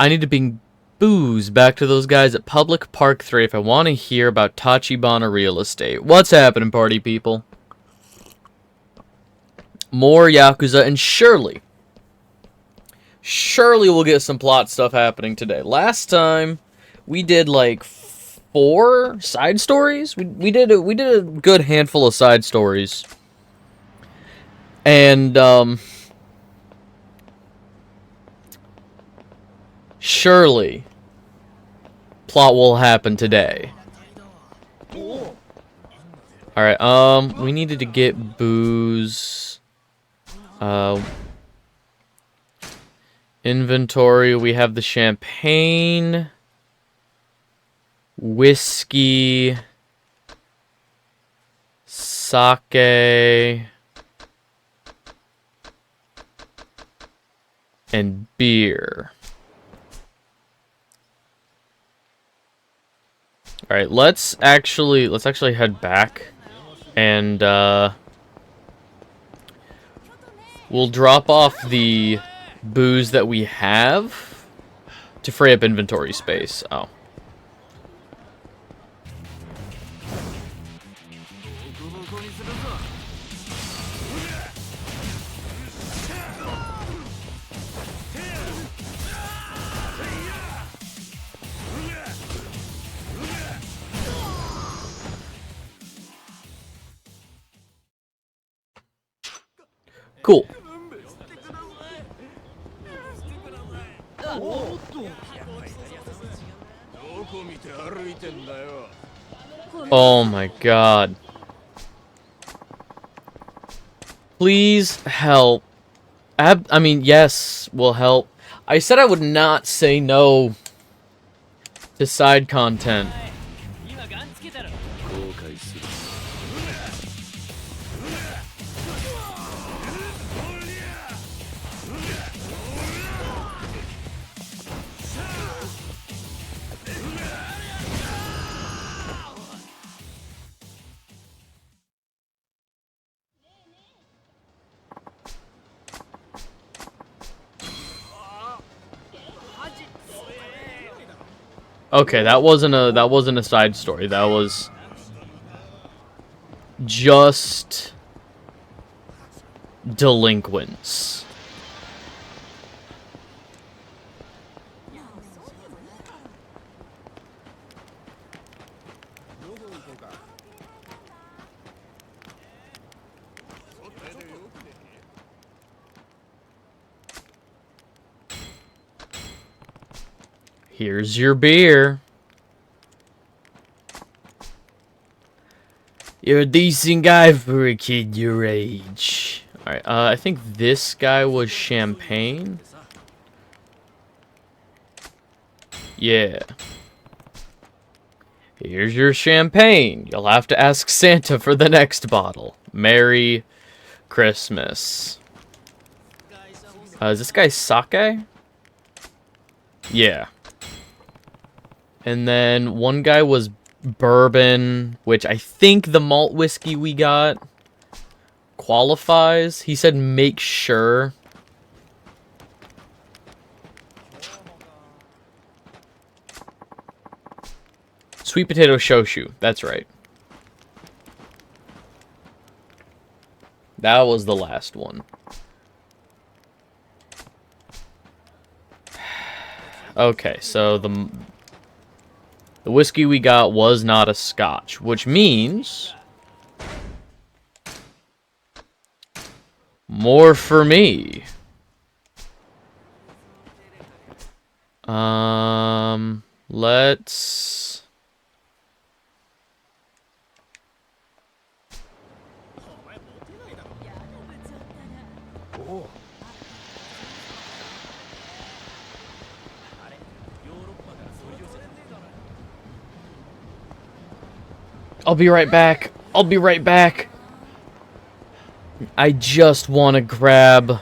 I need to bring booze back to those guys at Public Park 3 if I want to hear about Tachibana real estate. What's happening, party people? More Yakuza, and surely we'll get some plot stuff happening today. Last time, we did like 4 side stories. We did a good handful of side stories. And, surely plot will happen today. Alright, we needed to get booze. Inventory, we have the champagne, whiskey, sake, and beer. Alright, let's actually head back and we'll drop off the booze that we have to free up inventory space. Oh. Cool. Oh my god. Please help. I mean, yes, will help. I said I would not say no to side content. Okay, that wasn't a side story. That was just delinquents. Here's your beer. You're a decent guy for a kid your age. Alright, I think this guy was champagne. Yeah. Here's your champagne. You'll have to ask Santa for the next bottle. Merry Christmas. Is this guy sake? Yeah. And then one guy was bourbon, which I think the malt whiskey we got qualifies. He said make sure. Sweet potato shoshu, that's right. That was the last one. Okay, so the whiskey we got was not a scotch, which means more for me. Let's... I'll be right back. I'll be right back. I just want to grab...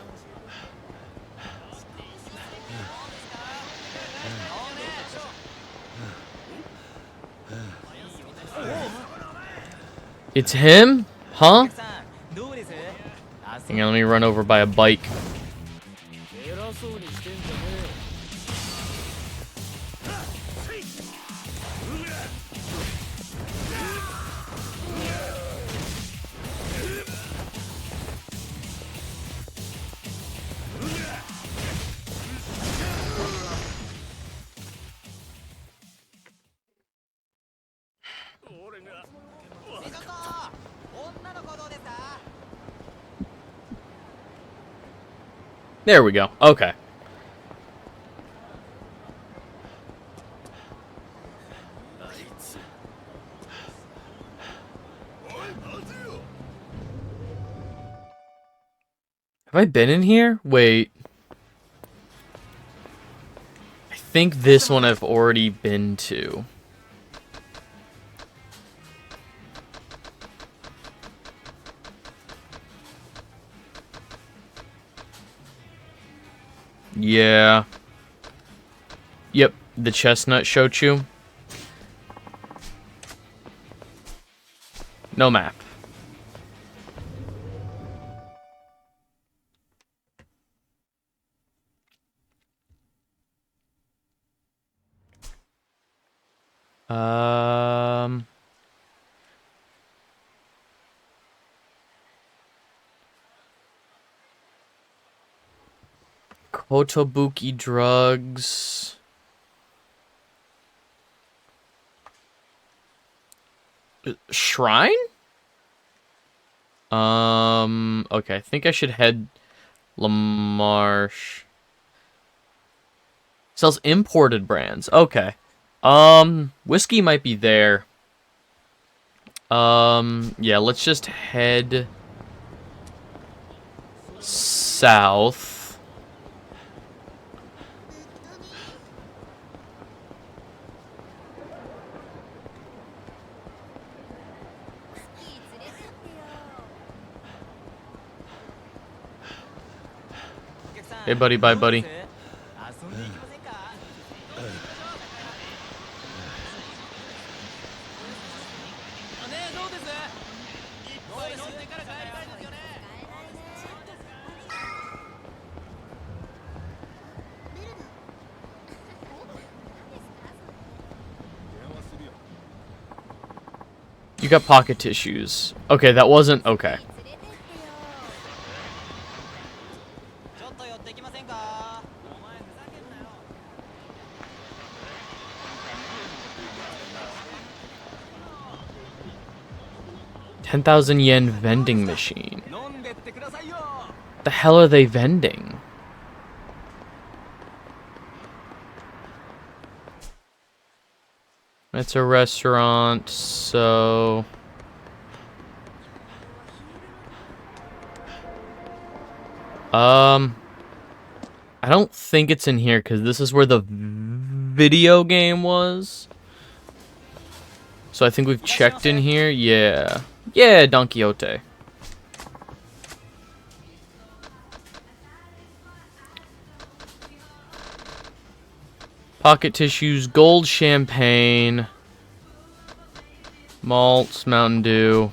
It's him? Huh? Hang on, let me run over by a bike. There we go. Okay. Have I been in here? Wait. I think this one I've already been to. Yeah. Yep, the chestnut shochu. No map. Kotobuki drugs. Shrine? Okay, I think I should head Lamarche. Sells imported brands. Okay. Whiskey might be there. Yeah, let's just head south. Hey, buddy, bye, buddy. You got pocket tissues. Okay, that wasn't... Okay. $10,000 vending machine. The hell are they vending? It's a restaurant, so... I don't think it's in here, because this is where the video game was. So I think we've checked in here. Yeah. Yeah, Don Quixote. Pocket tissues, gold champagne, malts, Mountain Dew.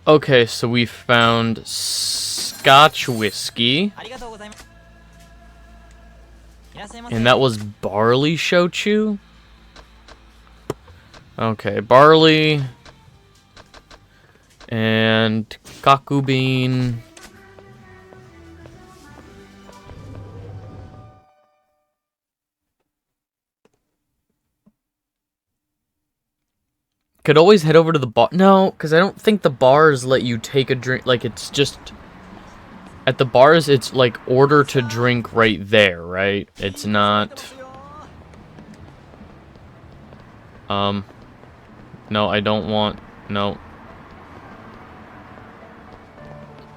Okay, so we found Scotch whiskey. And that was barley shochu? Okay, barley. And kaku bean. Could always head over to the bar. No, because I don't think the bars let you take a drink. Like, it's just... At the bars, it's like order to drink right there, right? It's not... No, I don't want... No.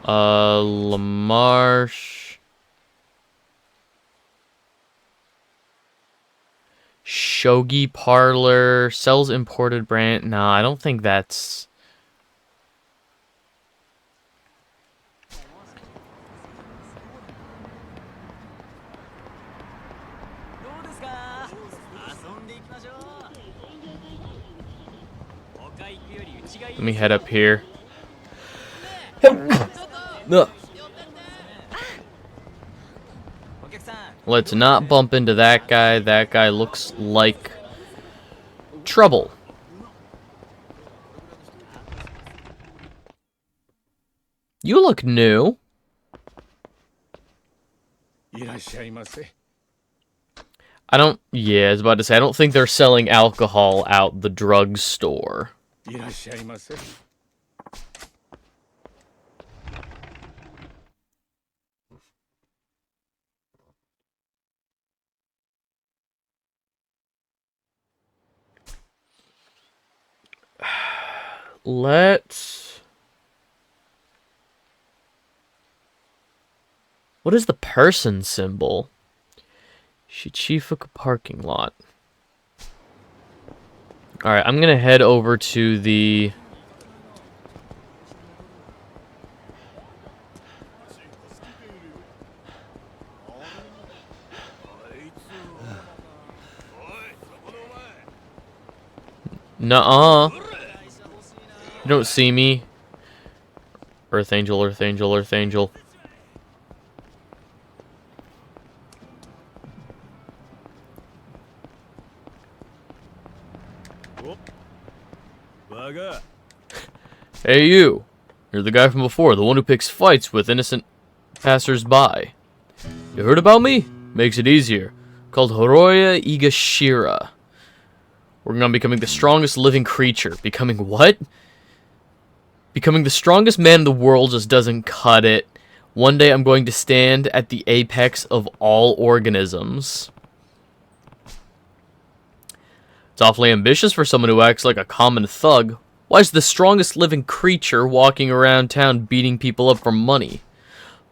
Lamarche. Shogi Parlor. Sells imported brand. No, I don't think that's... Let me head up here. Ugh. Let's not bump into that guy. That guy looks like trouble. You look new. I don't... Yeah, I was about to say, I don't think they're selling alcohol out the drugstore. Let's... What is the person symbol? Shichifuku parking lot. Alright, I'm gonna head over to the... Nuh-uh. You don't see me. Earth Angel, Earth Angel, Earth Angel. Hey you! You're the guy from before, the one who picks fights with innocent passers-by. You heard about me? Makes it easier. Called Horoya Igashira. Working on becoming the strongest living creature. Becoming what? Becoming the strongest man in the world just doesn't cut it. One day I'm going to stand at the apex of all organisms. It's awfully ambitious for someone who acts like a common thug. Why is the strongest living creature walking around town beating people up for money?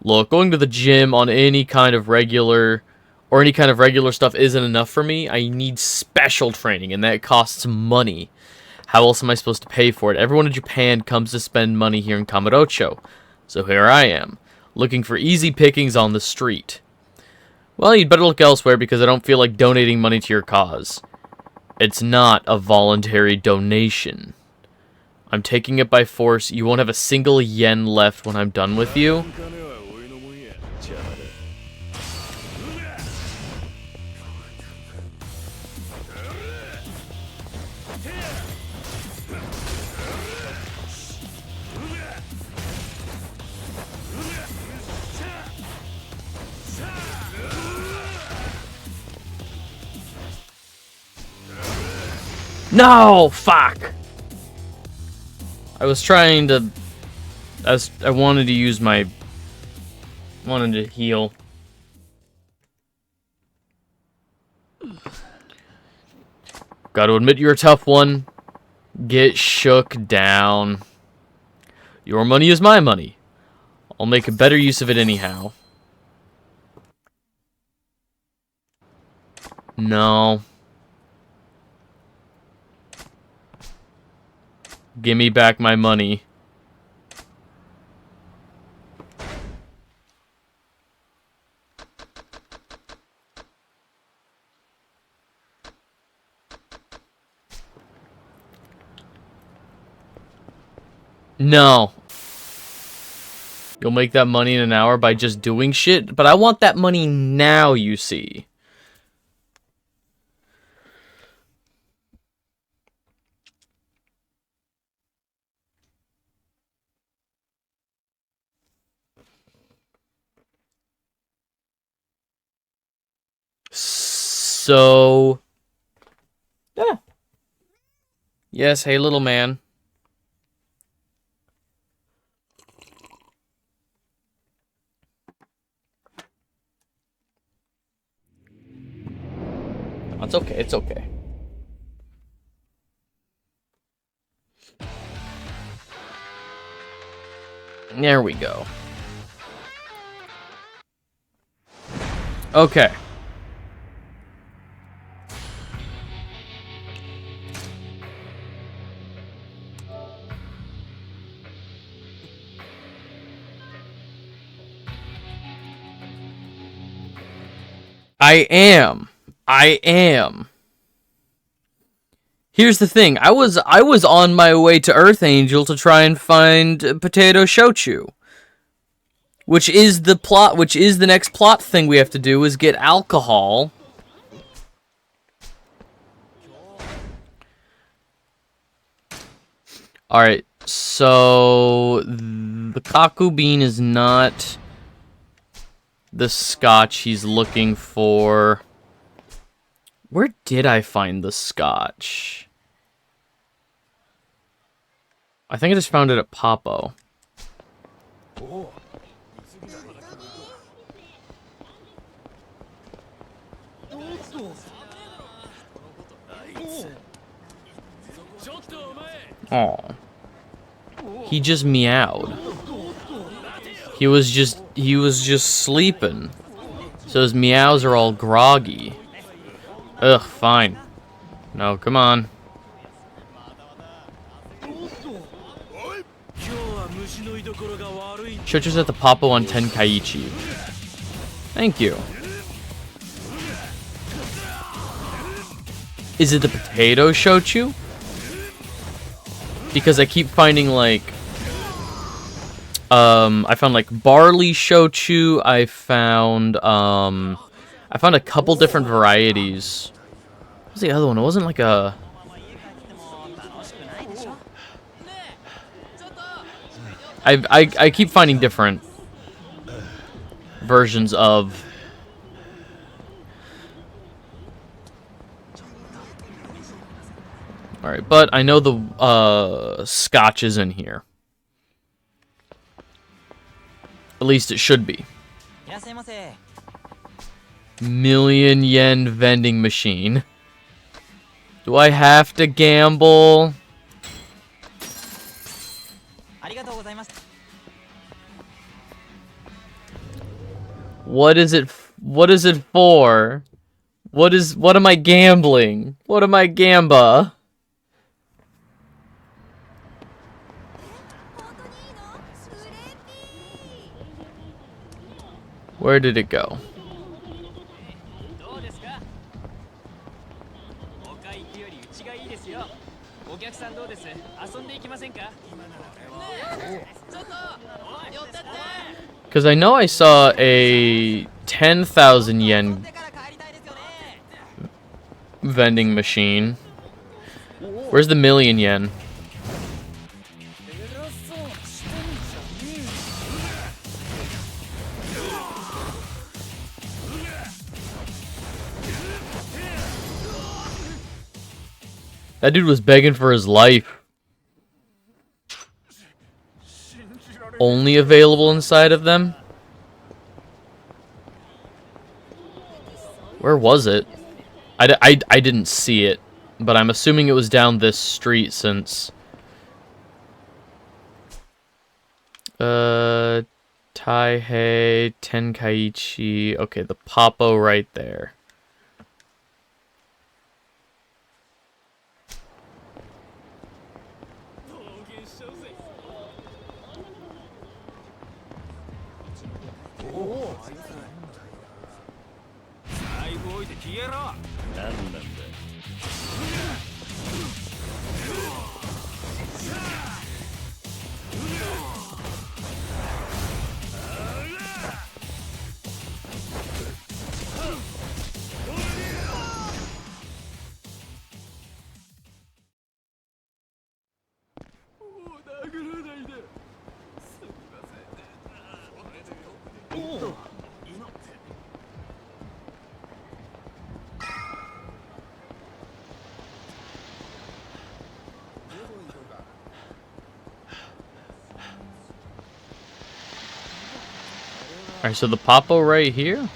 Look, going to the gym on any kind of regular stuff isn't enough for me. I need special training, and that costs money. How else am I supposed to pay for it? Everyone in Japan comes to spend money here in Kamurocho. So here I am, looking for easy pickings on the street. Well, you'd better look elsewhere because I don't feel like donating money to your cause. It's not a voluntary donation. I'm taking it by force. You won't have a single yen left when I'm done with you. No! Fuck! I was trying to... I wanted to use my... wanted to heal. Gotta admit you're a tough one. Get shook down. Your money is my money. I'll make a better use of it anyhow. No. Give me back my money. No. You'll make that money in an hour by just doing shit, but I want that money now, you see. So... yeah. Yes, hey little man. It's okay, it's okay. There we go. Okay. I am. Here's the thing. I was on my way to Earth Angel to try and find Potato Shochu. Which is the next plot thing we have to do, is get alcohol. Alright, so the Kaku bean is not the scotch he's looking for. Where did I find the scotch? I think I just found it at Papo. Oh. He just meowed. He was just sleeping. So his meows are all groggy. Ugh, fine. No, come on. Shochu's at the Papo on Tenkaichi. Thank you. Is it the potato Shochu? Because I keep finding, like, I found, like, barley Shochu. I found a couple different varieties. What was the other one? It wasn't like a... I keep finding different versions of... Alright, but I know the scotch is in here. At least it should be. Million yen vending machine. Do I have to gamble? What is it for? What am I gambling? What am I gamba? Where did it go? Because I know I saw a 10,000 yen vending machine. Where's the million yen? That dude was begging for his life. Only available inside of them? Where was it? I didn't see it, but I'm assuming it was down this street since... Taihei, Tenkaichi... Okay, the Papo right there. Alright, so the Papo right here?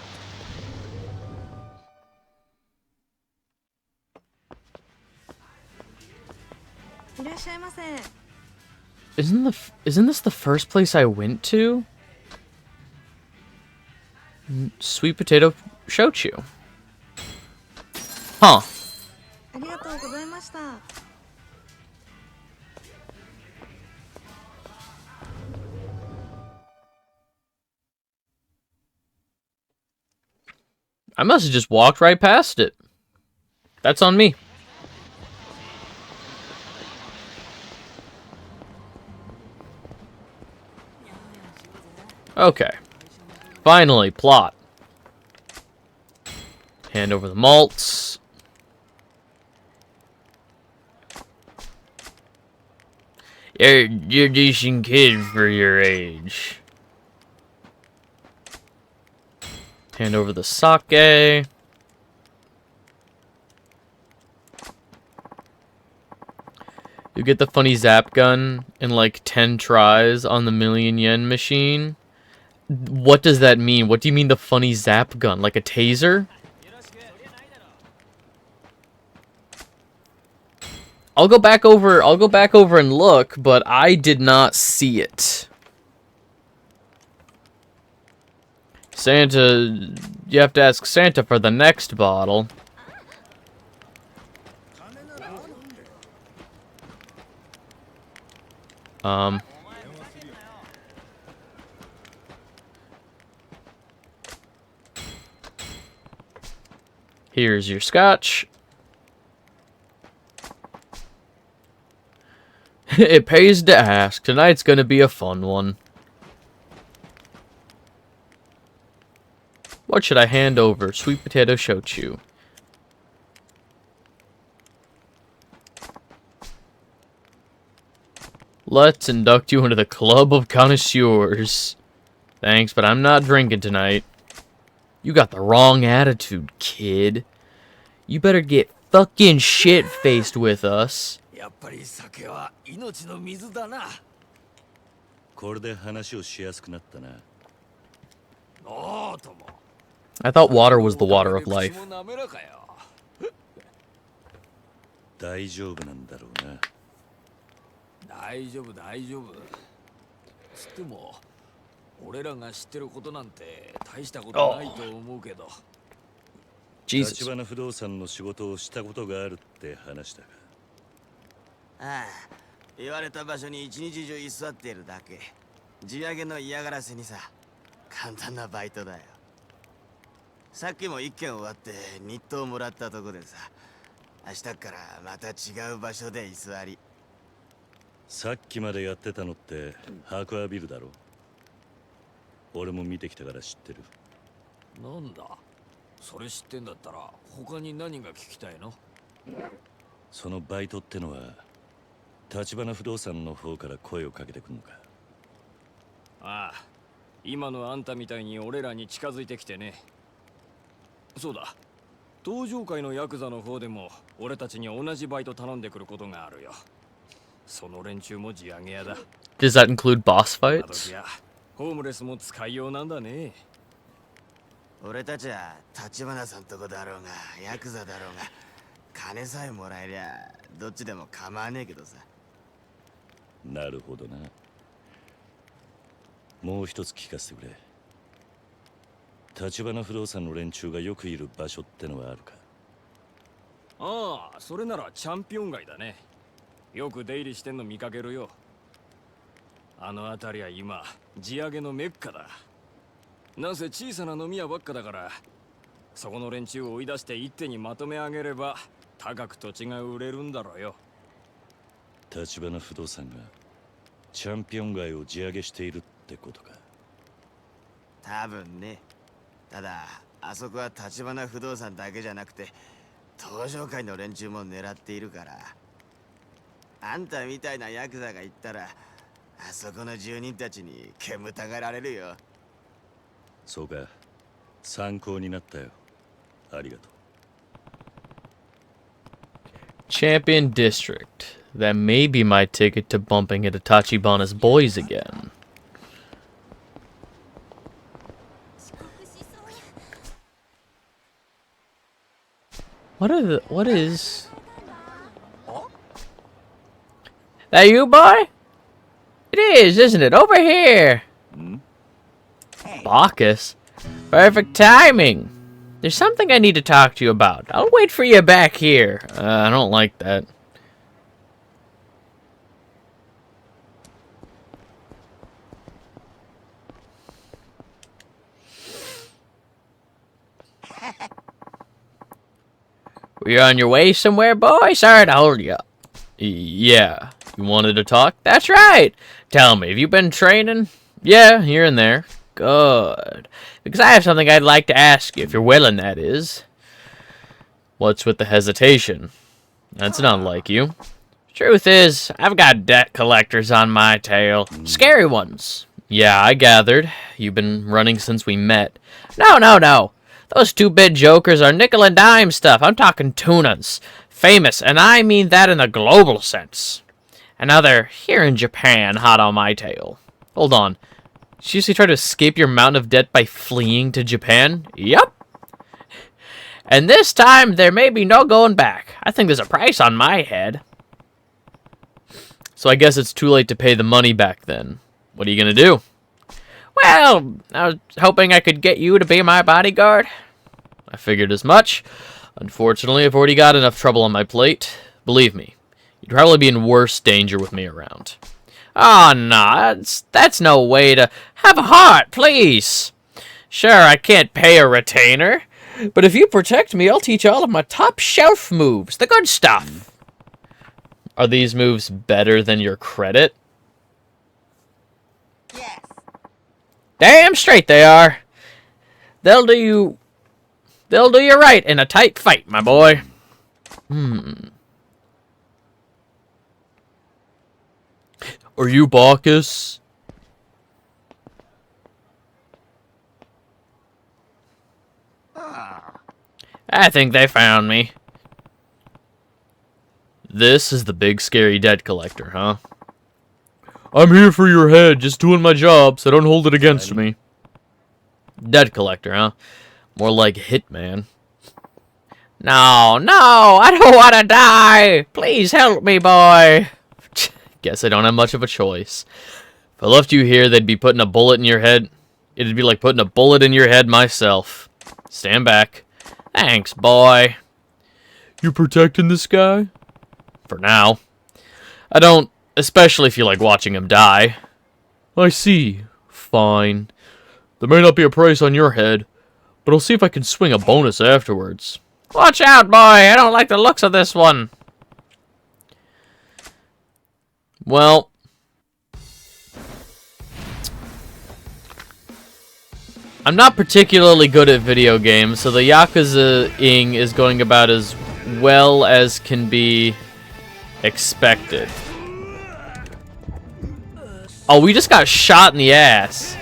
Isn't this the first place I went to? Sweet potato shochu. Huh. I must have just walked right past it. That's on me. Okay. Finally, plot. Hand over the malts. You're a decent kid for your age. Hand over the sake. You get the funny zap gun in like 10 tries on the million-yen machine. What does that mean? What do you mean the funny zap gun? Like a taser? I'll go back over and look, but I did not see it. Santa, you have to ask Santa for the next bottle. Here's your scotch. It pays to ask. Tonight's gonna be a fun one. What should I hand over? Sweet potato shochu. Let's induct you into the club of connoisseurs. Thanks, but I'm not drinking tonight. You got the wrong attitude, kid. You better get fucking shit-faced with us. I thought water was the water of life. Jesus. ああ、言われた場所に一日中居座っているだけ。地上げの嫌がらせにさ、簡単なバイトだよ。さっきも一件終わって日当もらったとこでさ、明日からまた違う場所で居座り。さっきまでやってたのってハークアビルだろ。俺も見てきたから知ってる。なんだ、それ知ってんだったら他に何が聞きたいの？そのバイトってのは立花不動産の方から声をかけてくるのか？ああ、今のあんたみたいに俺らに近づいてきてね。そうだ、登場界のヤクザの方でも俺たちに同じバイト頼んでくることがあるよ。その連中も地上げ屋だ。Does that include boss fights? ホームレスも使いようなんだね。俺たちは立花さんとこだろうがヤクザだろうが金さえもらえりゃどっちでも構わねえけどさ。なるほどな。もう一つ聞かせてくれ。立花不動産の連中がよくいる場所ってのはあるか？ああ、それならチャンピオン街だね。よく出入りしてんの見かけるよ。あの辺りは今地上げのメッカだ。なんせ小さな飲み屋ばっかだから、そこの連中を追い出して一手にまとめ上げれば高く土地が売れるんだろうよ。立花不動産がチャンピオン街を地上げしているってことか？多分ね。ただあそこは立花不動産だけじゃなくて登場界の連中も狙っているから、あんたみたいなヤクザが行ったらあそこの住人たちに煙たがられるよ。そうか、参考になったよ。ありがとう。Champion District. That may be my ticket to bumping into Tachibana's boys again. What is... That you, boy? It is, isn't it? Over here! Bacchus? Perfect timing! There's something I need to talk to you about. I'll wait for you back here. I don't like that. Were you on your way somewhere, boy? Sorry to hold you up. Yeah. You wanted to talk? That's right! Tell me, have you been training? Yeah, here and there. Good. Because I have something I'd like to ask you, if you're willing, that is. What's with the hesitation? That's not like you. Truth is, I've got debt collectors on my tail. Scary ones. Yeah, I gathered. You've been running since we met. No. Those two-bit jokers are nickel and dime stuff. I'm talking tunas. Famous, and I mean that in the global sense. And now they're here in Japan, hot on my tail. Hold on. Did you seriously try to escape your mountain of debt by fleeing to Japan? Yup. And this time, there may be no going back. I think there's a price on my head. So I guess it's too late to pay the money back then. What are you going to do? Well, I was hoping I could get you to be my bodyguard. I figured as much. Unfortunately, I've already got enough trouble on my plate. Believe me, you'd probably be in worse danger with me around. Oh, no, that's no way to... Have a heart, please. Sure, I can't pay a retainer, but if you protect me, I'll teach all of my top shelf moves, the good stuff. Are these moves better than your credit? Yes. Damn straight they are. They'll do you right in a tight fight, my boy. Are you Bacchus? I think they found me. This is the big scary debt collector, huh? I'm here for your head, just doing my job, so don't hold it against me. Debt collector, huh? More like hitman. No, I don't want to die. Please help me, boy. Guess I don't have much of a choice. If I left you here, they'd be putting a bullet in your head. It'd be like putting a bullet in your head myself. Stand back. Thanks, boy. You protecting this guy? For now. I don't especially feel like watching him die. I see. Fine. There may not be a price on your head, but I'll see if I can swing a bonus afterwards. Watch out, boy! I don't like the looks of this one. Well, I'm not particularly good at video games, so the Yakuza-ing is going about as well as can be expected. Oh, we just got shot in the ass.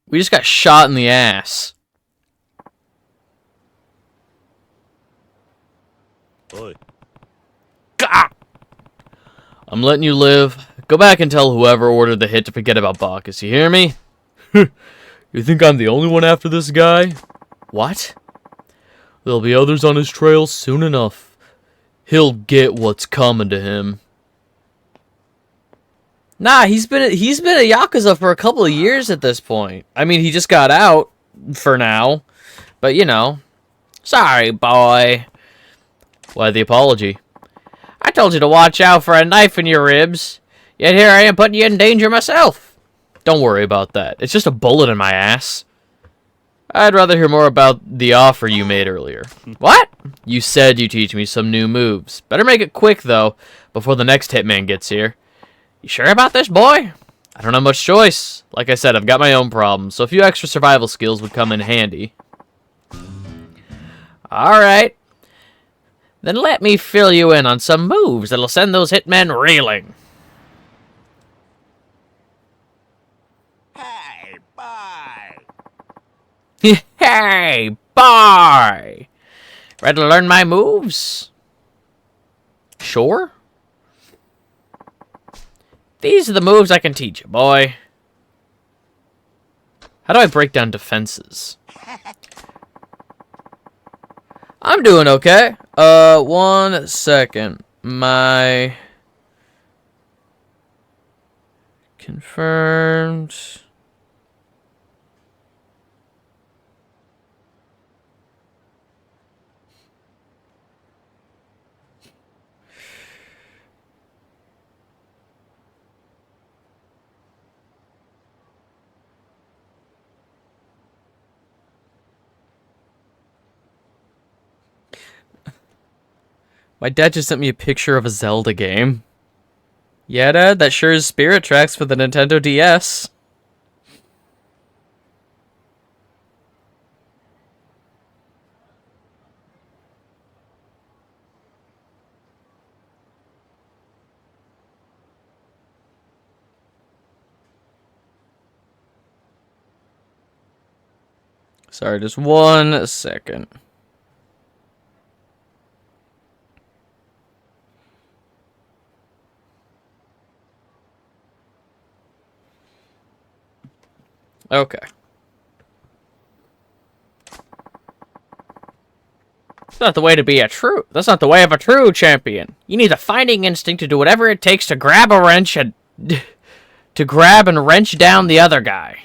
We just got shot in the ass. Oi. Gah! I'm letting you live. Go back and tell whoever ordered the hit to forget about Bacchus. You hear me? You think I'm the only one after this guy? What? There'll be others on his trail soon enough. He'll get what's coming to him. Nah, he's been a Yakuza for a couple of years at this point. I mean, he just got out for now. But, you know. Sorry, boy. Why the apology? I told you to watch out for a knife in your ribs. Yet here I am putting you in danger myself. Don't worry about that. It's just a bullet in my ass. I'd rather hear more about the offer you made earlier. What? You said you teach me some new moves. Better make it quick, though, before the next hitman gets here. You sure about this, boy? I don't have much choice. Like I said, I've got my own problems, so a few extra survival skills would come in handy. Alright. Then let me fill you in on some moves that'll send those hitmen reeling. Hey, bye. Hey, boy! Ready to learn my moves? Sure. These are the moves I can teach you, boy. How do I break down defenses? I'm doing okay. 1 second. My... Confirmed... My dad just sent me a picture of a Zelda game. Yeah, Dad, that sure is Spirit Tracks for the Nintendo DS. Sorry, just 1 second. Okay. That's not the way to be a true. That's not the way of a true champion. You need the fighting instinct to do whatever it takes to grab a wrench and to grab and wrench down the other guy.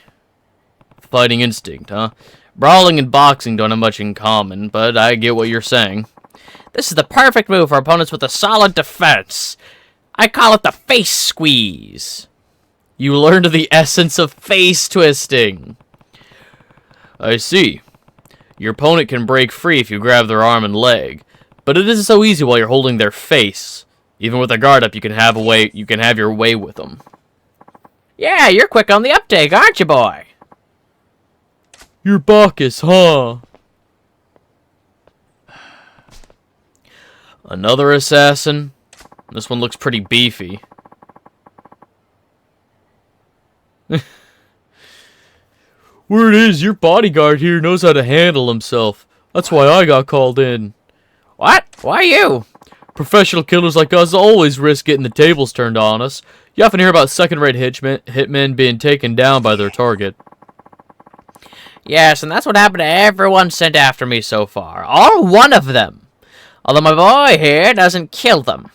Fighting instinct, huh? Brawling and boxing don't have much in common, but I get what you're saying. This is the perfect move for opponents with a solid defense. I call it the face squeeze. You learned the essence of face twisting. I see. Your opponent can break free if you grab their arm and leg, but it isn't so easy while you're holding their face. Even with a guard up, you can have your way with them. Yeah, you're quick on the uptake, aren't you, boy? You're Bacchus, huh? Another assassin. This one looks pretty beefy. Word is, your bodyguard here knows how to handle himself. That's why I got called in. What? Why you? Professional killers like us always risk getting the tables turned on us. You often hear about second-rate hitmen being taken down by their target. Yes, and that's what happened to everyone sent after me so far. All one of them. Although my boy here doesn't kill them.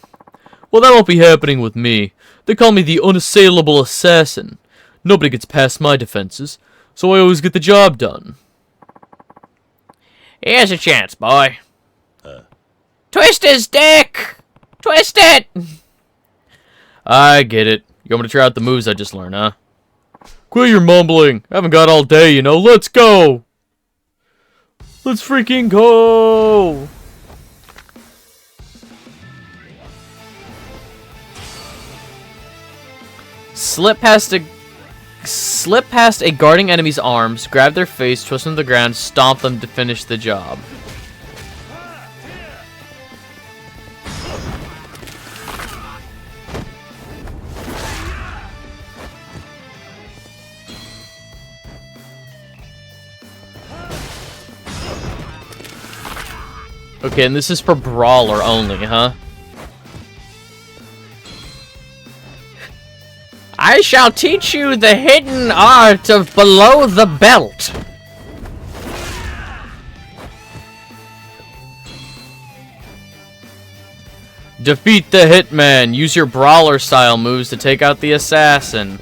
Well, that won't be happening with me. They call me the unassailable assassin. Nobody gets past my defenses, so I always get the job done. Here's a chance, boy. Twist his dick! Twist it! I get it. You want me to try out the moves I just learned, huh? Quit your mumbling. I haven't got all day, you know. Let's go! Let's freaking go! Slip past a guarding enemy's arms, grab their face, twist them to the ground, stomp them to finish the job. Okay, and this is for Brawler only, huh? I shall teach you the hidden art of below the belt. Defeat the hitman. Use your brawler style moves to take out the assassin.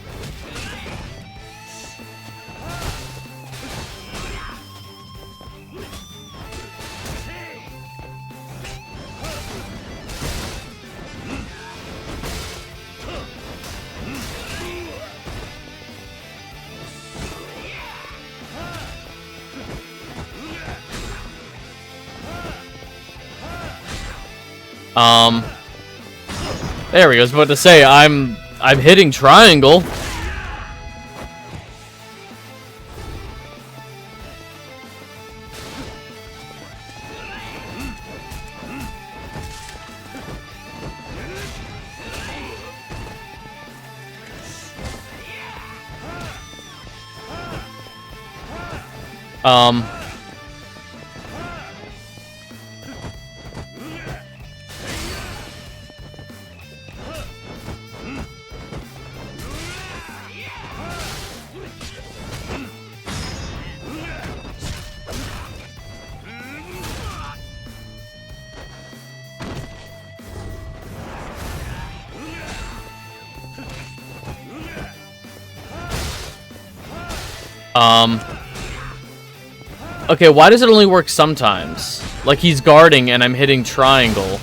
There we go. I was about to say, I'm hitting triangle. Okay, why does it only work sometimes? Like he's guarding and I'm hitting triangle.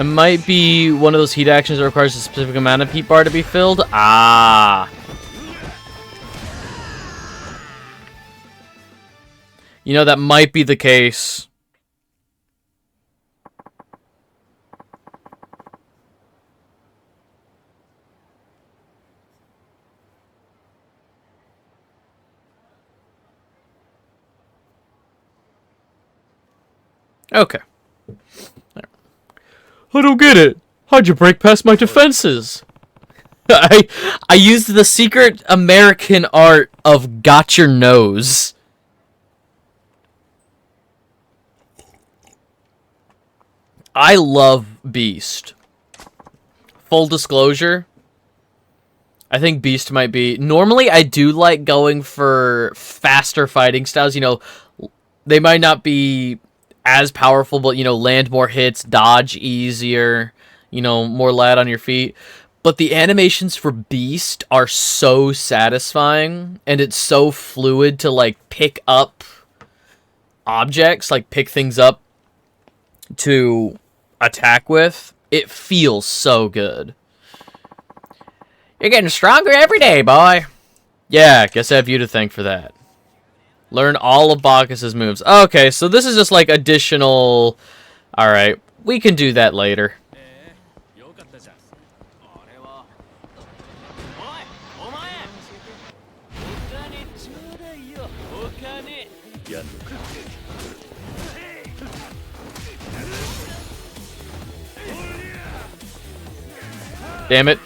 It might be one of those heat actions that requires a specific amount of heat bar to be filled. Ah. You know, that might be the case. Okay. I don't get it. How'd you break past my defenses? I used the secret American art of got your nose. I love Beast. Full disclosure, I think Beast might be... Normally, I do like going for faster fighting styles. You know, they might not be as powerful, but, you know, land more hits, dodge easier, you know, more light on your feet. But the animations for Beast are so satisfying, and it's so fluid to, like, pick up objects, like, pick things up to attack with. It feels so good. You're getting stronger every day, boy. Yeah, guess I have you to thank for that. Learn all of Bacchus's moves. Okay, so this is just like additional... Alright, we can do that later. Damn it.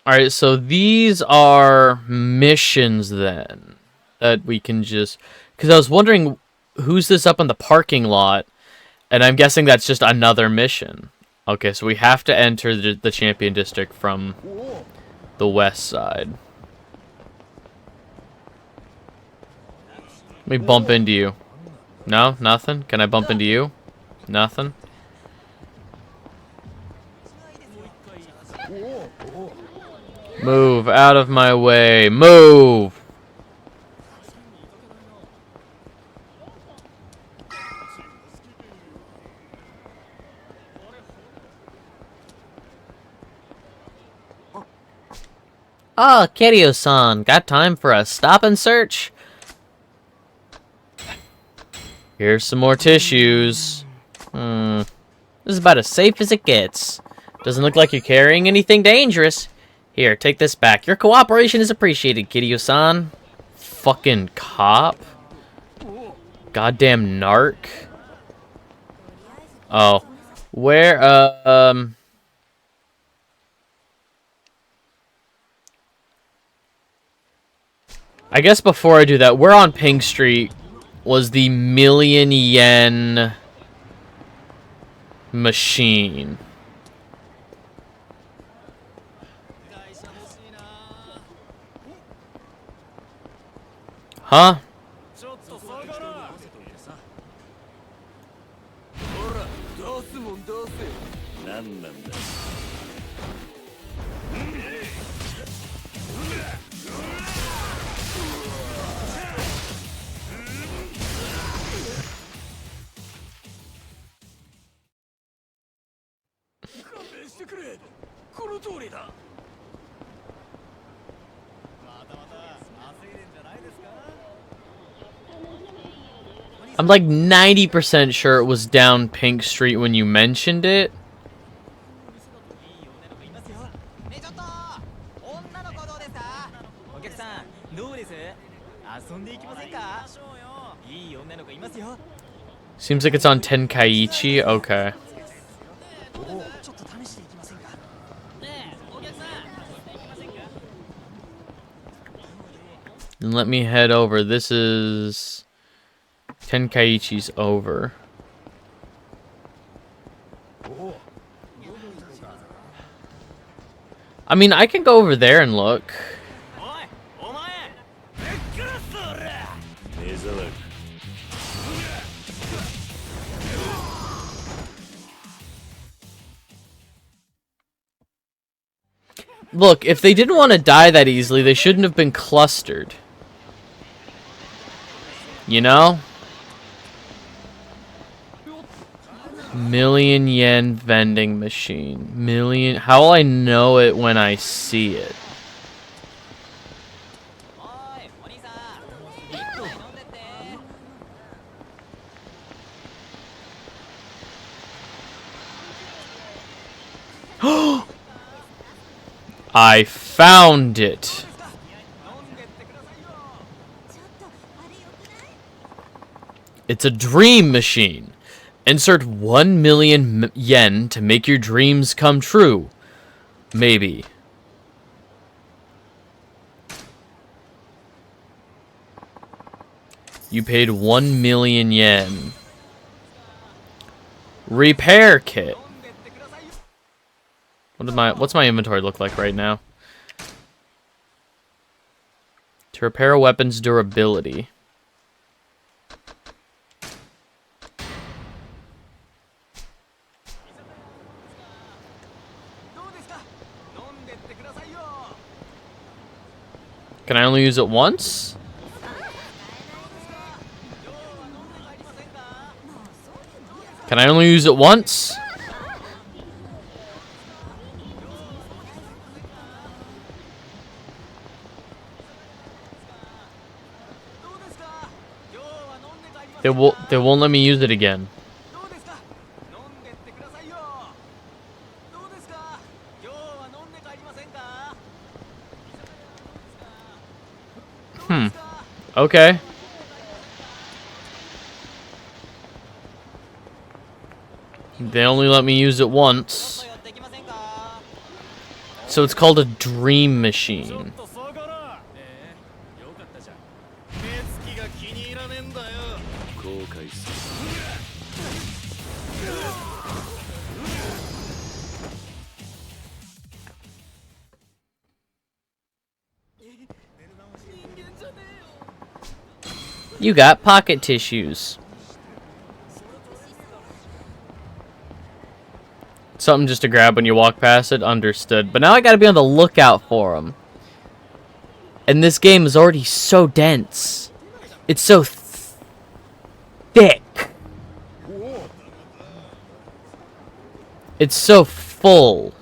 Alright, so these are missions then that we can just... Because I was wondering who's this up in the parking lot, and I'm guessing that's just another mission. Okay, so we have to enter the Champion District from the west side. Let me bump into you. No? Nothing? Can I bump into you? Nothing? Move out of my way. Move! Oh, Kiryu-san, got time for a stop and search? Here's some more tissues. This is about as safe as it gets. Doesn't look like you're carrying anything dangerous. Here, take this back. Your cooperation is appreciated, Kiryu-san. Fucking cop. Goddamn narc. Oh. Where, I guess before I do that, where on Pink Street was the million-yen machine? Huh? I'm like 90% sure it was down Pink Street when you mentioned it. Seems like it's on Tenkaichi. Okay. Then let me head over. This is... Tenkaichi's over. I mean, I can go over there and look. 沢。Look, if they didn't want to die that easily, they shouldn't have been clustered. You know? Million yen vending machine. Million. How will I know it when I see it? I found it. It's a dream machine. Insert 1 million yen to make your dreams come true. Maybe. You paid 1 million yen. Repair kit. What's my inventory look like right now? To repair a weapon's durability. Can I only use it once? Can I only use it once? They won't let me use it again. Okay. They only let me use it once. So it's called a dream machine. You got pocket tissues. Something just to grab when you walk past it, understood. But now I gotta be on the lookout for them. And this game is already so dense. It's so thick. It's so full.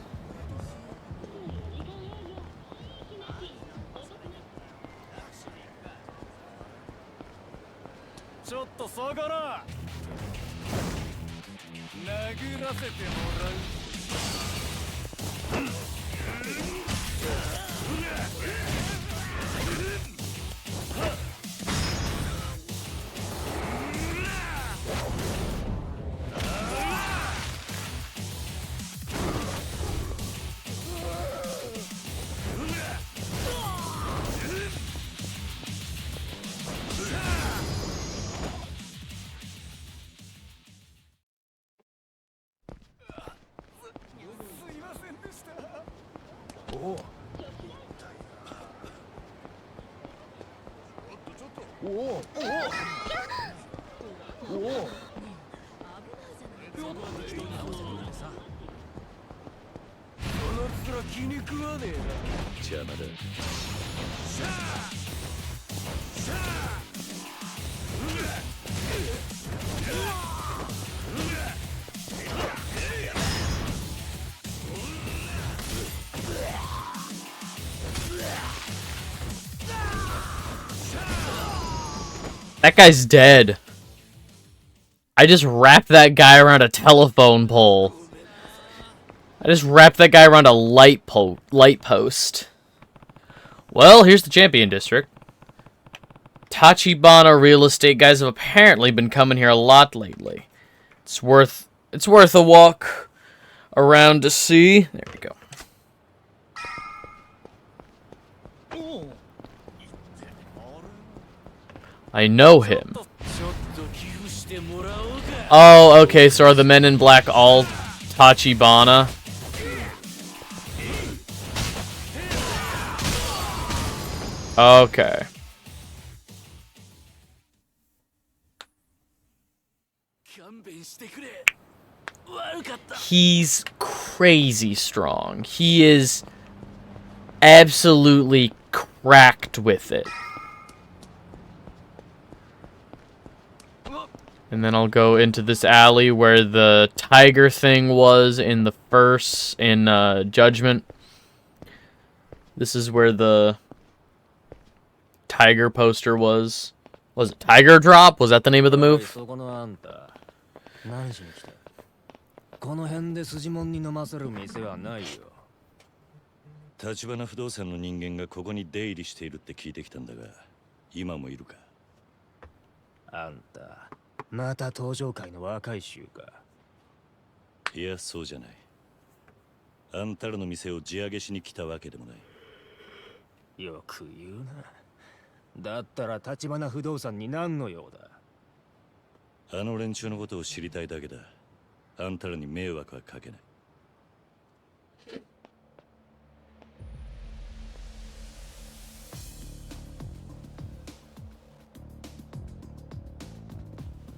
That guy's dead. I just wrapped that guy around a telephone pole. I just wrapped that guy around a light post. Well, here's the champion district. Tachibana real estate guys have apparently been coming here a lot lately. It's worth a walk around to see. There we go. I know him. Oh, okay, so are the men in black all Tachibana? Okay. He's crazy strong. He is absolutely cracked with it. And then I'll go into this alley where the tiger thing was in the first, in Judgment. This is where the tiger poster was. Was it Tiger Drop? Was that the name of the move? この辺で筋もんに飲ませる店はないよ。立花不動産の人間がここに出入りしているって聞いてきたんだが、今もいるか？あんた、また登場界の若い衆か？いや、そうじゃない。あんたらの店を地上げしに来たわけでもない。よく言うな。だったら立花不動産に何の用だ？あの連中のことを知りたいだけだ。あんたらに迷惑はかけない。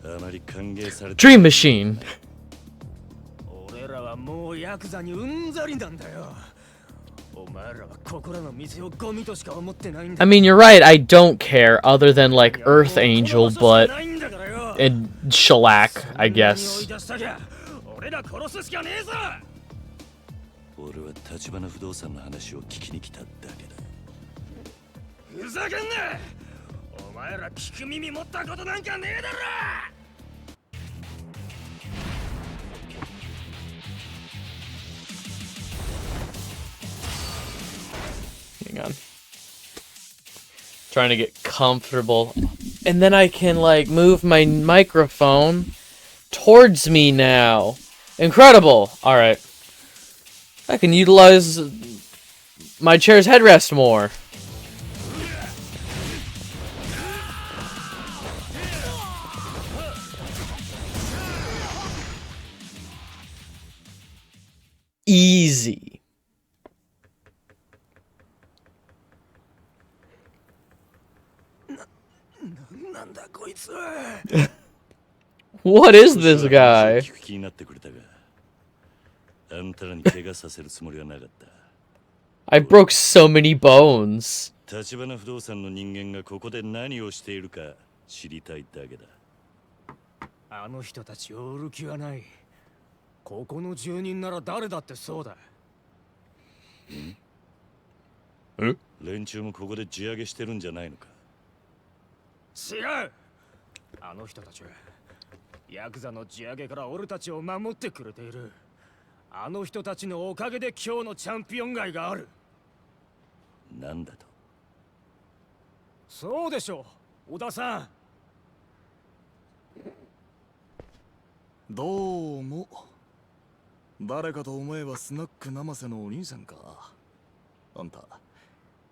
あまり歓迎されて Dream Machine. 俺らはもうヤクザにうんざりなんだよ。お前らはここらの店をゴミとしか思ってないんだ。 I mean, you're right. I don't care other than like Earth Angel, but and Shellac, I guess. 俺ら殺すしかねえぞ。俺は立花不動産の話を聞きに来ただけだ。ふざけんな。お前ら聞く耳持ったことなんかねえだろ。 Hang on. Trying to get comfortable. And then I can, like, move my microphone towards me now. Incredible! Alright. I can utilize my chair's headrest more. Easy. What is this guy? I broke so many bones. 立花不動産の人間がここで何をしているか知りたいだけだ。あの人たちを売る気はない。ここの住人なら誰だってそうだ。連中もここで地上げしてるんじゃないのか？違う。あの人たちはヤクザの地上げから俺たちを守ってくれている。あの人たちのおかげで今日のチャンピオン街がある。なんだと？そうでしょう、小田さん。どうも。誰かと思えばスナック生瀬のお兄さんか。あんた、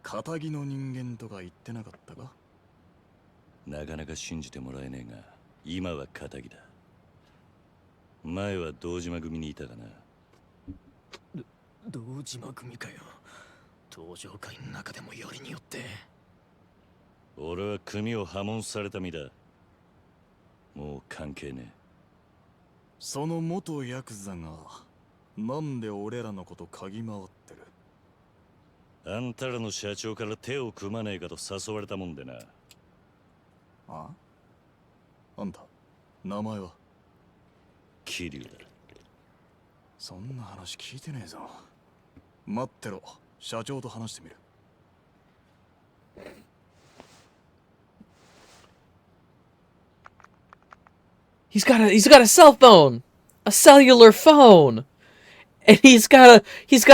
仇の人間とか言ってなかったか？なかなか信じてもらえねえが、今は仇だ。前は堂島組にいたかな。堂島組かよ。登場会の中でもよりによって。俺は組を破門された身だ。もう関係ねえ。その元ヤクザがなんで俺らのこと嗅ぎ回ってる？あんたらの社長から手を組まねえかと誘われたもんでな。あ？あんた、名前は？桐生だ。そんな話聞いてねえぞ。待ってろ、社長と話してみる。He's got a cell phone, a cellular phone, and he's got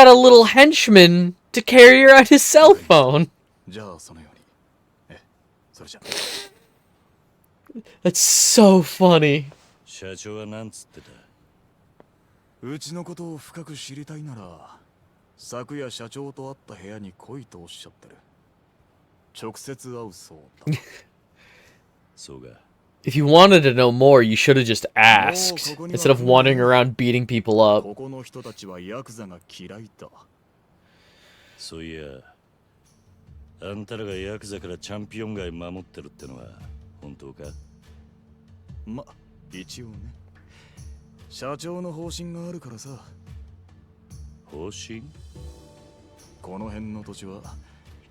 a little henchman to carry around his cell phone. じゃあそのように。それじゃ。That's so funny. 社長はなんつってた？うちのことを深く知りたいなら、昨夜社長と会った部屋に来いとおっしゃってる。直接会うそうだ。そうか。If you wanted to know more, you should have just asked instead of wandering around beating people up. ここの人たちはヤクザが嫌いだ。そういや、あんたらがヤクザからチャンピオン街守ってるってのは本当か？ま、一応ね。社長の方針があるからさ。方針？この辺の土地は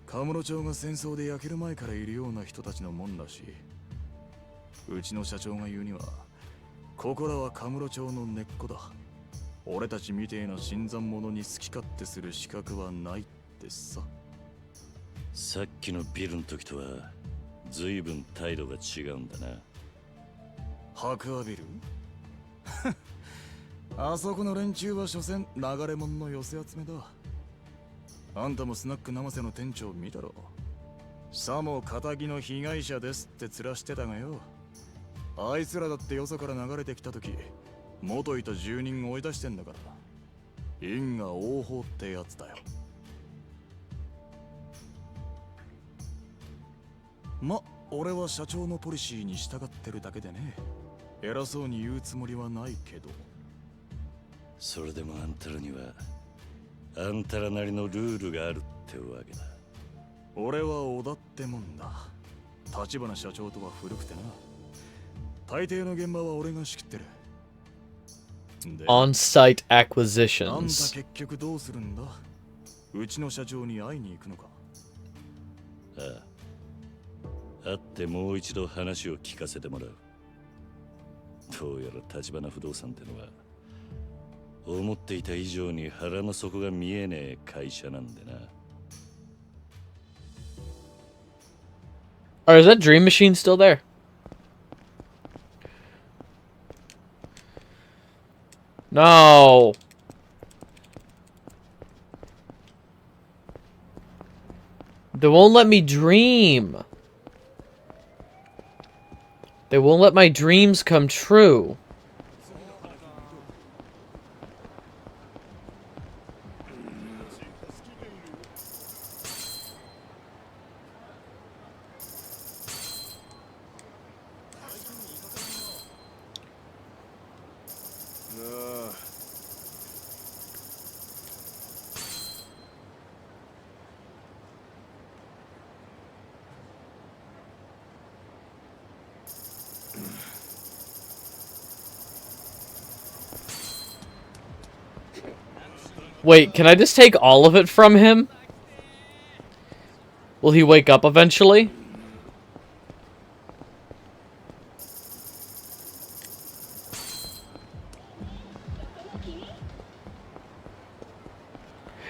カムロ町が戦争で焼ける前からいるような人たちのもんらしい。うちの社長が言うには、ここらはカムロ町の根っこだ。俺たちみてえな新参者に好き勝手する資格はないってさ。さっきのビルの時とは随分態度が違うんだな。白亜ビルあそこの連中は所詮流れ者の寄せ集めだ。あんたもスナック生瀬の店長見たろ。さも仇の被害者ですって面してたがよ。あいつらだってよそから流れてきた時、元いた住人追い出してんだから。因果応報ってやつだよ。ま、俺は社長のポリシーに従ってるだけでね。偉そうに言うつもりはないけど。それでもあんたらにはあんたらなりのルールがあるってわけだ。俺は織田ってもんだ。立花社長とは古くてな。大抵の現場は俺が仕切ってる。で、On-site あんた acquisitions. 結局どうするんだ？うちの社長に会いに行くのか？ああ、会ってもう一度話を聞かせてもらう。どうやら立花不動産ってのは思っていた以上に腹の底が見えねえ会社なんでな。Or is that Dream Machine still there? No. They won't let me dream. They won't let my dreams come true. Wait, can I just take all of it from him? Will he wake up eventually?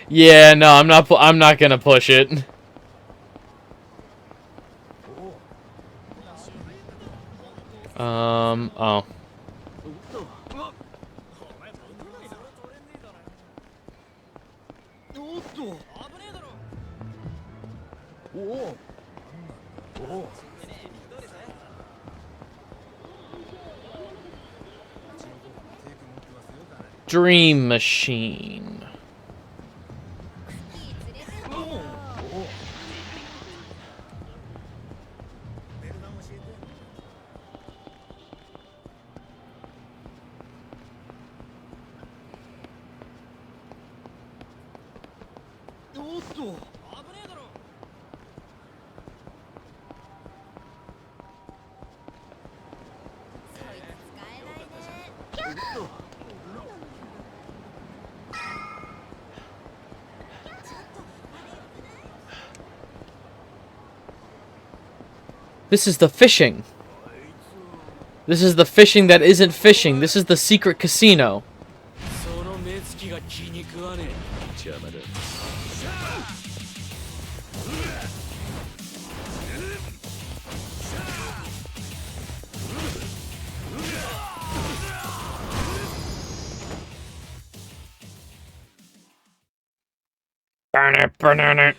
Yeah, no, I'm not gonna push it. Oh. Dream Machine. This is the fishing. This is the fishing that isn't fishing. This is the secret casino. Burn it, burn it.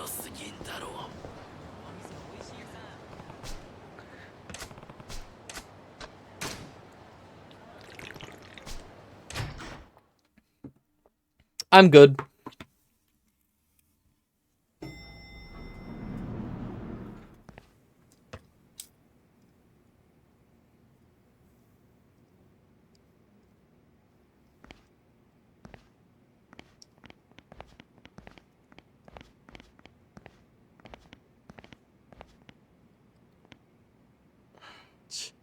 すぎんだろう。I'm good. Ch.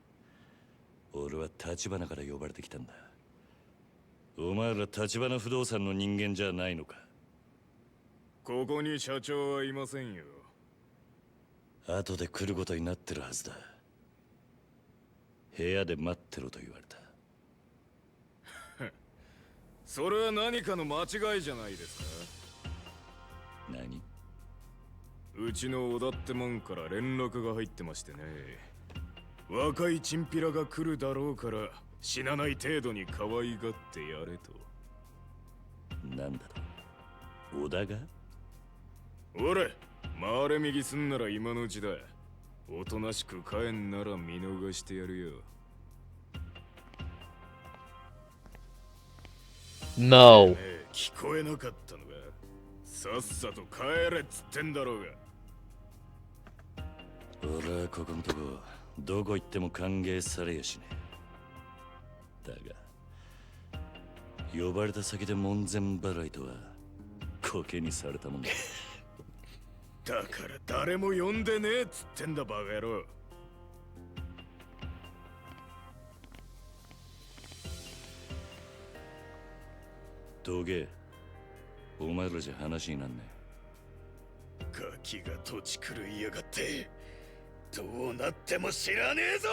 俺は立花から呼ばれてきたんだ。お前ら立花不動産の人間じゃないのか。ここに社長はいませんよ。後で来ることになってるはずだ。部屋で待ってろと言われた。それは何かの間違いじゃないですか。何？うちの小田ってもんから連絡が入ってましてね。若いチンピラが来るだろうから死なない程度に可愛がってやれと。なんだろう。小田が？俺、回れ右すんなら今のうちだ。おとなしく帰んなら見逃してやるよ。No. ねえ、聞こえなかったのか。さっさと帰れっつってんだろうが。俺はここんとこどこ行っても歓迎されやしねえ。だが呼ばれた先で門前払いとはコケにされたもんだ。だから誰も呼んでねえっつってんだバカ野郎。どけ、お前らじゃ話になんねガキが土地狂いやがって。どうなっても知らねえぞ。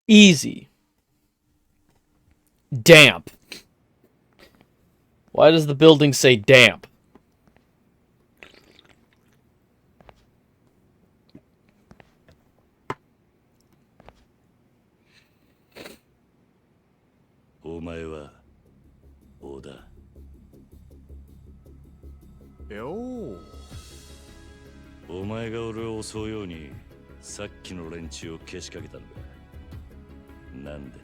Easy. Damp. Why does the building say damp? お前は小田。よー。お前が俺を襲うようにさっきの連中をけしかけたんだ。なんで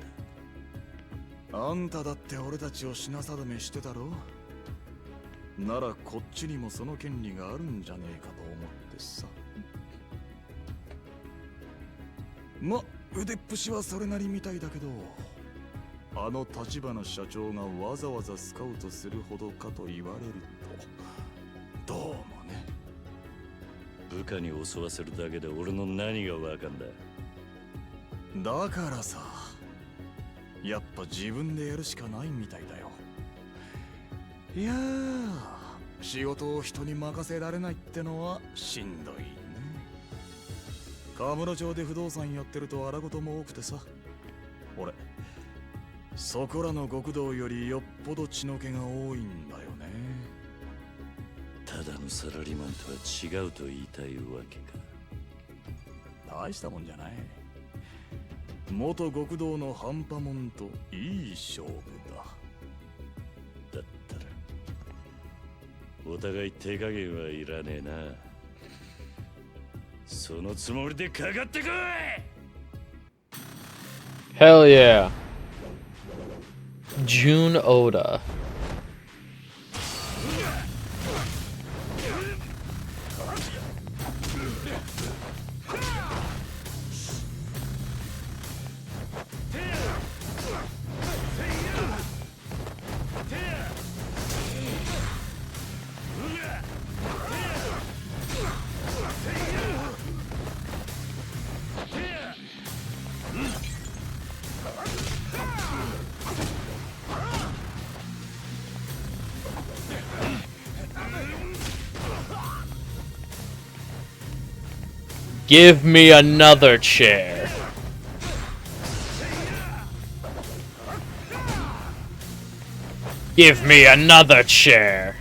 だ。あんただって俺たちを品定めしてたろ。ならこっちにもその権利があるんじゃねえかと思ってさ。ま、腕っぷしはそれなりみたいだけど、あの立花社長がわざわざスカウトするほどかと言われると、どうもね。部下に襲わせるだけで俺の何がわかんだ。だからさ、やっぱ自分でやるしかないみたいだよ。いやー、仕事を人に任せられないってのはしんどいね。河村町で不動産やってると荒事も多くてさ、俺そこらの極道よりよっぽど血の気が多いんだよね。ただのサラリーマンとは違うと言いたいわけか。大したもんじゃない。元極道の半端もんといい勝負だ。だったらお互い手加減はいらねえな。そのつもりでかかってこい。 Hell yeah. June Oda. Give me another chair. Give me another chair.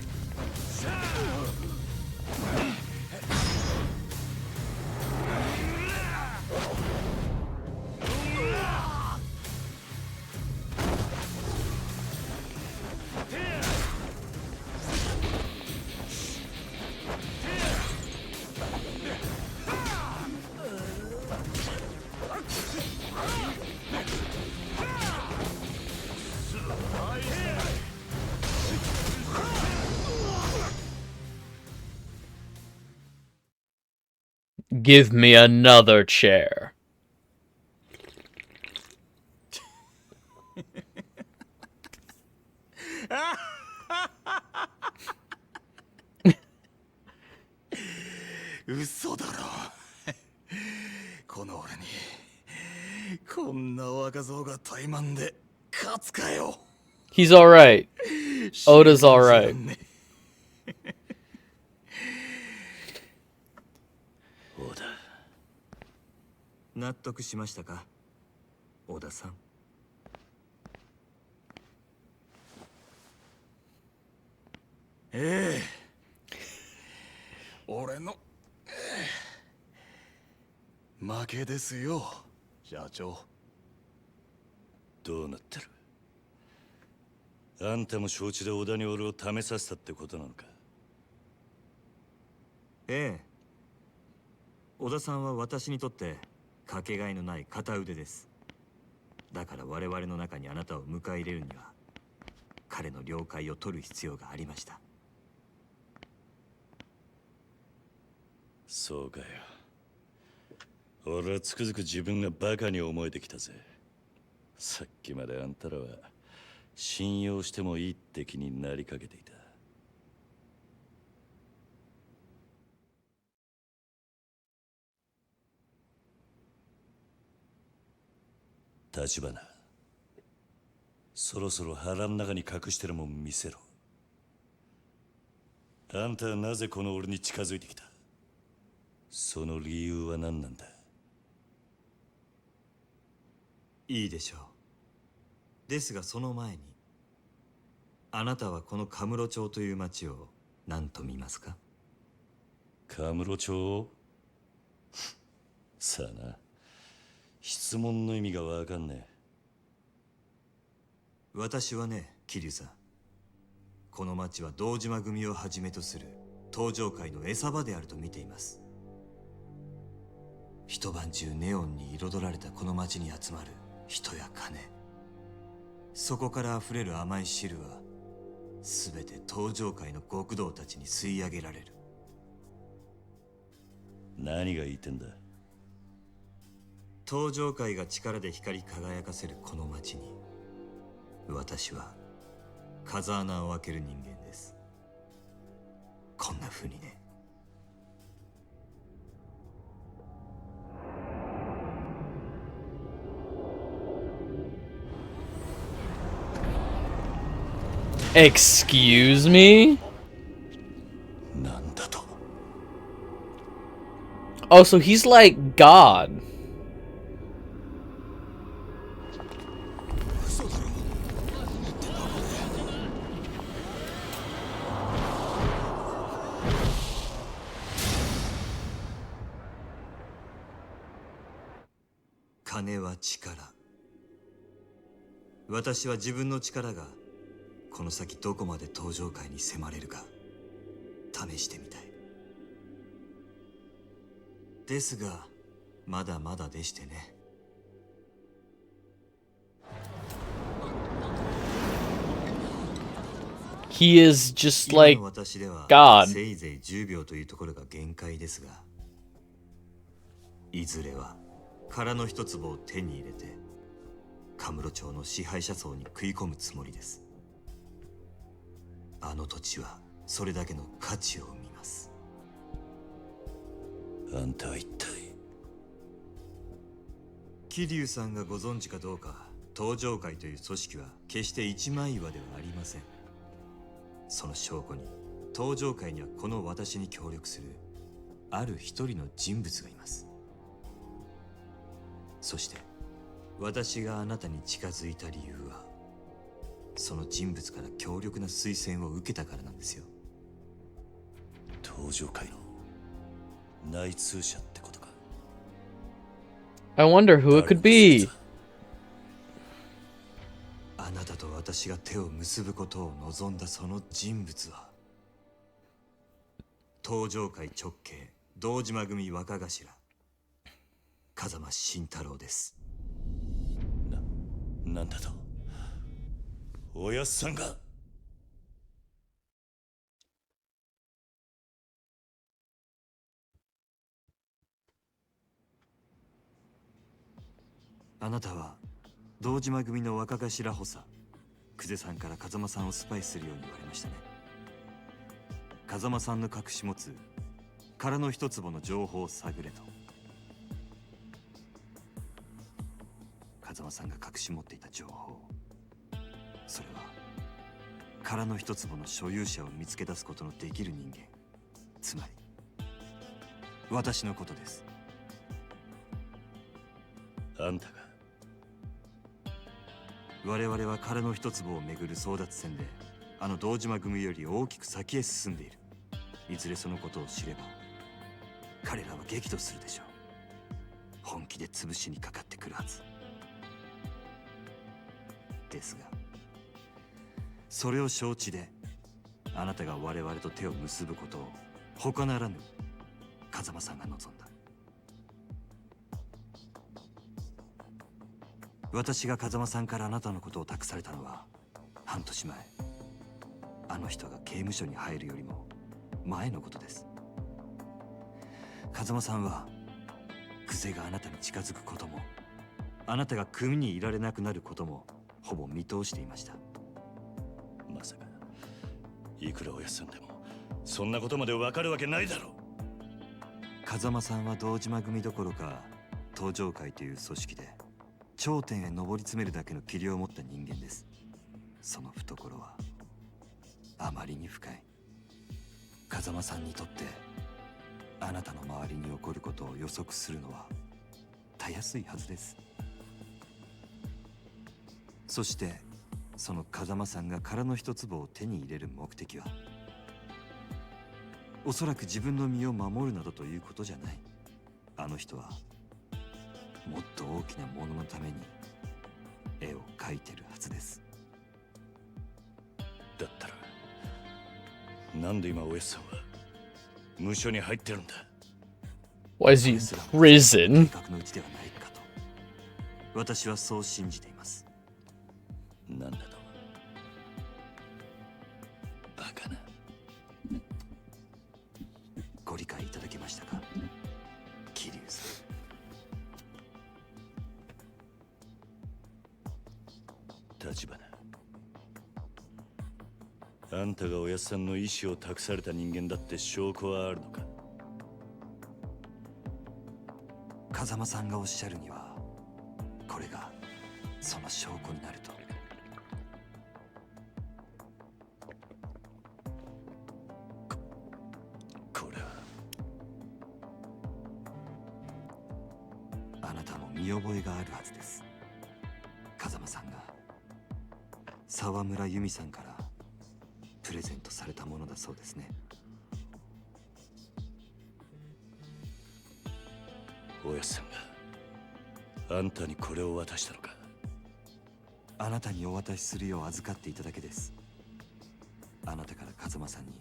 Give me another chair.嘘だろ。この俺にこんな若造が怠慢で勝つかよ。 He's alright. Oda's alright. オダ、納得しましたか、小田さん。ええ、俺の、負けですよ、社長。どうなってる？あんたも承知で小田に俺を試させたってことなのか？ええ、小田さんは私にとってかけがえのない片腕です。だから我々の中にあなたを迎え入れるには彼の了解を取る必要がありました。そうかよ。俺はつくづく自分がバカに思えてきたぜ。さっきまであんたらは信用してもいいって気になりかけていた。立花、そろそろ腹の中に隠してるもん見せろ。あんたはなぜこの俺に近づいてきた？その理由は何なんだ？いいでしょう。ですがその前に、あなたはこのカムロ町という町を何と見ますか？カムロ町？さあな、質問の意味がわかんねえ。私はね、桐生さん、この町は堂島組をはじめとする登場界の餌場であると見ています。一晩中ネオンに彩られたこの町に集まる人や金、そこから溢れる甘い汁は全て登場界の極道たちに吸い上げられる。何が言ってんだ？登場界が力で光り輝かせるこの町に、私は風穴を開ける人間です。こんな風にね。Excuse me? なんだと？ Oh, so he's like God. 金は力。私は自分の力がこの先どこまで登場界に迫れるか試してみたい。ですがまだまだでしてね。He is just 今 like の私では God. せいぜい10秒というところが限界ですが、いずれは殻の一粒を手に入れてカムロ町の支配者層に食い込むつもりです。あの土地はそれだけの価値を生みます。あんたは一体？桐生さんがご存知かどうか、登場会という組織は決して一枚岩ではありません。その証拠に登場会にはこの私に協力するある一人の人物がいます。そして私があなたに近づいた理由はその人物から強力な推薦を受けたからなんですよ。登場界の内通者ってことか。 I wonder who it could be. あなたと私が手を結ぶことを望んだその人物は登場界直系堂島組若頭風間慎太郎です。なんだと、おやっさんが。あなたは堂島組の若頭補佐久世さんから風間さんをスパイするように言われましたね。風間さんの隠し持つ殻の一坪の情報を探れと。風間さんが隠し持っていた情報、それは殻の一坪の所有者を見つけ出すことのできる人間、つまり私のことです。あんたが。我々は殻の一坪をめぐる争奪戦であの堂島組より大きく先へ進んでいる。いずれそのことを知れば彼らは激怒するでしょう。本気で潰しにかかってくるはずですが、それを承知であなたが我々と手を結ぶことを他ならぬ風間さんが望んだ。私が風間さんからあなたのことを託されたのは半年前、あの人が刑務所に入るよりも前のことです。風間さんは久世があなたに近づくこともあなたが組にいられなくなることもほぼ見通していました。まさかいくらおやっさんでもそんなことまでわかるわけないだろう。風間さんは堂島組どころか登場会という組織で頂点へ上り詰めるだけの器量を持った人間です。その懐はあまりに深い。風間さんにとってあなたの周りに起こることを予測するのはたやすいはずです。そしてその風間さんが殻の一坪を手に入れる目的はおそらく自分の身を守るなどということじゃない。あの人はもっと大きなもののために絵を描いてるはずです。だったらなんで今おやっさんは無所に入ってるんだ。 Why is he in 計 prison? 画のうちではないかと私はそう信じています。なんだと。バカな。ご理解いただけましたか、桐生さん。立花、あんたがおやっさんの意志を託された人間だって証拠はあるのか。風間さんがおっしゃるにはこれがその証拠になると。これはあなたも見覚えがあるはずです。風間さんが沢村由美さんからプレゼントされたものだそうですね。おやっさんがあんたにこれを渡したのか。あなたにお渡しするよう預かっていただけです。あなたから風間さんに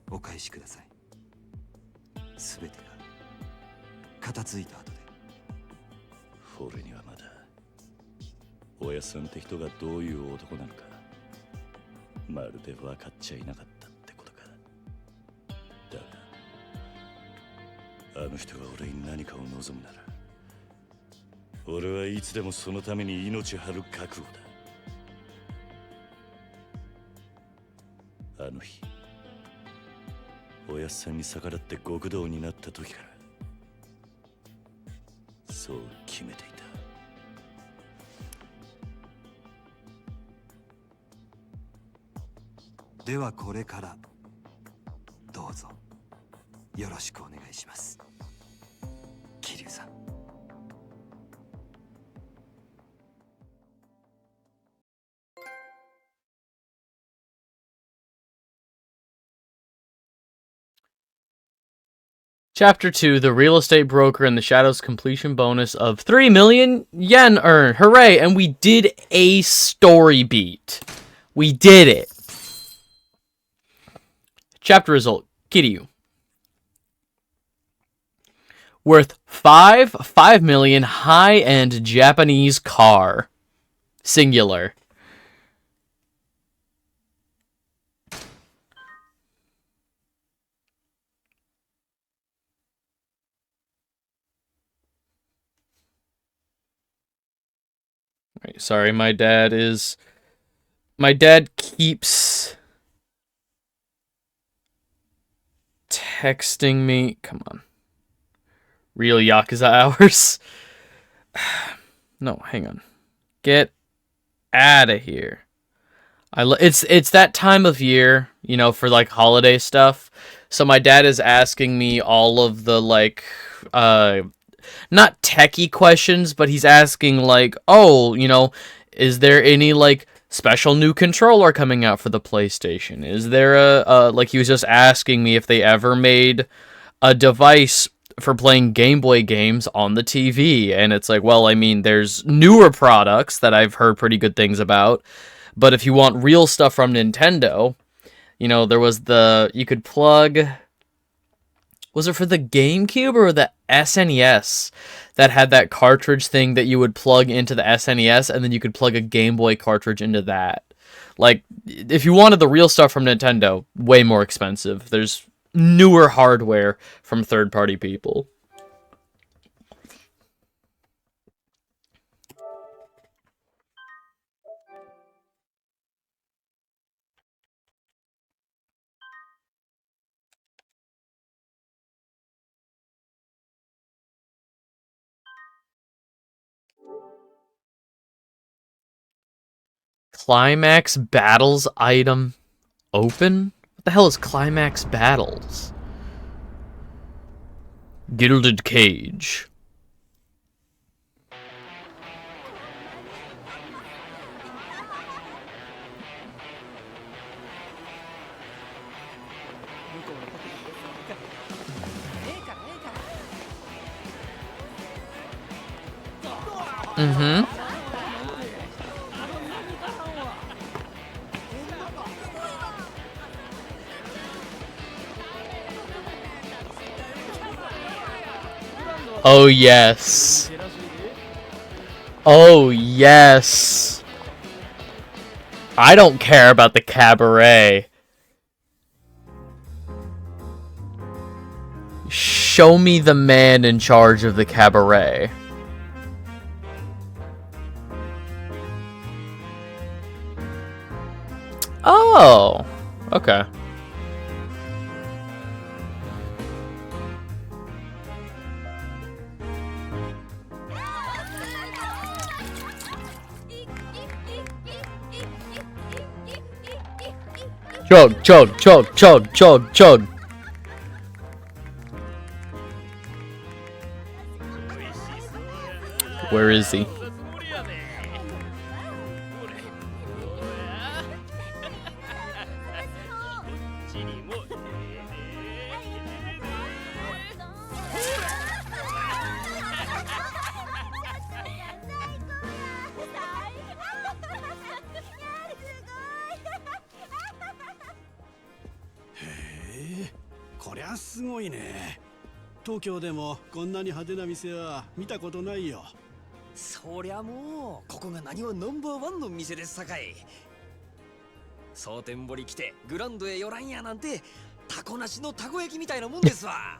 お返しください。すべてが片付いた後で。俺にはまだおやっさんって人がどういう男なのかまるで分かっちゃいなかったってことか。だがあの人が俺に何かを望むなら俺はいつでもそのために命張る覚悟だ。あの日おやっさんに逆らって極道になった時からそう決めていた。ではこれからどうぞよろしくお願いします、桐生さん。Chapter 2, the real estate broker and the Shadows completion bonus of 3 million yen earned. Hooray! And we did a story beat. We did it. Chapter result, Kiryu. Worth 5 million high-end Japanese car. Singular. Right, sorry, my dad keeps texting me. Come on. Real Yakuza hours. No, hang on. Get out of here. It's that time of year, you know, for like holiday stuff. So my dad is asking me all of the like not techie questions, but he's asking like, "Oh, you know, is there any like special new controller coming out for the PlayStation? Is there a like he was just asking me if they ever made a device for playing Game Boy games on the TV, and it's like, well, I mean, there's newer products that I've heard pretty good things about, but if you want real stuff from Nintendo, you know, there was you could plug, was it for the GameCube or the SNES that had that cartridge thing that you would plug into the SNES, and then you could plug a Game Boy cartridge into that. Like, if you wanted the real stuff from Nintendo, way more expensive. There's newer hardware from third-party people. Climax Battles item open? What the hell is Climax Battles? Gilded Cage. Mm-hmm. Oh, yes. Oh, yes. I don't care about the cabaret. Show me the man in charge of the cabaret. Oh, okay. Chug, chug, chug, chug, chug, chug. Where is he?へえ、こりゃすごいね。東京でもこんなに派手な店は見たことないよ。そりゃもうここが何はナンバーワンの店ですさかい。蒼天堀来てグランドへ寄らんやなんてタコなしのたこ焼きみたいなもんですわ。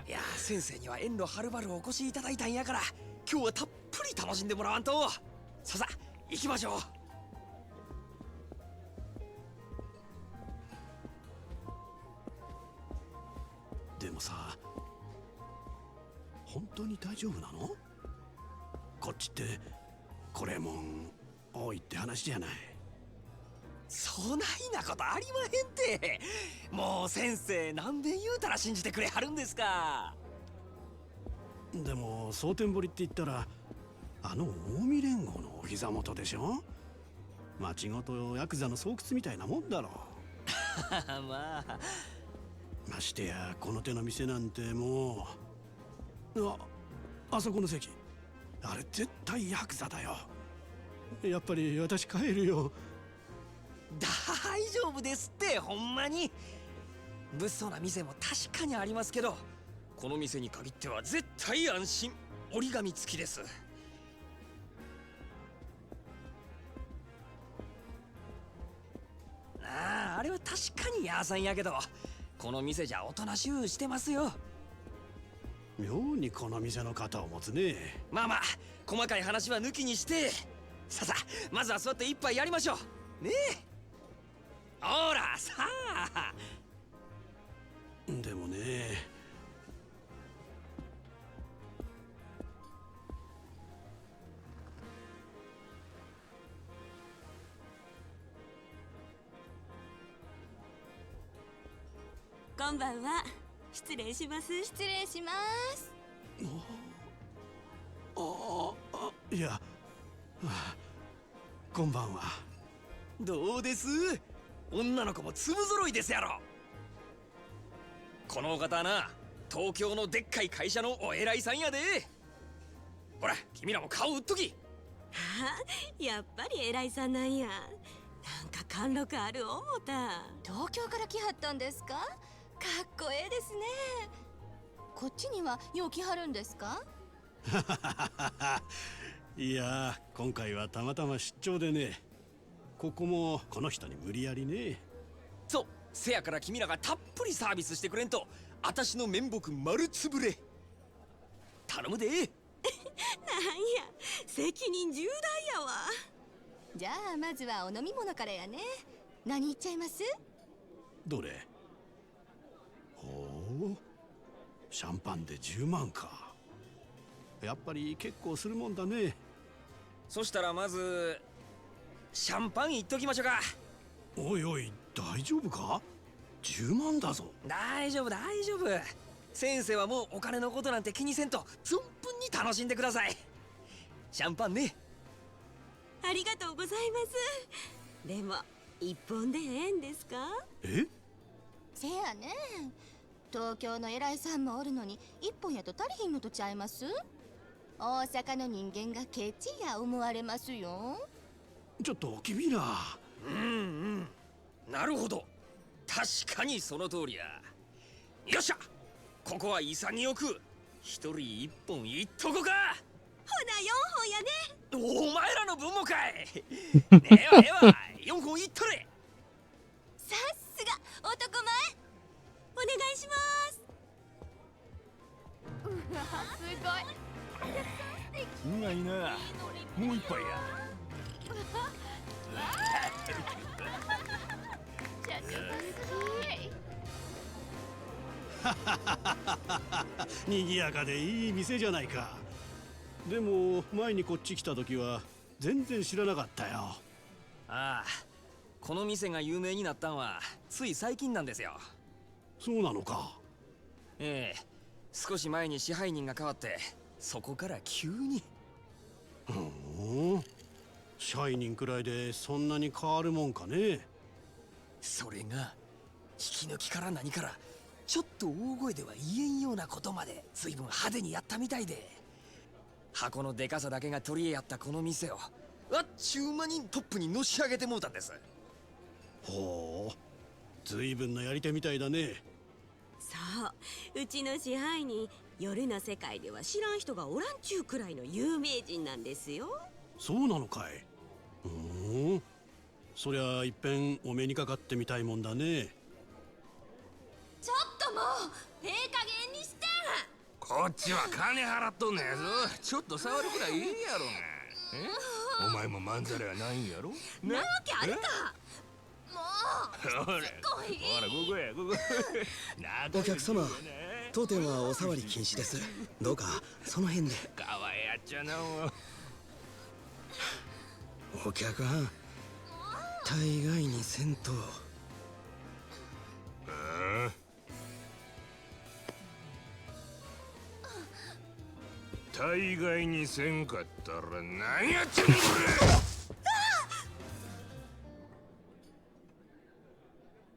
いや先生には遠路はるばるお越しいただいたんやから今日はたっぷり楽しんでもらわんと。さ行きましょう。でもさ、本当に大丈夫なの？こっちってこれもん多いって話じゃない。そないなことありまへんて。もう先生何べん言うたら信じてくれはるんですか。でも蒼天堀って言ったらあの近江連合のお膝元でしょ。町ごとヤクザの巣窟みたいなもんだろ。まあましてやこの手の店なんてもう、あそこの席、あれ絶対ヤクザだよ。やっぱり私帰るよ。大丈夫ですって、ほんまに。物騒な店も確かにありますけど、この店に限っては絶対安心。折り紙付きです。あれは確かにヤーさんやけど、この店じゃおとなしゅうしてますよ。妙にこの店の肩を持つね。まあまあ、細かい話は抜きにして、さあまずは座って一杯やりましょうねえ。ほらさあ。でもね、こんばんは。失礼します。失礼します。いや、こんばんは。どうです？女の子も粒揃いですやろ。このお方はな、東京のでっかい会社のお偉いさんやで。ほら、君らも顔売っとき。やっぱり偉いさんなんや。なんか貫禄ある思った。東京から来はったんですか？かっこええですね。こっちにはよう来はるんですか？いや、今回はたまたま出張でね。ここもこの人に無理やりね。そう、せやから君らがたっぷりサービスしてくれんと、私の面目丸つぶれ。頼むで。なんや、責任重大やわ。じゃあまずはお飲み物からやね。何いっちゃいます？どれ？ほう、シャンパンで10万か。やっぱり結構するもんだね。そしたらまずシャンパンいっときましょうか。おいおい、大丈夫か？10万だぞ。大丈夫大丈夫。先生はもうお金のことなんて気にせんと、存分に楽しんでください。シャンパンね。ありがとうございます。でも一本でええんですか？え？せやね。東京の偉いさんもおるのに一本やと足りひんのとちゃいます？大阪の人間がケチや思われますよ。ちょっと君ら。なるほど、確かにその通りや。よっしゃ、ここは潔く一人一本いっとこか。ほな4本やね。お前らの分もかい。ええわええわ、4本いっとれ。さすが男前。お願いします。うわ、すごい。うまいな。もう一杯や。にぎやかでいい店じゃないか。でも前にこっち来た時は全然知らなかったよ。ああ、この店が有名になったんはつい最近なんですよ。そうなのか。ええ、少し前に支配人が変わって、そこから急に。支配人くらいでそんなに変わるもんかね。それが引き抜きから何から、ちょっと大声では言えんようなことまで随分派手にやったみたいで、箱のでかさだけが取り柄やったこの店をあっちゅう間にトップにのし上げてもうたんです。ほう、随分なやり手みたいだね。そう、うちの支配人、夜の世界では知らん人がおらんちゅうくらいの有名人なんですよ。そうなのかい。そりゃいっぺんお目にかかってみたいもんだね。ちょっともうええ加減にして。こっちは金払っとんねやぞ。ちょっと触るくらいいいやろが。お前もまんざらはないんやろ。なわけあるか。ほら、ほら、ここや、ここ。お客様、当店はお触り禁止です。どうかその辺で。かわいやっちゃな。お客はん、大概にせんと。大概にせんかったら何やってんのこ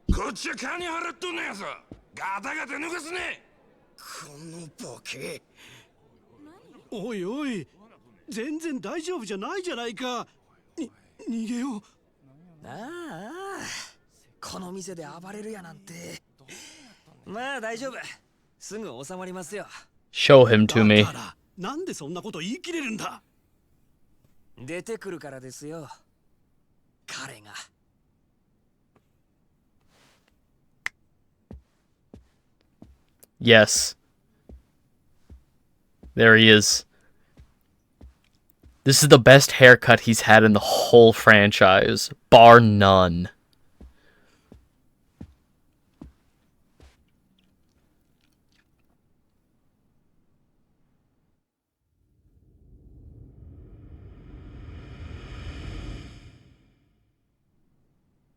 れ。こっちは金払っとんのやさ。ガタガタ抜かすね。このボケ。おいおい、全然大丈夫じゃないじゃないか。逃げよう。ああ、この店で暴れるやなんて。まあ大丈夫、すぐ収まりますよ。 Show him to me. だからなんでそんなこと言い切れるんだ。出てくるからですよ、彼が。Yes. There he is. This is the best haircut he's had in the whole franchise, bar none.「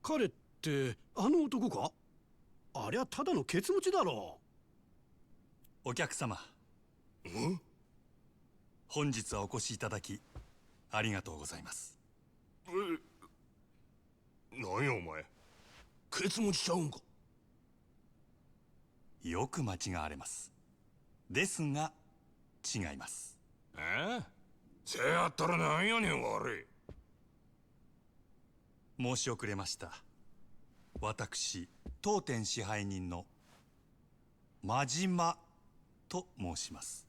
彼ってあの男か？ありゃただのケツ持ちだろお客様、本日はお越しいただきありがとうございます。なんやお前、ケツ持ちちゃうんか。よく間違われます。ですが違います。せやったらなんやねん悪い。申し遅れました。私当店支配人の真島と申します。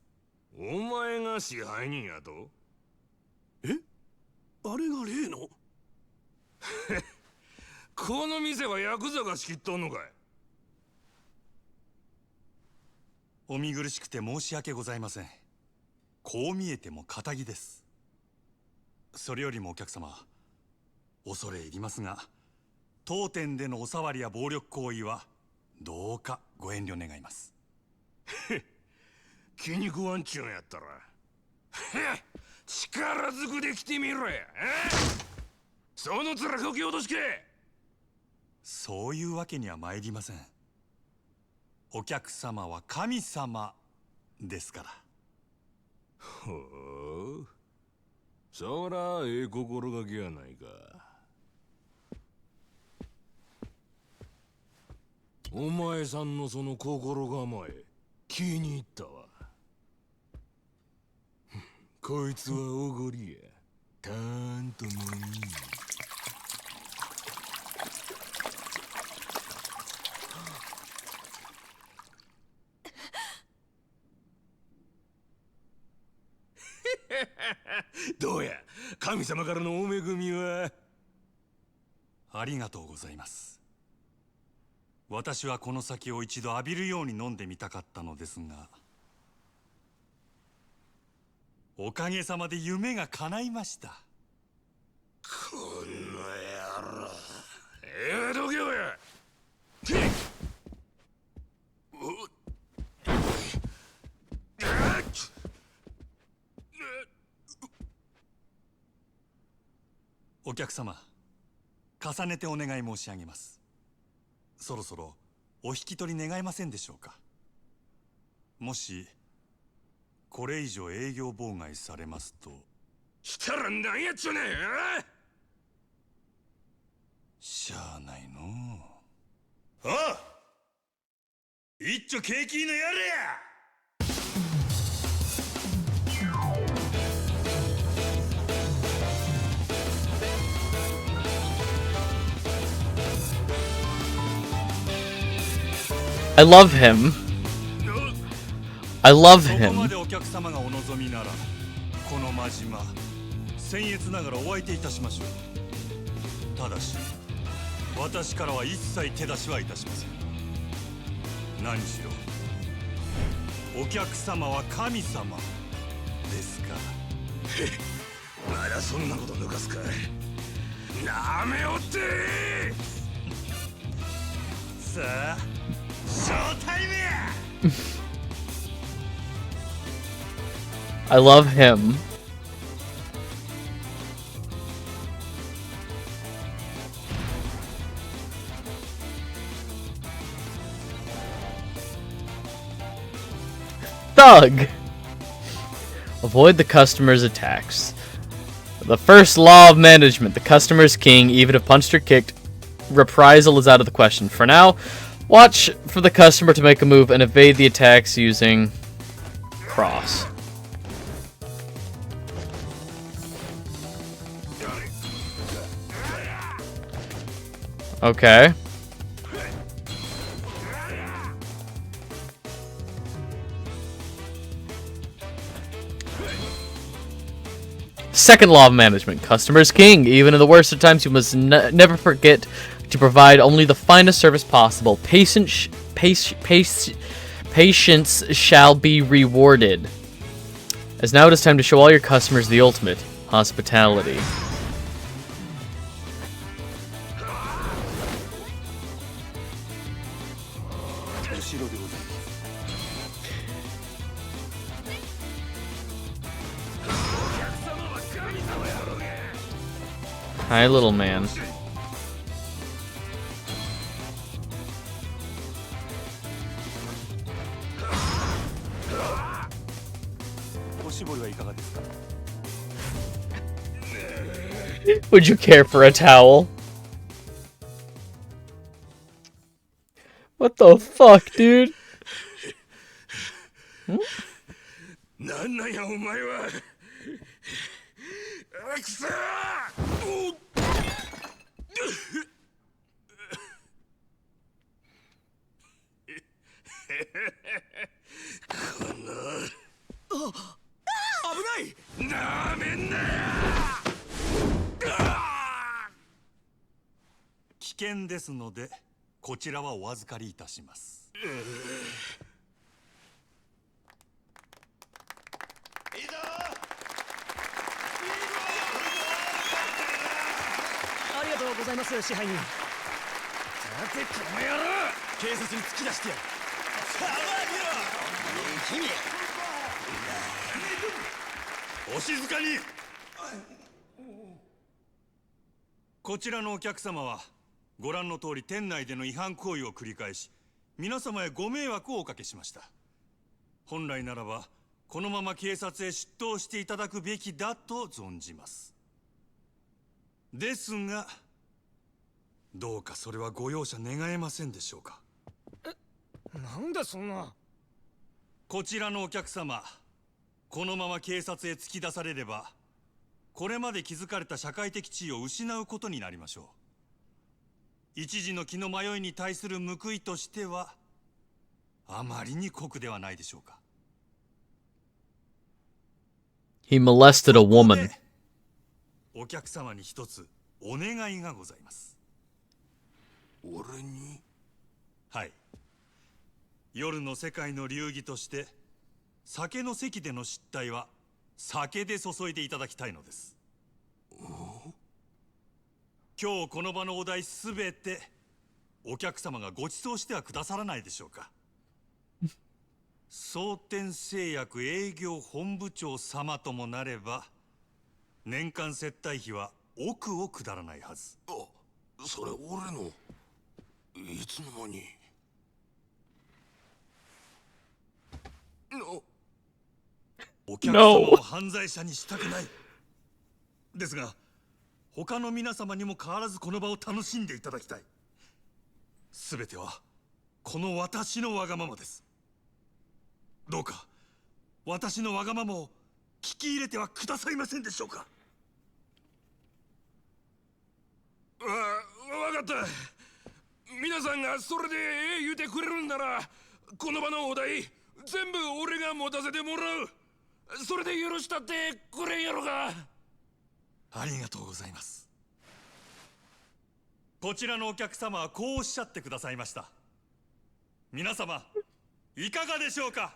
お前が支配人やと？え？あれが例の？この店はヤクザが仕切っとんのかい？お見苦しくて申し訳ございません。こう見えても堅気です。それよりもお客様、恐れ入りますが、当店でのお触りや暴力行為はどうかご遠慮願います。気に食わんちゅうんやったら力ずくで来てみろや。その面こき落としけ。そういうわけには参りません。お客様は神様ですから。ほう、そらええ心がけやないか。お前さんのその心構え気に入ったわ。こいつはおごりや。たーんともいい。どうや、神様からのお恵みは。ありがとうございます。私はこの酒を一度浴びるように飲んでみたかったのですが、おかげさまで夢が叶いました。この野郎。どけよや。お客様、重ねてお願い申し上げます。そろそろお引き取り願えませんでしょうか。もしこれ以上営業妨害されますと。したら何やっちゃねえ。しゃあないのう。ああ、一丁景気のやれや。I love him. I love そこま him. でお客様がお望みなら、この真島、僭越ながらお相手いたしましょう。ただし、私からは一切手出しはいたしません。何しろ、お客様は神様ですから。まだそんなこと抜かすか。なめおって。さあ、ショータイムや。I love him. Thug! Avoid the customer's attacks. The first law of management, the customer's king, even if punched or kicked, reprisal is out of the question. For now, Watch for the customer to make a move and evade the attacks using cross. Okay. Second law of management. Customer is king. Even in the worst of times, you must never forget to provide only the finest service possible. Patience shall be rewarded. As now it is time to show all your customers the ultimate hospitality. Hi, little man. Would you care for a towel? What the fuck, dude? Hmm? なんなんやお前は。くそー。危ない。なめんなよ。危険ですので、こちらはお預かりいたします。ありがとうございます、支配人。さてこの野郎、警察に突き出してやる。騒ぎろ。君。お静かに。こちらのお客様はご覧の通り店内での違反行為を繰り返し、皆様へご迷惑をおかけしました。本来ならばこのまま警察へ出頭していただくべきだと存じます。ですが、どうかそれはご容赦願えませんでしょうか。なんでそんな。こちらのお客様、このまま警察へ突き出されれば、これまで築かれた社会的地位を失うことになりましょう。一時の気の迷いに対する報いとしては、あまりに酷ではないでしょうか。He molested a woman. お客様に一つお願いがございます。俺に？はい。夜の世界の流儀として、酒の席での失態は酒で注いでいただきたいのです。今日この場のお題すべてお客様がご馳走してはくださらないでしょうか。蒼天製薬営業本部長様ともなれば、年間接待費は億を下らないはず。あ、それ俺の。いつの間に。お客様を犯罪者にしたくない。ですが、他の皆様にも変わらずこの場を楽しんでいただきたい。すべてはこの私のわがままです。どうか私のわがままを聞き入れてはくださいませんでしょうか。わかった。皆さんがそれで言うてくれるんなら、この場のお題全部俺が持たせてもらう。それで許したってくれんやろか。ありがとうございます。こちらのお客様はこうおっしゃってくださいました。皆様いかがでしょうか。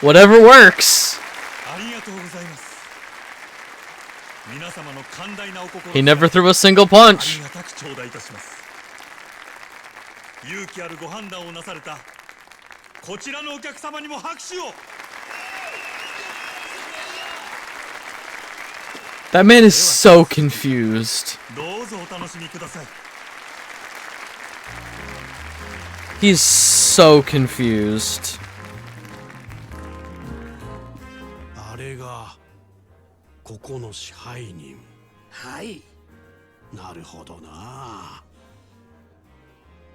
Whatever works. ありがとうございます。皆様の寛大なお心、 He never threw a single punch. ありがたく頂戴いたします。勇気あるご判断をなされたこちらのお客様にも拍手を。 That man is so confused. どうぞお楽しみください。 He's so confused. れがここの支配人。はい。なるほどな。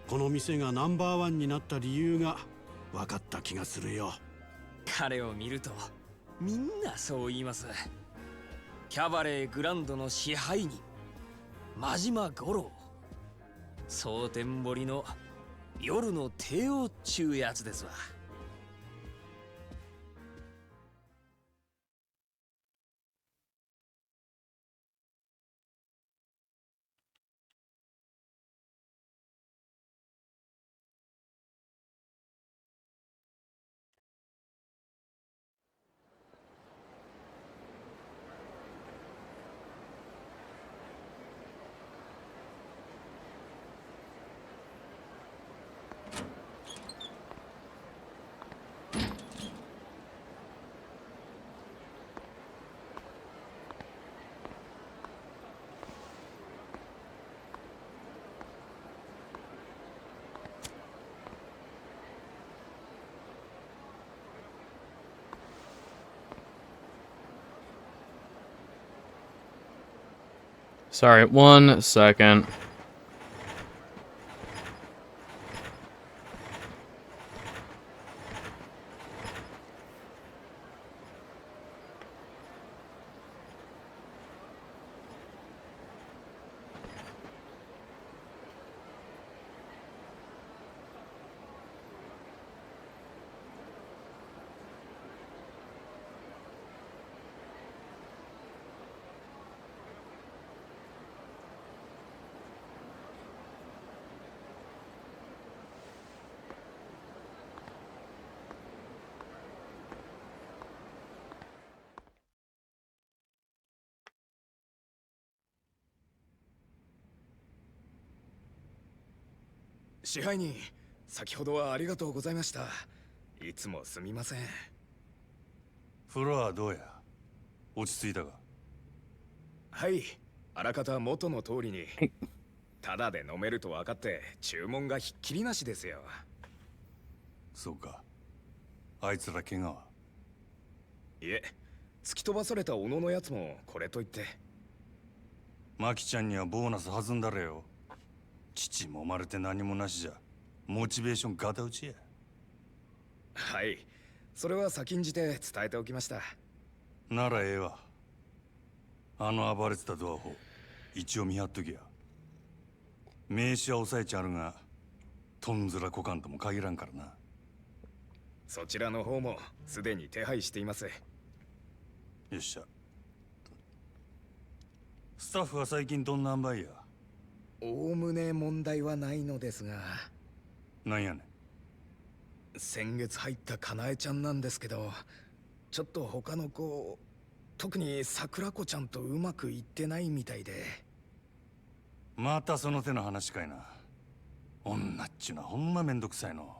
この店がナンバーワンになった理由が分かった気がするよ。彼を見るとみんなそう言います。キャバレーグランドの支配人、真島五郎。蒼天堀の夜の帝王っちゅうやつですわ。Sorry, 1 second.「支配人、先ほどはありがとうございました。いつもすみません。風呂はどうや？落ち着いたか？はい、あらかた元の通りに。ただで飲めると分かって注文がひっきりなしですよ。そうか。あいつら怪我は？いえ、突き飛ばされた小野のやつもこれといって。マキちゃんにはボーナス弾んだれよ。父もまれて何もなしじゃモチベーションガタ打ちや。はい、それは先んじて伝えておきました。ならええわ。あの暴れてたドアホ一応見張っときや。名刺は押さえちゃるがとんずらこかんとも限らんからな。そちらの方もすでに手配しています。よっしゃ。スタッフは最近どんな塩梅や？おおむね問題はないのですが。なんやねん。先月入ったかなえちゃんなんですけど、ちょっと他の子、特に桜子ちゃんとうまくいってないみたいで。またその手の話かいな。女っちゅうのはほんまめんどくさいの。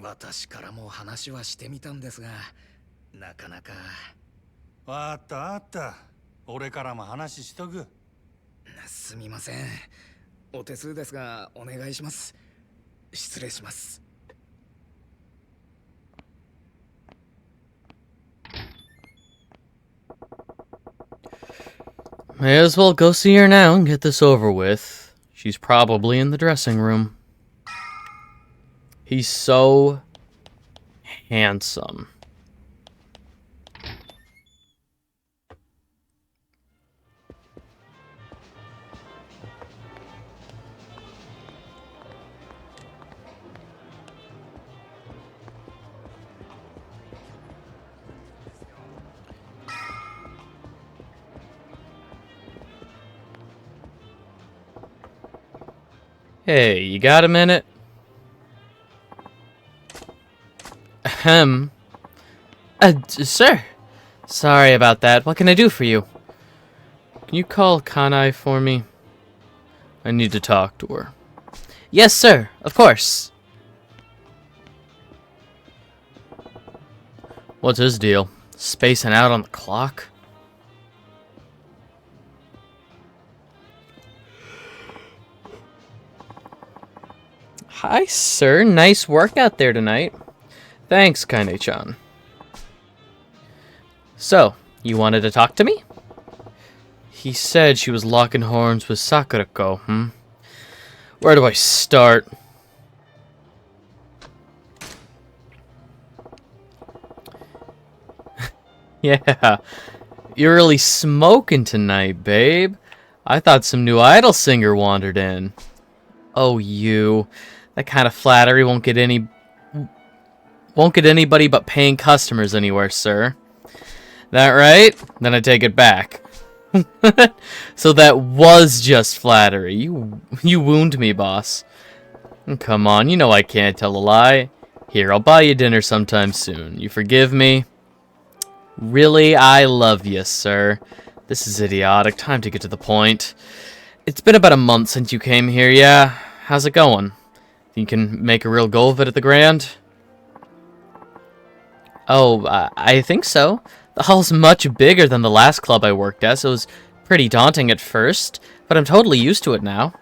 私からも話はしてみたんですが、なかなか。わかったわかった。俺からも話しとく。すみません。お手数ですがお願いします。失礼します。May as well go see her now and get this over with. She's probably in the dressing room. He's so handsome. Hey, you got a minute? Ahem. Sir. Sorry about that. What can I do for you? Can you call Kanai for me? I need to talk to her. Yes, sir. Of course. What's his deal? Spacing out on the clock? Hi, sir. Nice work out there tonight. Thanks, Kaine-chan. So, you wanted to talk to me? He said she was locking horns with Sakurako, Where do I start? Yeah, you're really smoking tonight, babe. I thought some new idol singer wandered in. Oh, you. That kind of flattery won't get anybody but paying customers anywhere, sir. That right? Then I take it back. So that was just flattery. You wound me, boss. Come on, you know I can't tell a lie. Here, I'll buy you dinner sometime soon. You forgive me? Really, I love you, sir. This is idiotic. Time to get to the point. It's been about a month since you came here, yeah? How's it going? You can make a real go of it at the Grand? Oh, I think so. The hall's much bigger than the last club I worked at, so it was pretty daunting at first, but I'm totally used to it now.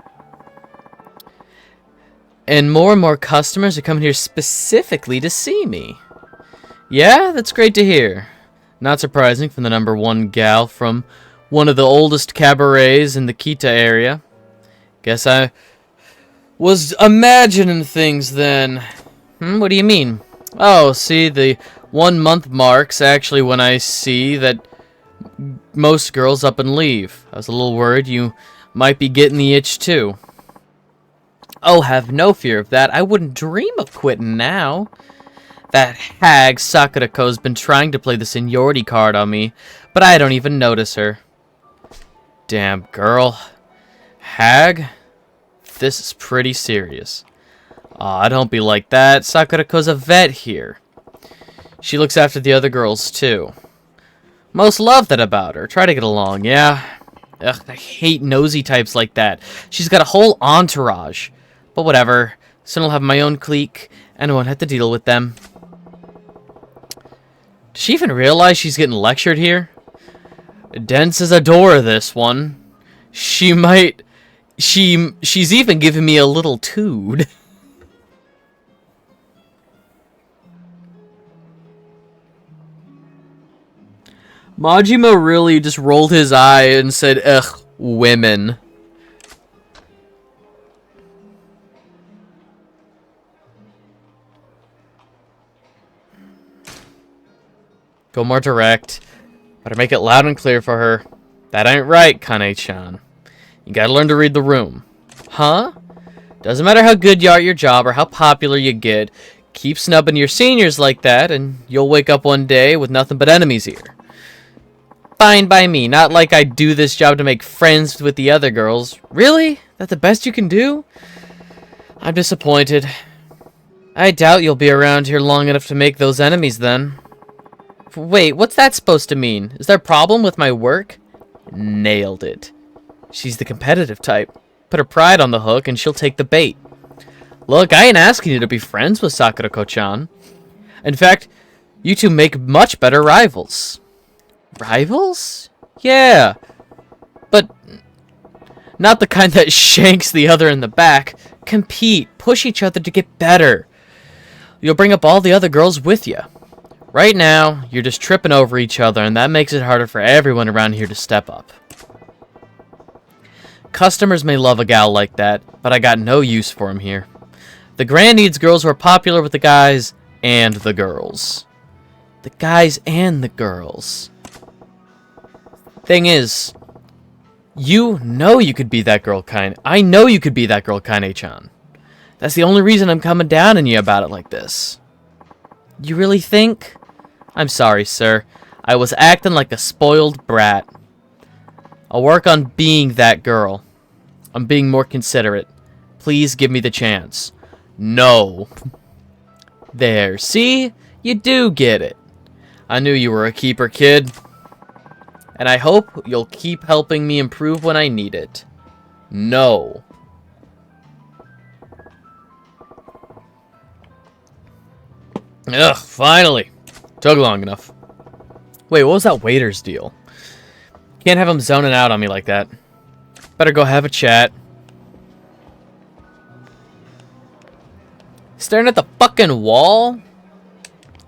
And more customers are coming here specifically to see me. Yeah, that's great to hear. Not surprising from the #1 gal from one of the oldest cabarets in the Kita area. Guess I was imagining things then. What do you mean? Oh, see, the 1 month mark's actually when I see that most girls up and leave. I was a little worried you might be getting the itch too. Oh, have no fear of that. I wouldn't dream of quitting now. That hag Sakurako's been trying to play the seniority card on me, but I don't even notice her. Damn girl. Hag? This is pretty serious. Aw, don't be like that. Sakurako's a vet here. She looks after the other girls, too. Most love that about her. Try to get along, yeah? Ugh, I hate nosy types like that. She's got a whole entourage. But whatever. Soon I'll have my own clique, and I won't have to deal with them. Does she even realize she's getting lectured here? Dense as a door, this one. She's even giving me a little tood. Majima really just rolled his eye and said, ugh, women. Go more direct. Better make it loud and clear for her. That ain't right, Kane-chan. You gotta learn to read the room. Huh? Doesn't matter how good you are at your job or how popular you get. Keep snubbing your seniors like that, and you'll wake up one day with nothing but enemies here. Fine by me. Not like I do this job to make friends with the other girls. Really? That the best you can do? I'm disappointed. I doubt you'll be around here long enough to make those enemies then. Wait, what's that supposed to mean? Is there a problem with my work? Nailed it. She's the competitive type. Put her pride on the hook and she'll take the bait. Look, I ain't asking you to be friends with Sakurako-chan. In fact, you two make much better rivals. Rivals? Yeah. But not the kind that shanks the other in the back. Compete. Push each other to get better. You'll bring up all the other girls with you. Right now, you're just tripping over each other, and that makes it harder for everyone around here to step up. Customers may love a gal like that, but I got no use for him here. The Grand needs girls who are popular with the guys and the girls. The guys and the girls. Thing is, you know you could be that girl I know you could be that girl Kane-chan. That's the only reason I'm coming down on you about it like this. You really think? I'm sorry, sir. I was acting like a spoiled brat. I'll work on being that girl. I'm being more considerate. Please give me the chance. No. There, see? You do get it. I knew you were a keeper, kid. And I hope you'll keep helping me improve when I need it. No. Ugh, finally. Took long enough. Wait, what was that waiter's deal? Can't have him zoning out on me like that. Better go have a chat. Staring at the fucking wall?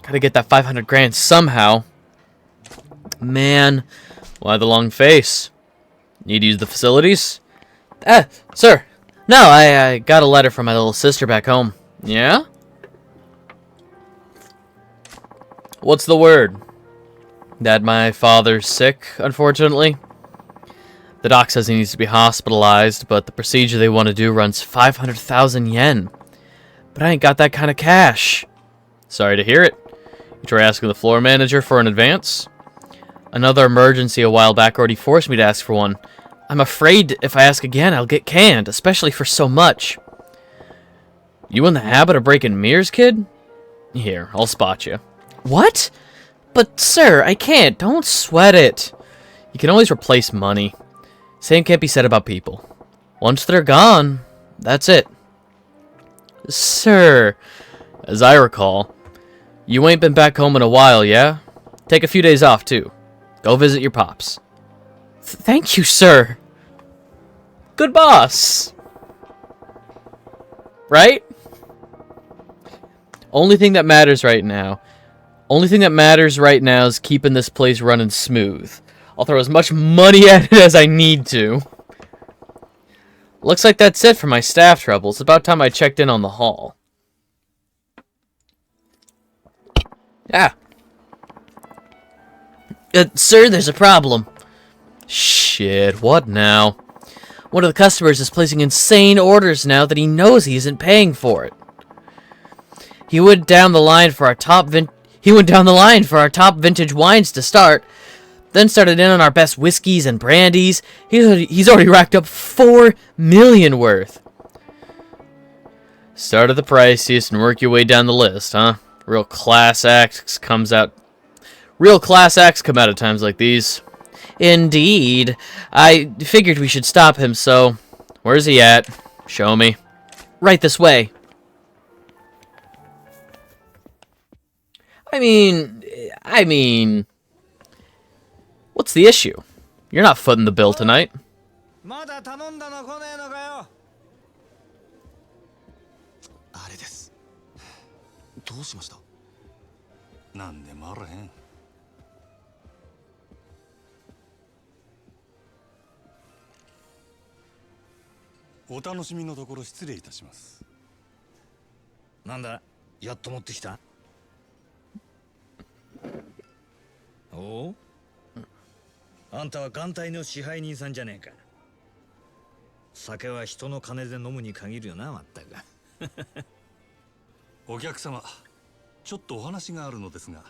Gotta get that 500 grand somehow. Man, why the long face? Need to use the facilities? Sir. No, I got a letter from my little sister back home. Yeah? What's the word? That my father's sick, unfortunately. The doc says he needs to be hospitalized, but the procedure they want to do runs 500,000 yen. But I ain't got that kind of cash. Sorry to hear it. You try asking the floor manager for an advance? Another emergency a while back already forced me to ask for one. I'm afraid if I ask again, I'll get canned, especially for so much. You in the habit of breaking mirrors, kid? Here, I'll spot you. What? But, sir, I can't. Don't sweat it. You can always replace money. Same can't be said about people. Once they're gone, that's it. Sir, as I recall, you ain't been back home in a while, yeah? Take a few days off, too. Go visit your pops. Thank you, sir. Good boss. Right? Only thing that matters right now is keeping this place running smooth. I'll throw as much money at it as I need to. Looks like that's it for my staff trouble. It's about time I checked in on the hall. Ah. Sir, there's a problem. Shit, what now? One of the customers is placing insane orders now that he knows he isn't paying for it. He went down the line for our top vintage wines to start, then started in on our best whiskeys and brandies. He's already racked up 4 million worth. Start at the priciest and work your way down the list, huh? Real class acts come out at times like these. Indeed. I figured we should stop him, so where's he at? Show me. Right this way. I mean, what's the issue? You're not footing the bill tonight. まだ頼んだの来ねえのかよ。あれです。どうしました？なんでもあらへん。お楽しみのところ失礼いたします。なんだ、やっと持ってきた？おう？あんたは艦隊の支配人さんじゃねえか。酒は人の金で飲むに限るよな、まったく。お客様、ちょっとお話があるのですが、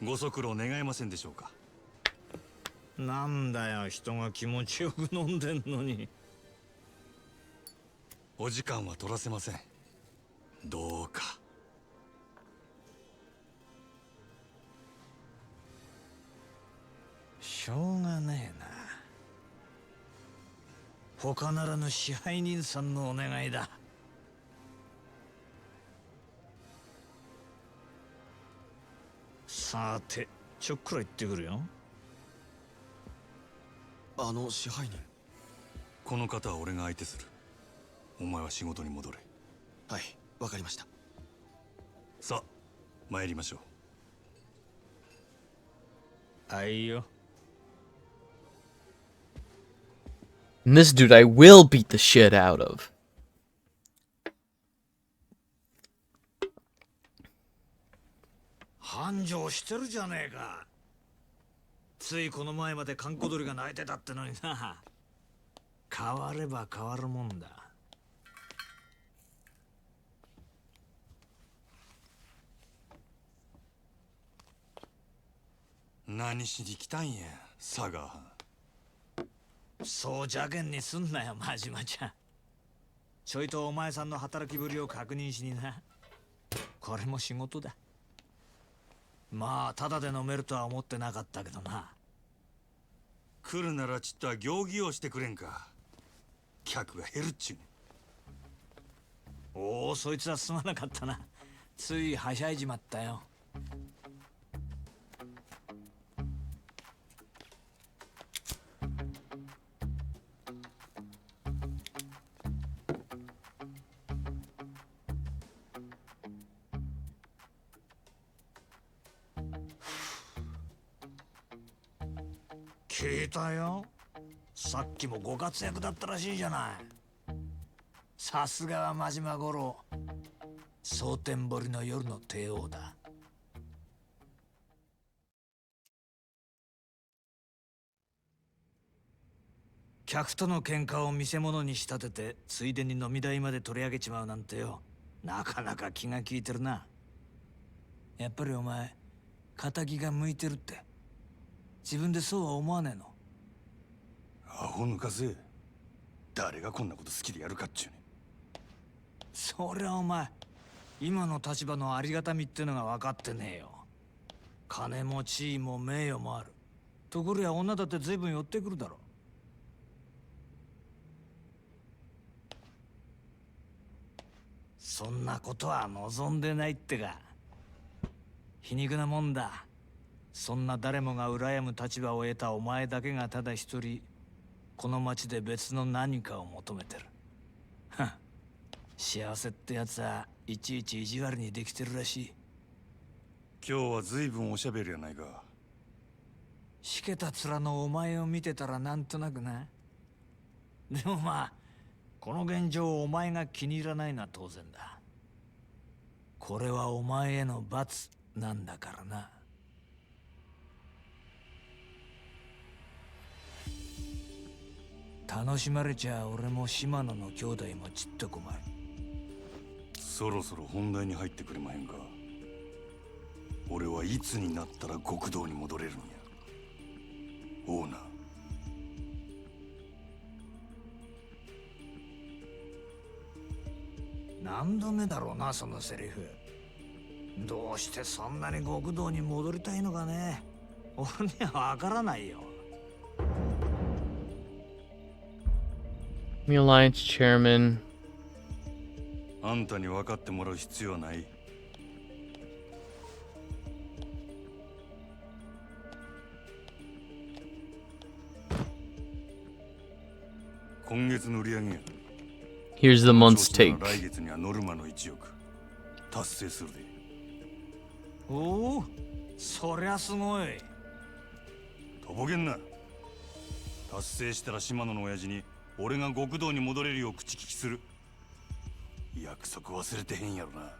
ご足労願えませんでしょうか。なんだよ、人が気持ちよく飲んでんのに。お時間は取らせません。どうか。しょうがねえな。他ならぬ支配人さんのお願いだ。さて、ちょっくら行ってくるよ。あの支配人。この方は俺が相手する。お前は仕事に戻れ。はい、わかりました。さあ、参りましょう。あいよ。And this dude I will beat the shit out of. 繁盛してるじゃねえか。ついこの前まで閑古鳥が鳴いてたってのにな。変われば変わるもんだ。何しに来たんや、佐賀藩。そう邪険にすんなよ、真島ちゃん。ちょいとお前さんの働きぶりを確認しにな。これも仕事だ。まあ、ただで飲めるとは思ってなかったけどな。来るならちっとは行儀をしてくれんか。客が減るっちゅうね。おお、そいつはすまなかったな。ついはしゃいじまったよ。聞いたよ。さっきもご活躍だったらしいじゃない。さすがは真島五郎。蒼天堀の夜の帝王だ。客との喧嘩を見せ物に仕立てて、ついでに飲み代まで取り上げちまうなんてよ。なかなか気が利いてるな。やっぱりお前、仇が向いてるって。自分でそうは思わねえの？アホ抜かせ。誰がこんなこと好きでやるかっちゅうね。そりゃお前、今の立場のありがたみってのが分かってねえよ。金も地位も名誉もある。ところや女だって随分寄ってくるだろ。そんなことは望んでないってか。皮肉なもんだ。そんな誰もが羨む立場を得たお前だけがただ一人、この町で別の何かを求めてる。はん。幸せってやつはいちいち意地悪にできてるらしい。今日は随分おしゃべりやないか。しけた面のお前を見てたらなんとなくな。でもまあ、この現状をお前が気に入らないのは当然だ。これはお前への罰なんだからな。楽しまれちゃ俺も島野の兄弟もちっと困る。そろそろ本題に入ってくれまへんか。俺はいつになったら極道に戻れるんや。オーナー。何度目だろうな、そのセリフ。どうしてそんなに極道に戻りたいのかね。俺には分からないよ。The Alliance Chairman. あんたに分かってもらう必要はない。今月の売り上げや。Here's the month's take. 来月にはノルマの1億達成するで。おお、そりゃすごい。とぼけんな。達成したら島野の親父に俺が極道に戻れるよう口利きする。約束忘れてへんやろな。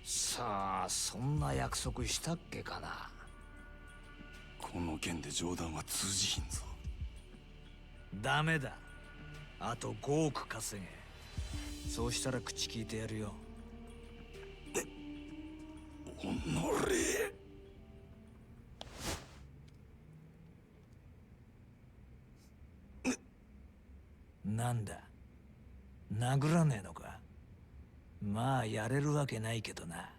さあ、そんな約束したっけかな。この件で冗談は通じひんぞ。ダメだ。あと5億稼げ。そうしたら口聞いてやるよ。おのれ。なんだ、殴らねえのか。まあやれるわけないけどな。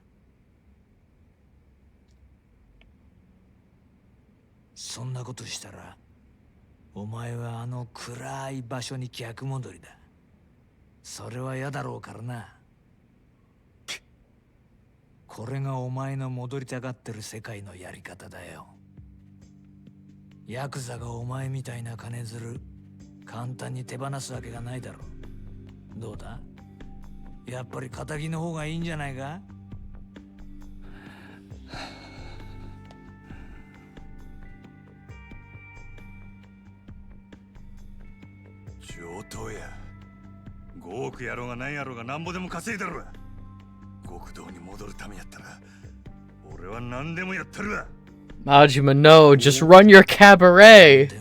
そんなことしたらお前はあの暗い場所に逆戻りだ。それは嫌だろうからな。これがお前の戻りたがってる世界のやり方だよ。ヤクザがお前みたいな金づる簡単に手放すわけがないだろう。どうだ、やっぱり仇の方がいいんじゃないか。上等や。5億やろうが何やろうがなんぼでも稼いだろ。極道に戻るためやったら俺は何でもやったるわ。 Majima, no, just run your cabaret.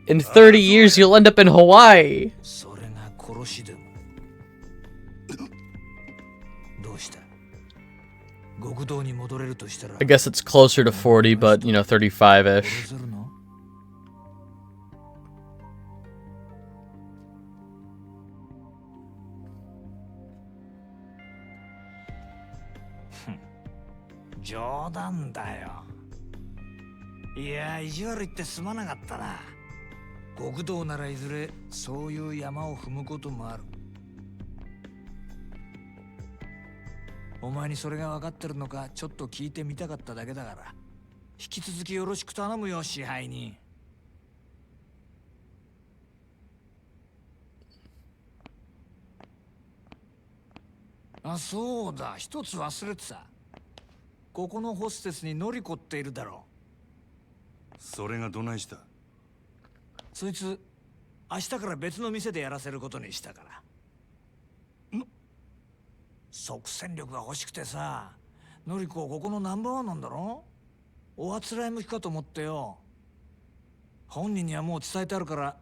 In 30 years, you'll end up in Hawaii. それが殺しでも。どうした？極道に戻れるとしたら I guess it's closer to 40, but, you know, 35-ish. 殺せるの？冗談だよ。いや、意地悪言ってすまなかったな。極道ならいずれそういう山を踏むこともある。お前にそれが分かってるのかちょっと聞いてみたかっただけだから、引き続きよろしく頼むよ、支配人。あ、そうだ、一つ忘れてた。ここのホステスにノリコっているだろそれがどないした？そいつ明日から別の店でやらせることにしたから。即戦力が欲しくてさ。のりこここのナンバーワンなんだろ。おあつらい向きかと思ってよ。本人にはもう伝えてあるから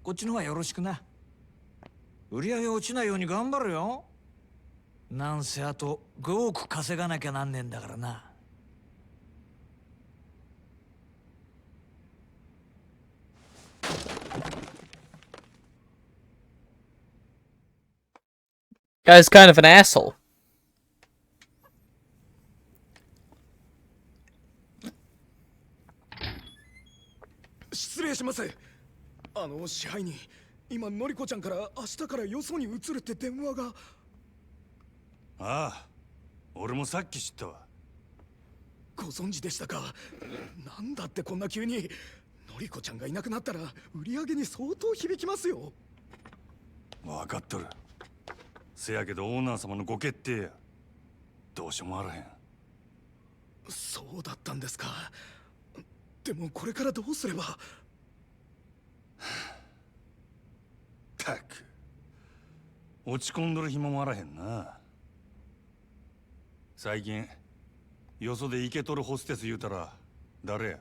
こっちの方がよろしくな。売り上げ落ちないように頑張るよ。なんせあと5億稼がなきゃなんねえんだからな。Guy's kind of an asshole. 失礼します。支配人、今のりこちゃんから明日からよそに移るって電話が。ああ、俺もさっき知ったわ。ご存知でしたか。なんだってこんな急に。のりこちゃんがいなくなったら売り上げに相当響きますよ。分かっとる。せやけどオーナー様のご決定や。どうしようもあらへん。そうだったんですか。でもこれからどうすれば。たく落ち込んどる暇もあらへんな。最近よそでイケとるホステス言うたら誰や？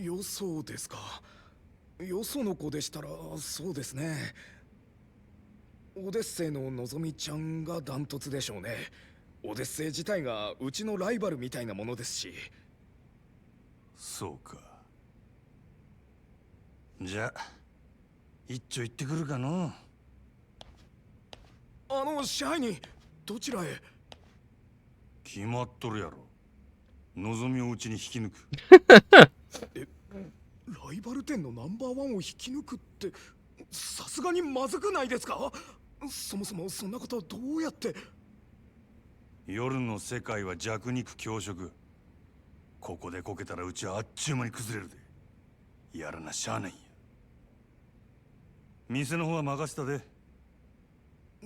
よそですか。よその子でしたらそうですね。オデッセイののぞみちゃんがダントツでしょうね。オデッセイ自体がうちのライバルみたいなものですし。そうか。じゃあ一丁行ってくるかの。支配人、どちらへ？決まっとるやろ。のぞみをうちに引き抜く。ライバル店のナンバーワンを引き抜くってさすがにまずくないですか？そもそもそんなことどうやって。夜の世界は弱肉強食。ここでこけたらうちはあっちゅう間に崩れるで。やらなしゃあないんや。店の方は任せたで。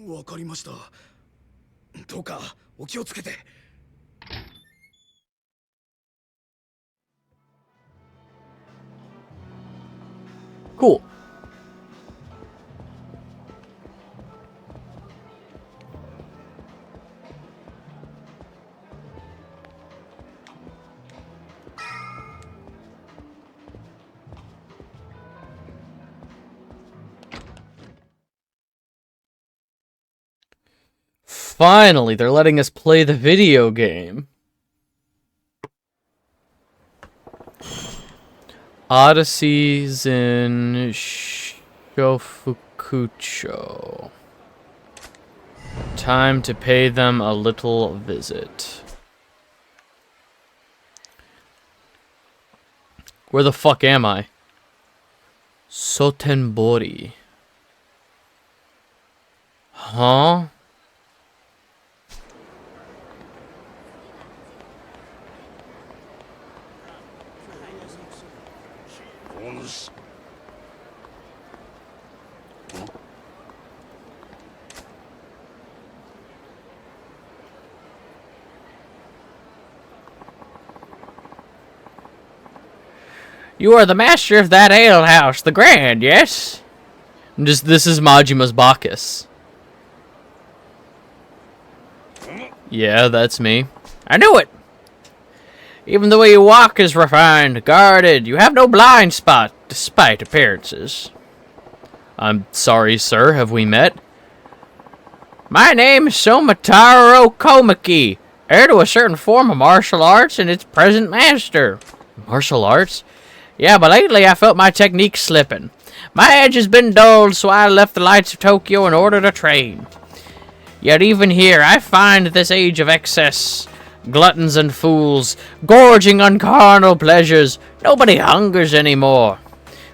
わかりました。どうかお気をつけて。Cool. Finally, they're letting us play the video game. Odysseys in Shofukucho. Time to pay them a little visit. Where the fuck am I? Sotenbori. Huh? You are the master of that alehouse, the Grand, yes? This is Majima's Bacchus. Yeah, that's me. I knew it! Even the way you walk is refined, guarded. You have no blind spot, despite appearances. I'm sorry, sir. Have we met? My name is Somataro Komaki, heir to a certain form of martial arts and its present master. Martial arts? Yeah, but lately I felt my technique slipping. My edge has been dulled, so I left the lights of Tokyo in order to train. Yet even here, I find this age of excess, gluttons and fools, gorging on carnal pleasures. Nobody hungers anymore.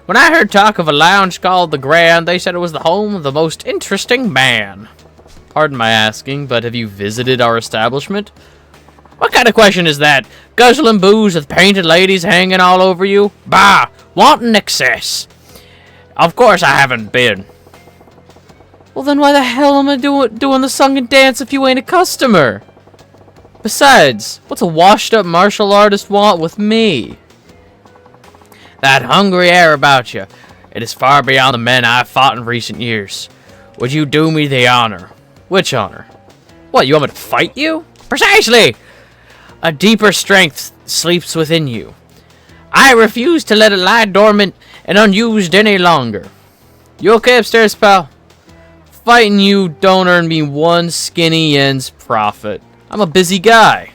When I heard talk of a lounge called the Grand, they said it was the home of the most interesting man. Pardon my asking, but have you visited our establishment? What kind of question is that? Guzzling booze with painted ladies hanging all over you? Bah! Wanton excess! Of course I haven't been. Well then why the hell am I doing the song and dance if you ain't a customer? Besides, what's a washed up martial artist want with me? That hungry air about you. It is far beyond the men I've fought in recent years. Would you do me the honor? Which honor? What, you want me to fight you? Precisely! A deeper strength sleeps within you. I refuse to let it lie dormant and unused any longer. You okay upstairs, pal? Fighting you don't earn me one skinny yen's profit. I'm a busy guy.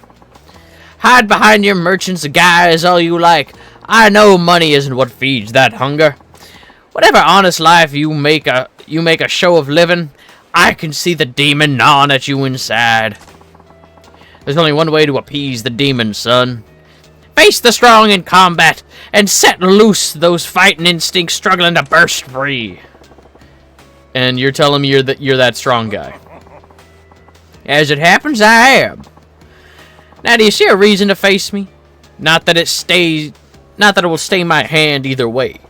Hide behind your merchants guys all you like. I know money isn't what feeds that hunger. Whatever honest life you make a show of living, I can see the demon gnawing at you inside. There's only one way to appease the demon, son. Face the strong in combat and set loose those fighting instincts struggling to burst free. And you're telling me you're that strong guy. As it happens, I am. Now, do you see a reason to face me? Not that it will stay my hand either way.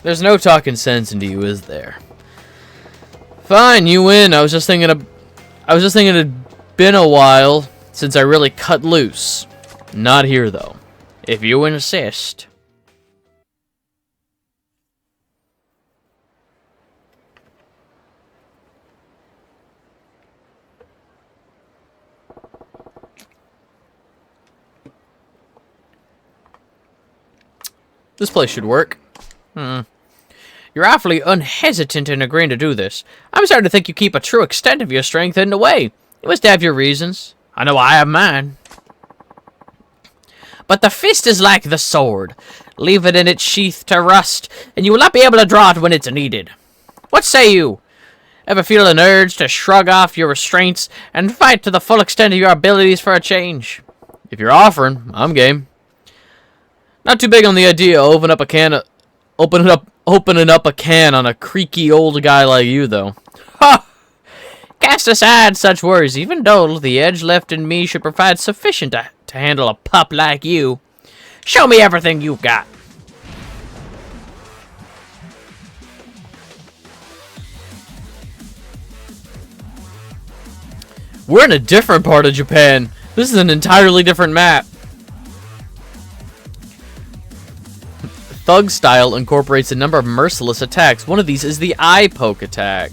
There's no talking sense into you, is there? Fine, you win. I was just thinking it'd been a while since I really cut loose. Not here, though. If you insist. This place should work. You're awfully unhesitant in agreeing to do this. I'm starting to think you keep a true extent of your strength hidden away. You must have your reasons. I know I have mine. But the fist is like the sword. Leave it in its sheath to rust, and you will not be able to draw it when it's needed. What say you? Ever feel an urge to shrug off your restraints and fight to the full extent of your abilities for a change? If you're offering, I'm game. Not too big on the idea of opening up a can on a creaky old guy like you, though. Ha! Cast aside such worries. Even though the edge left in me should provide sufficient to handle a pup like you. Show me everything you've got. We're in a different part of Japan. This is an entirely different map. Thug style incorporates a number of merciless attacks. One of these is the eye poke attack.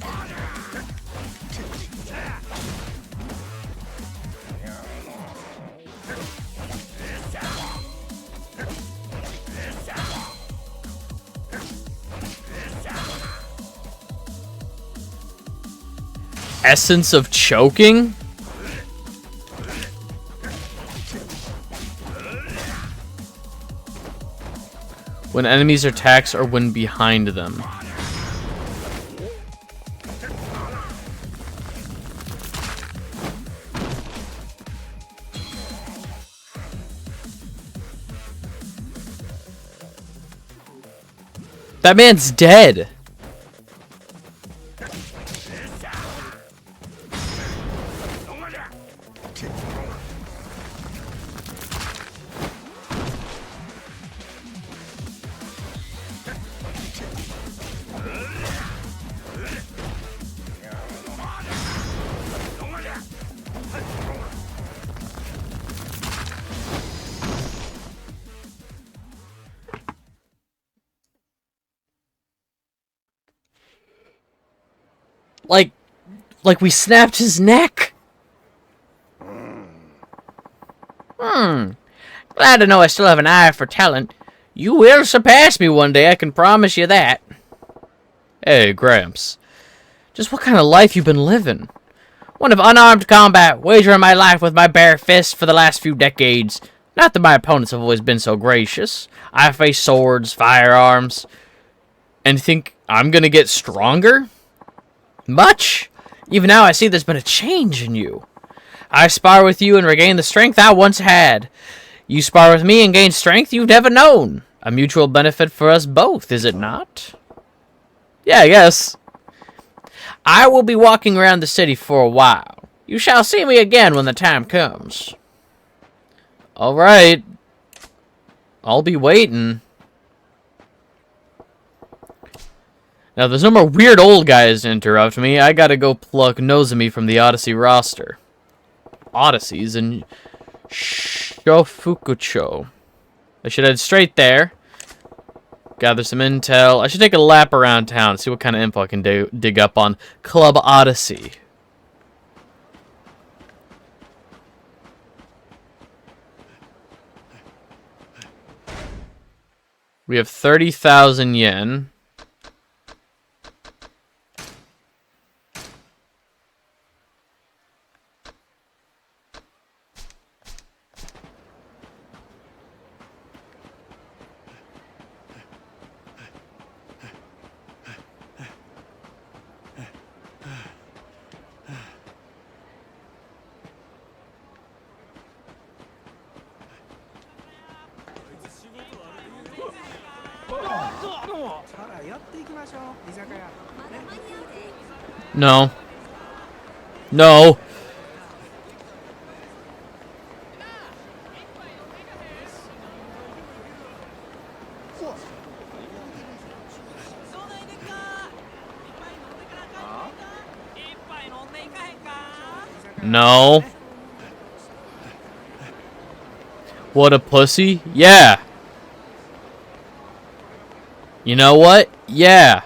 Essence of choking? When enemies are attacks or when behind them. That man's dead. Like we snapped his neck? Glad to know I still have an eye for talent. You will surpass me one day, I can promise you that. Hey, Gramps. Just what kind of life you been living? One of unarmed combat, wagering my life with my bare fists for the last few decades. Not that my opponents have always been so gracious. I face swords, firearms, and think I'm gonna get stronger? Much? Even now I see there's been a change in you. I spar with you and regain the strength I once had. You spar with me and gain strength you've never known. A mutual benefit for us both, is it not? Yeah, I guess. I will be walking around the city for a while. You shall see me again when the time comes. Alright. I'll be waiting. Now, there's no more weird old guys to interrupt me. I gotta go pluck Nozomi from the Odyssey roster. Odysseys and Shofukucho. I should head straight there. Gather some intel. I should take a lap around town, see what kind of info I can dig up on Club Odyssey. We have 30,000 yen. No. No. No. What a pussy? Yeah. You know what? Yeah.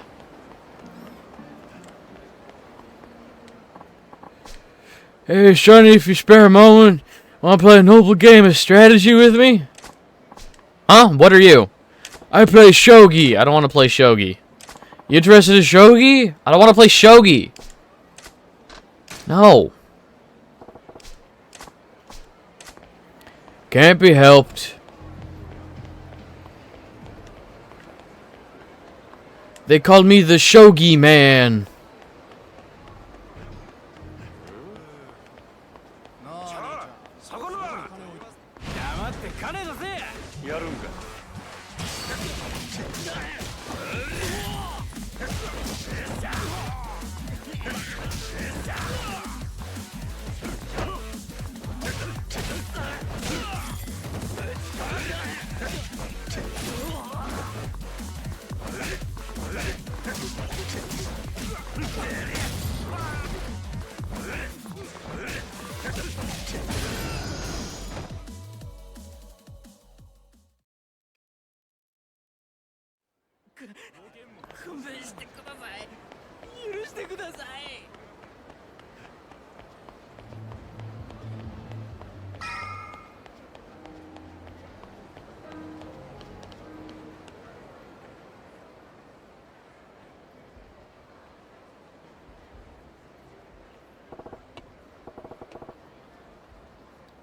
Hey, Shani, if you spare a moment, want to play a noble game of strategy with me? Huh? What are you? I play shogi. I don't want to play shogi. You interested in shogi? I don't want to play shogi. No. Can't be helped. They called me the shogi man.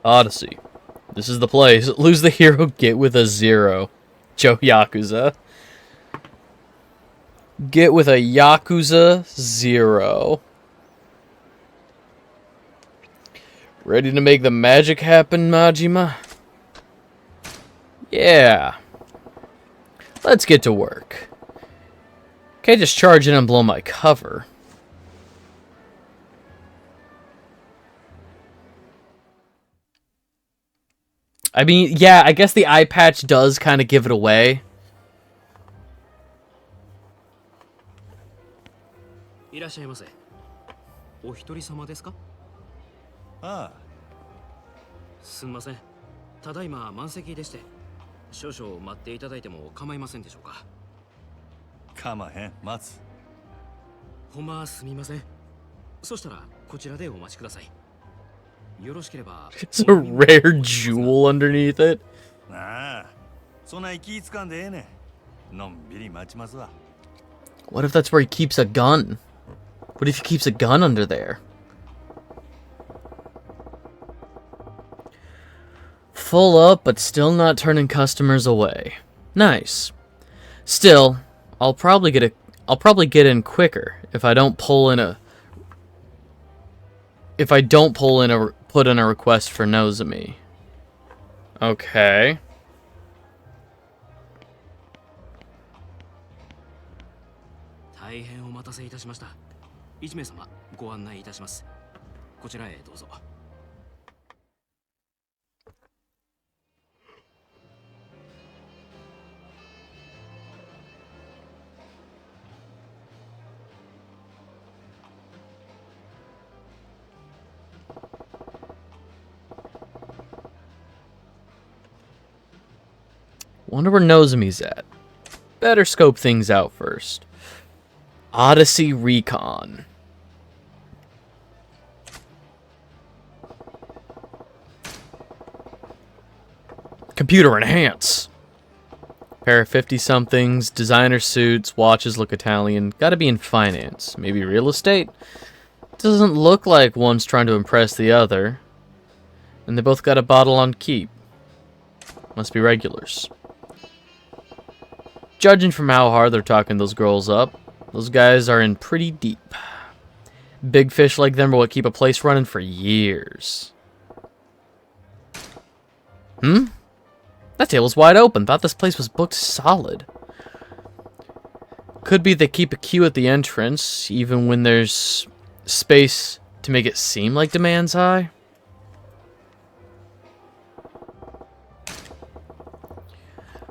Odyssey. This is the place. Lose the hero, get with a 0. Joe Yakuza. Get with a Yakuza 0. Ready to make the magic happen, Majima? Yeah. Let's get to work. Can't just charge in and blow my cover. I mean, yeah, I guess the eye patch does kind of give it away. Ah. すみません。ただいま満席でして、少々待っていただいても構いませんでしょうか。かまへん、待つ。ほんますみません。そしたらこちらでお待ちください。よろしければ。It's a rare jewel underneath it. ああ、そんな気使んでええねん。のんびり待ちますわ。What if that's where he keeps a gun? What if he keeps a gun under there? Full up, but still not turning customers away. Nice. Still, I'll probably get in quicker if I don't pull in a put in a request for Nozomi. Okay. Wonder where Nozomi's at. better scope things out first. Odyssey Recon. Computer enhance. Pair of 50-somethings, designer suits, watches look Italian. Gotta be in finance. Maybe real estate? Doesn't look like one's trying to impress the other. And they both got a bottle on keep. Must be regulars. Judging from how hard they're talking those girls up, those guys are in pretty deep. Big fish like them are what keep a place running for years. That table's wide open. Thought this place was booked solid. Could be they keep a queue at the entrance, even when there's space to make it seem like demand's high.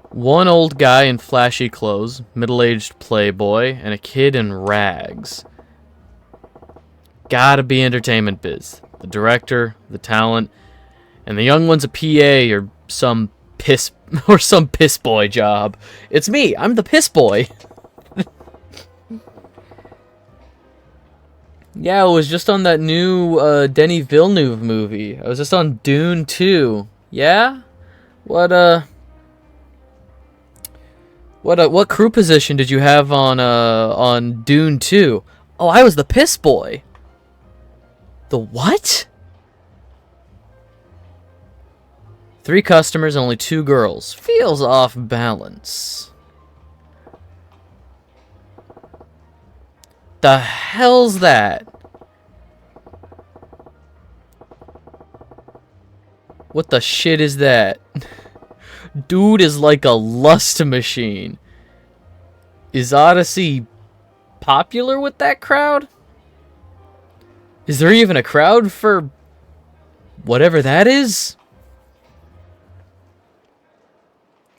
One old guy in flashy clothes, middle-aged playboy, and a kid in rags. Gotta be entertainment biz. The director, the talent, and the young one's a PA or some piss boy job. It's me. I'm the piss boy. Yeah, I was just on that new Denis Villeneuve movie. I was just on Dune 2. Yeah? What crew position did you have on Dune 2? Oh, I was the piss boy. The what? 3 customers, only 2 girls. Feels off balance. The hell's that? What the shit is that? Dude is like a lust machine. Is Odyssey popular with that crowd? Is there even a crowd for whatever that is?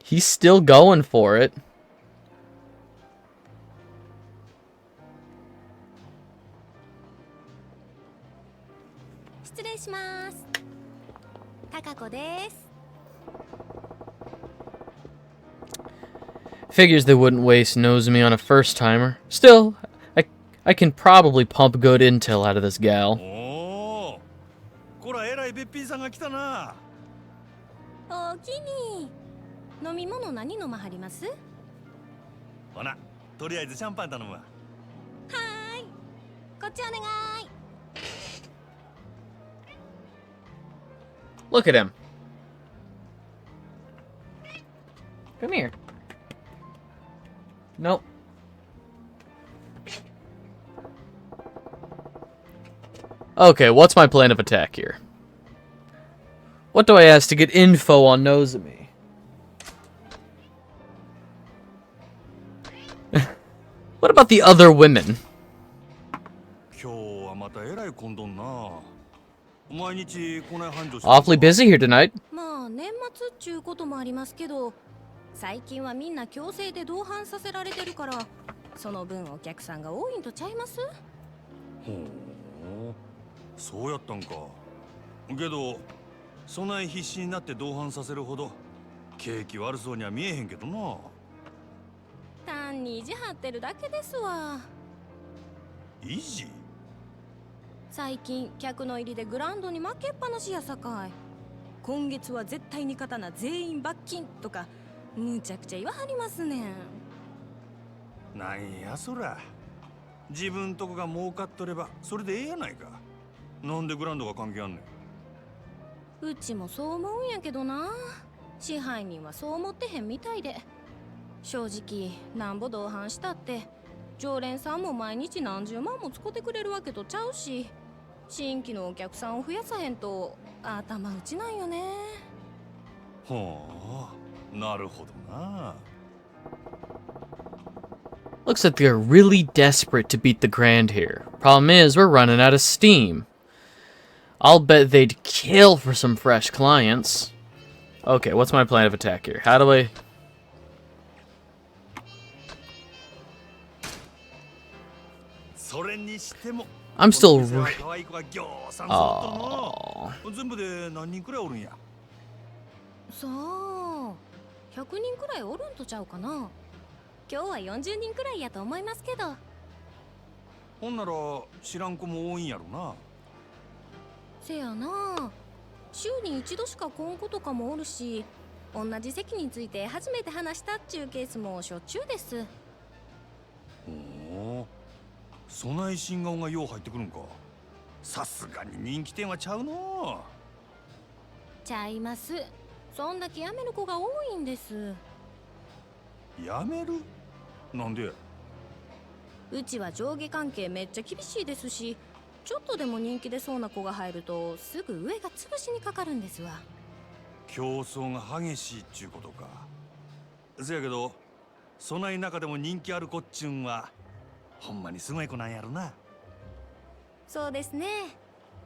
He's still going for it. Figures they wouldn't waste Nozomi on a first-timer. Still, I can probably pump good intel out of this gal. Oh, こら、えらいべっぴんさんが来たな。おおきに。飲み物何飲まはります？ほな、とりあえずシャンパン頼むわ。はーい。こっちお願い。Look at him. Come here. Nope. Okay, what's my plan of attack here? What do I ask to get info on Nozomi? What about the other women? Awfully busy here tonight. まあ年末っちゅうこともありますけど、最近はみんな強制で同伴させられてるから、その分お客さんが多いんとちゃいます？ほう、そうやったんか。けど、そない必死になって同伴させるほど景気悪そうには見えへんけどな。単に意地張ってるだけですわ。意地？最近客の入りでグランドに負けっぱなしやさかい。今月は絶対に勝たな全員罰金とかむちゃくちゃ言わはりますねん。なんやそら。自分とこが儲かっとればそれでええやないか。なんでグランドが関係あんねん。うちもそう思うんやけどな。支配人はそう思ってへんみたいで。正直なんぼ同伴したって常連さんも毎日何十万も使ってくれるわけとちゃうし、新規のお客さんを増やさへんと頭打ちなんよね。ほう、なるほどな。Looks like they're really desperate to beat the Grand here. Problem is, we're running out of steam. I'll bet they'd kill for some fresh clients. Okay, what's my plan of attack here? How do I... I'm still... Oh. 全部で何人くらいおるんや。さあ、100人くらいおるんとちゃうかな。今日は40人くらいやと思いますけど。ほんなら知らん子も多いんやろな。せやな、週に一度しか来ん子とかもおるし、同じ席について初めて話したっちゅうケースもしょっちゅうです。おお、そない新顔がよう入ってくるんか。さすがに人気店はちゃうの。ちゃいます。そんだけ辞める子が多いんです。やめる？なんで？うちは上下関係めっちゃ厳しいですし、ちょっとでも人気出そうな子が入るとすぐ上が潰しにかかるんですわ。競争が激しいっちゅうことか。せやけどそない中でも人気ある子っちゅうんはほんまにすごい子なんやろな。そうですね。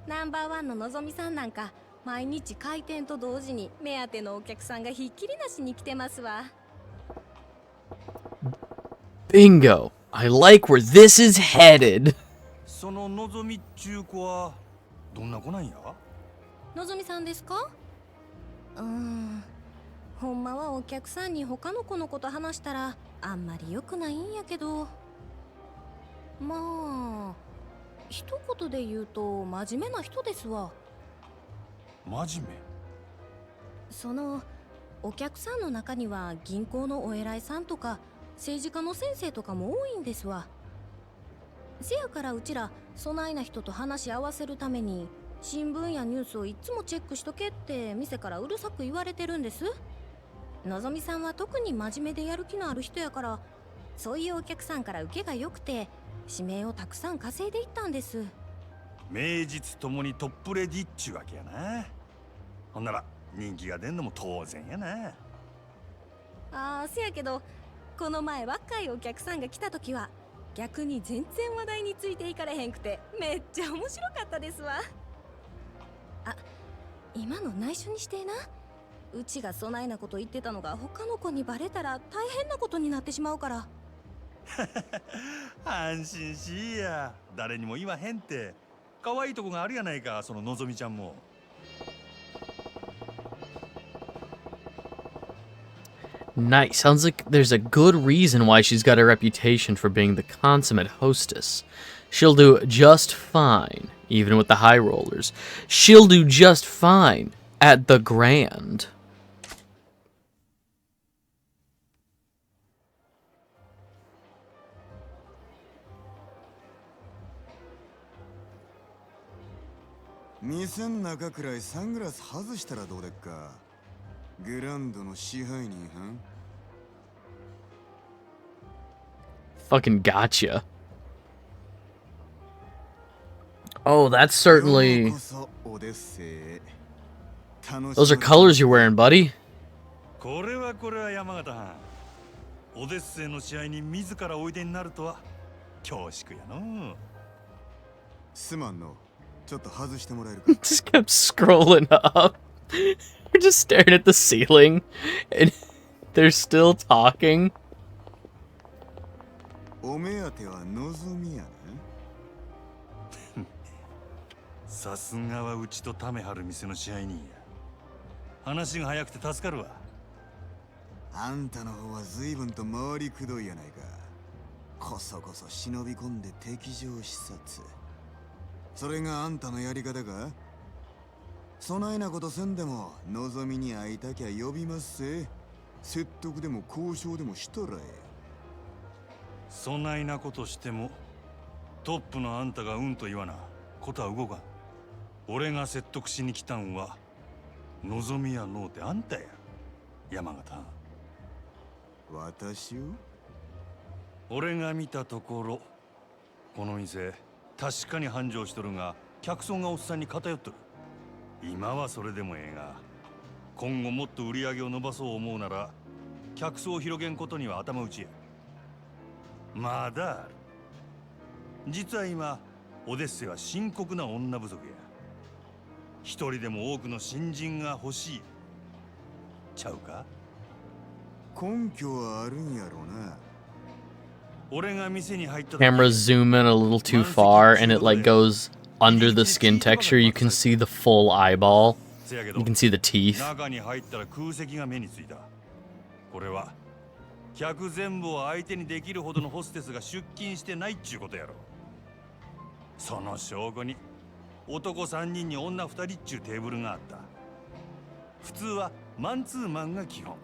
ナンバーワンののぞみさんなんか毎日開店と同時に目当てのお客さんがひっきりなしに来てますわ。Bingo! I like where this is headed. そののぞみっちゅう子はどんな子なんや？のぞみさんですか？ほんまはお客さんに他の子のこと話したらあんまり良くないんやけど、まあ一言で言うと真面目な人ですわ。真面目？そのお客さんの中には銀行のお偉いさんとか政治家の先生とかも多いんですわ。せやからうちらそないな人と話し合わせるために新聞やニュースをいつもチェックしとけって店からうるさく言われてるんです。のぞみさんは特に真面目でやる気のある人やから、そういうお客さんから受けが良くて指名をたくさん稼いでいったんです。名実ともにトップレディっちゅうわけやな。ほんなら人気が出んのも当然やな。せやけどこの前若いお客さんが来た時は逆に全然話題についていかれへんくてめっちゃ面白かったですわ。今の内緒にしてな。うちがそないなこと言ってたのが他の子にバレたら大変なことになってしまうから。安心しいや、誰にも言わへんって。可愛いとこがあるやないか、そののぞみちゃんも。Nice. Sounds like there's a good reason why she's got a reputation for being the consummate hostess. She'll do just fine, even with the high rollers. She'll do just fine at the Grand. 店ん中くらいサングラス外したらどうでっか。グランドの支配人はん。 Fucking gotcha. Oh, that's certainly... Those are colors you're wearing, buddy. これは山形はん。オデッセイの試合に自らおいでになるとは恐縮やの。すまんの。ちょっと外してもらえるか。 Just kept scrolling up. We're just staring at the ceiling, and they're still talking. お目当てはのぞみやな。さすがはうちとためはる店の支配人や。話が早くて助かるわ。あんたの方は随分と回りくどいやないか。こそこそ忍び込んで敵情視察。それがあんたのやり方か。そないなことせんでものぞみに会いたきゃ呼びますせ。説得でも交渉でもしたらえ。そないなことしてもトップのあんたがうんと言わなことは動かん。俺が説得しに来たんは望みやのうてあんたや、山形。私を？俺が見たところこの店確かに繁盛しとるが客層がおっさんに偏っとる。今はそれでもええが今後もっと売り上げを伸ばそう思うなら客層を広げんことには頭打ちや。まだある。実は今オデッセイは深刻な女不足や。一人でも多くの新人が欲しいちゃうか。根拠はあるんやろな。俺が店に入った Camera zoom in a little too far, and it like goes under the skin texture. You can see the full eyeball. You can see the teeth. 中に入ったら空席が目についた。これは客全部を相手にできるほどのホステスが出勤してないっちゅうことやろ。その証拠に男3人に女2人っちゅうテーブルがあった。普通はマンツーマンが基本。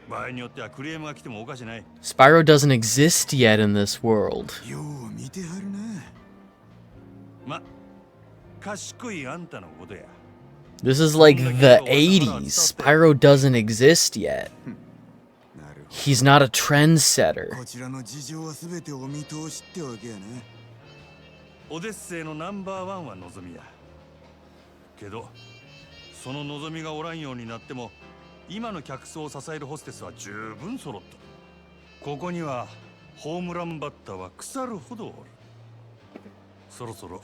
場合によってはクレームが来てもおかしない。Spyro doesn't exist yet in this world. よう見てはるな。ま、賢いあんたのことや。This is like the 80s. Spyro doesn't exist yet. He's not a trendsetter. こちらの事情はすべてお見通しってわけやね。オデッセイのナンバーワンは望みや。けど、その望みがおらんようになっても、今の客層を支えるホステスは十分揃った。ここにはホームランバッターは腐るほどおる。そろそろ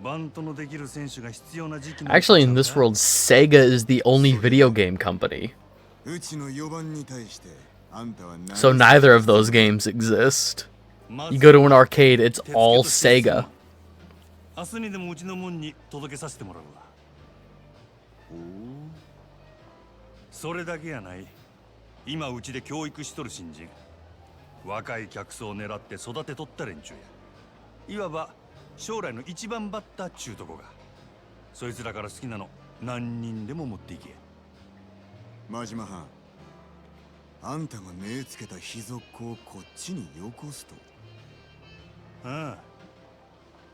バントのできる選手が必要な時期。 Actually, in this world, Sega is the only video game company. うちの4番に対してあんたは何 So neither of those games exist. You go to an arcade, it's all Sega. 明日にでもうちの門に届けさせてもらうわ。それだけやない。今うちで教育しとる新人、若い客層を狙って育てとった連中や。いわば将来の一番バッターっちゅうとこが。そいつらから好きなの何人でも持っていけ。真島藩、あんたが目つけた秘族をこっちによこすと。ああ、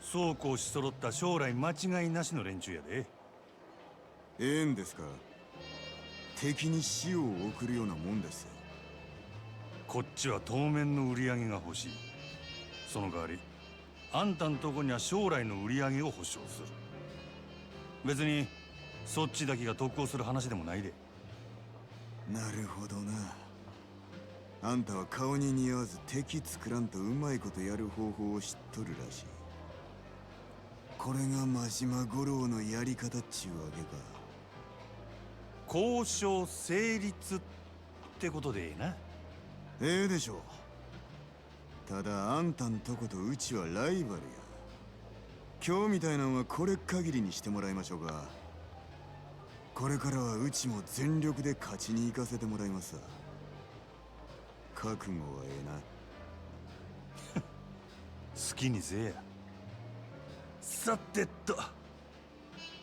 そうこうし揃った将来間違いなしの連中やで。ええんですか。敵に死を送るようなもんです。こっちは当面の売り上げが欲しい。その代わりあんたんとこには将来の売り上げを保証する。別にそっちだけが得をする話でもないで。なるほどな。あんたは顔に似合わず敵作らんとうまいことやる方法を知っとるらしい。これが真島五郎のやり方っちゅうわけか。交渉成立ってことでええな。ええでしょう。ただあんたんとことうちはライバルや。今日みたいなのはこれ限りにしてもらいましょうか。これからはうちも全力で勝ちに行かせてもらいますわ。覚悟はええな。好きにせえや。さてと、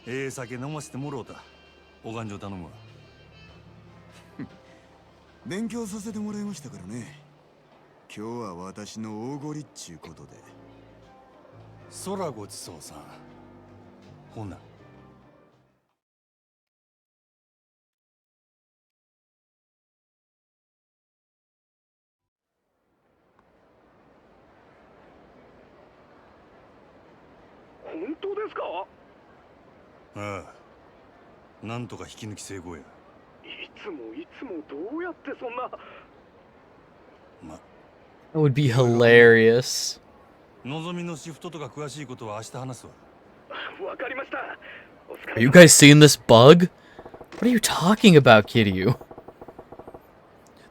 ええ酒飲ませてもろうた。お勘定頼むわ。勉強させてもらいましたからね。今日は私のおごりっちゅうことで。空ごちそうさん。ほな。本当ですか？ああ、なんとか引き抜き成功や。いつもどうやってそんな。ま、 That would be hilarious. のぞみのシフトとか詳しいことは明日話すわ。わかりました。 Are you guys seeing this bug? What are you talking about, Kiryu?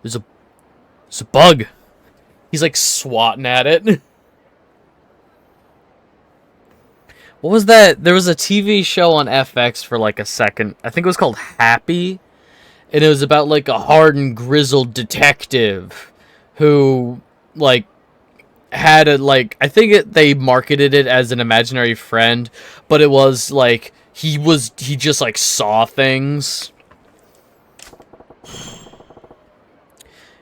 There's a bug. He's like swatting at it. What was that? There was a TV show on FX for like a second. I think it was called Happy. And it was about like a hardened, grizzled detective who like had a like I think they marketed it as an imaginary friend, but it was like he just like saw things.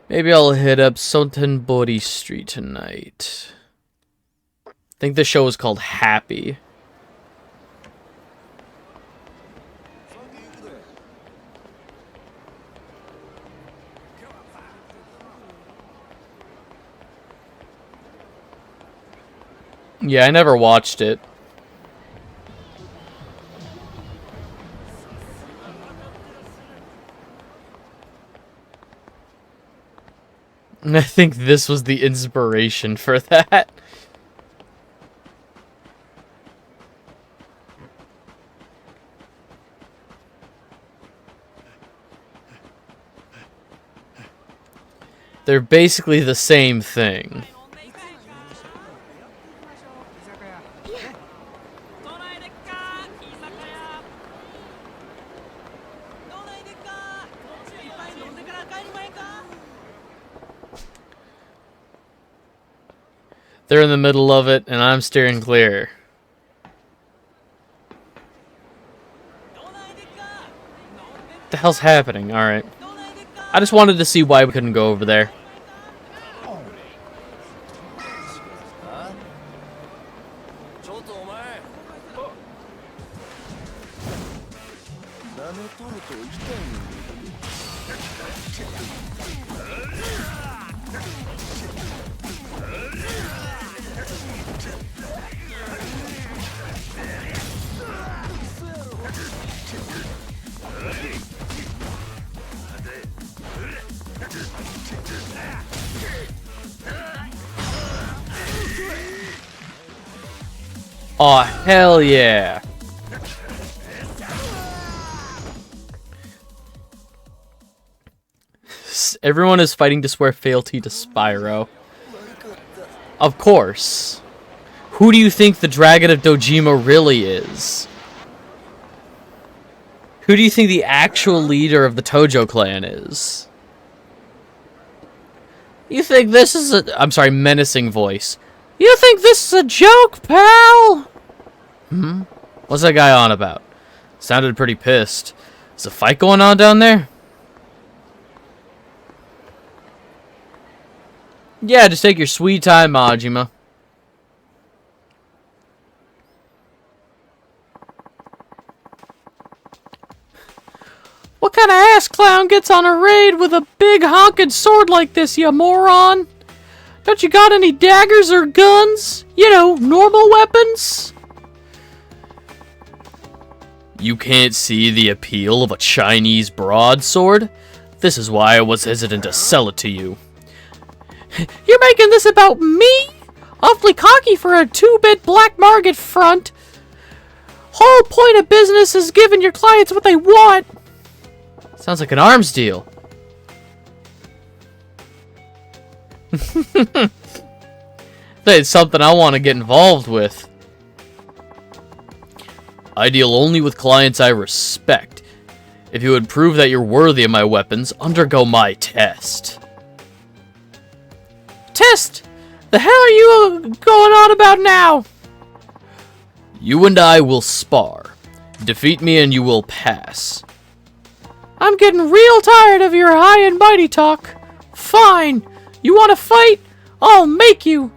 Maybe I'll hit up Sotenbori Street tonight. I think the show is called Happy. Yeah, I never watched it. And I think this was the inspiration for that. They're basically the same thing. They're in the middle of it, and I'm steering clear. What the hell's happening? Alright. I just wanted to see why we couldn't go over there. Aw, hell yeah. Everyone is fighting to swear fealty to Spyro. Of course. Who do you think the Dragon of Dojima really is? Who do you think the actual leader of the Tojo clan is? You think this is a... I'm sorry, menacing voice. You think this is a joke, pal? What's that guy on about? Sounded pretty pissed. Is a fight going on down there? Yeah, just take your sweet time, Majima. What kind of ass clown gets on a raid with a big honking sword like this, you moron? Don't you got any daggers or guns? You know, normal weapons? You can't see the appeal of a Chinese broadsword? This is why I was hesitant to sell it to you. You're making this about me? Awfully cocky for a 2-bit black market front. Whole point of business is giving your clients what they want. Sounds like an arms deal. That's something I want to get involved with. I deal only with clients I respect. If you would prove that you're worthy of my weapons, undergo my test. Test? The hell are you going on about now? You and I will spar. Defeat me and you will pass. I'm getting real tired of your high and mighty talk. Fine. You want to fight? I'll make you.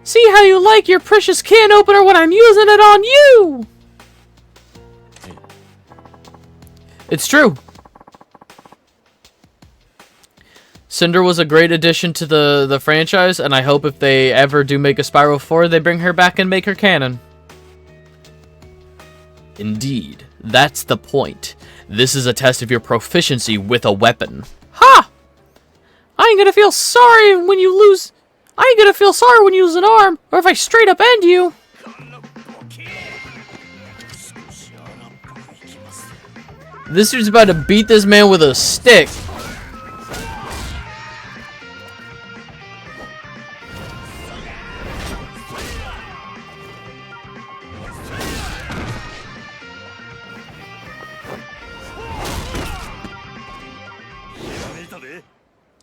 See how you like your precious can opener when I'm using it on you. It's true. Cinder was a great addition to the franchise, and I hope if they ever do make a Spyro 4, they bring her back and make her canon. Indeed, that's the point. This is a test of your proficiency with a weapon. Ha! I ain't gonna feel sorry when you lose... I ain't gonna feel sorry when you lose an arm, or if I straight up end you. This dude's about to beat this man with a stick.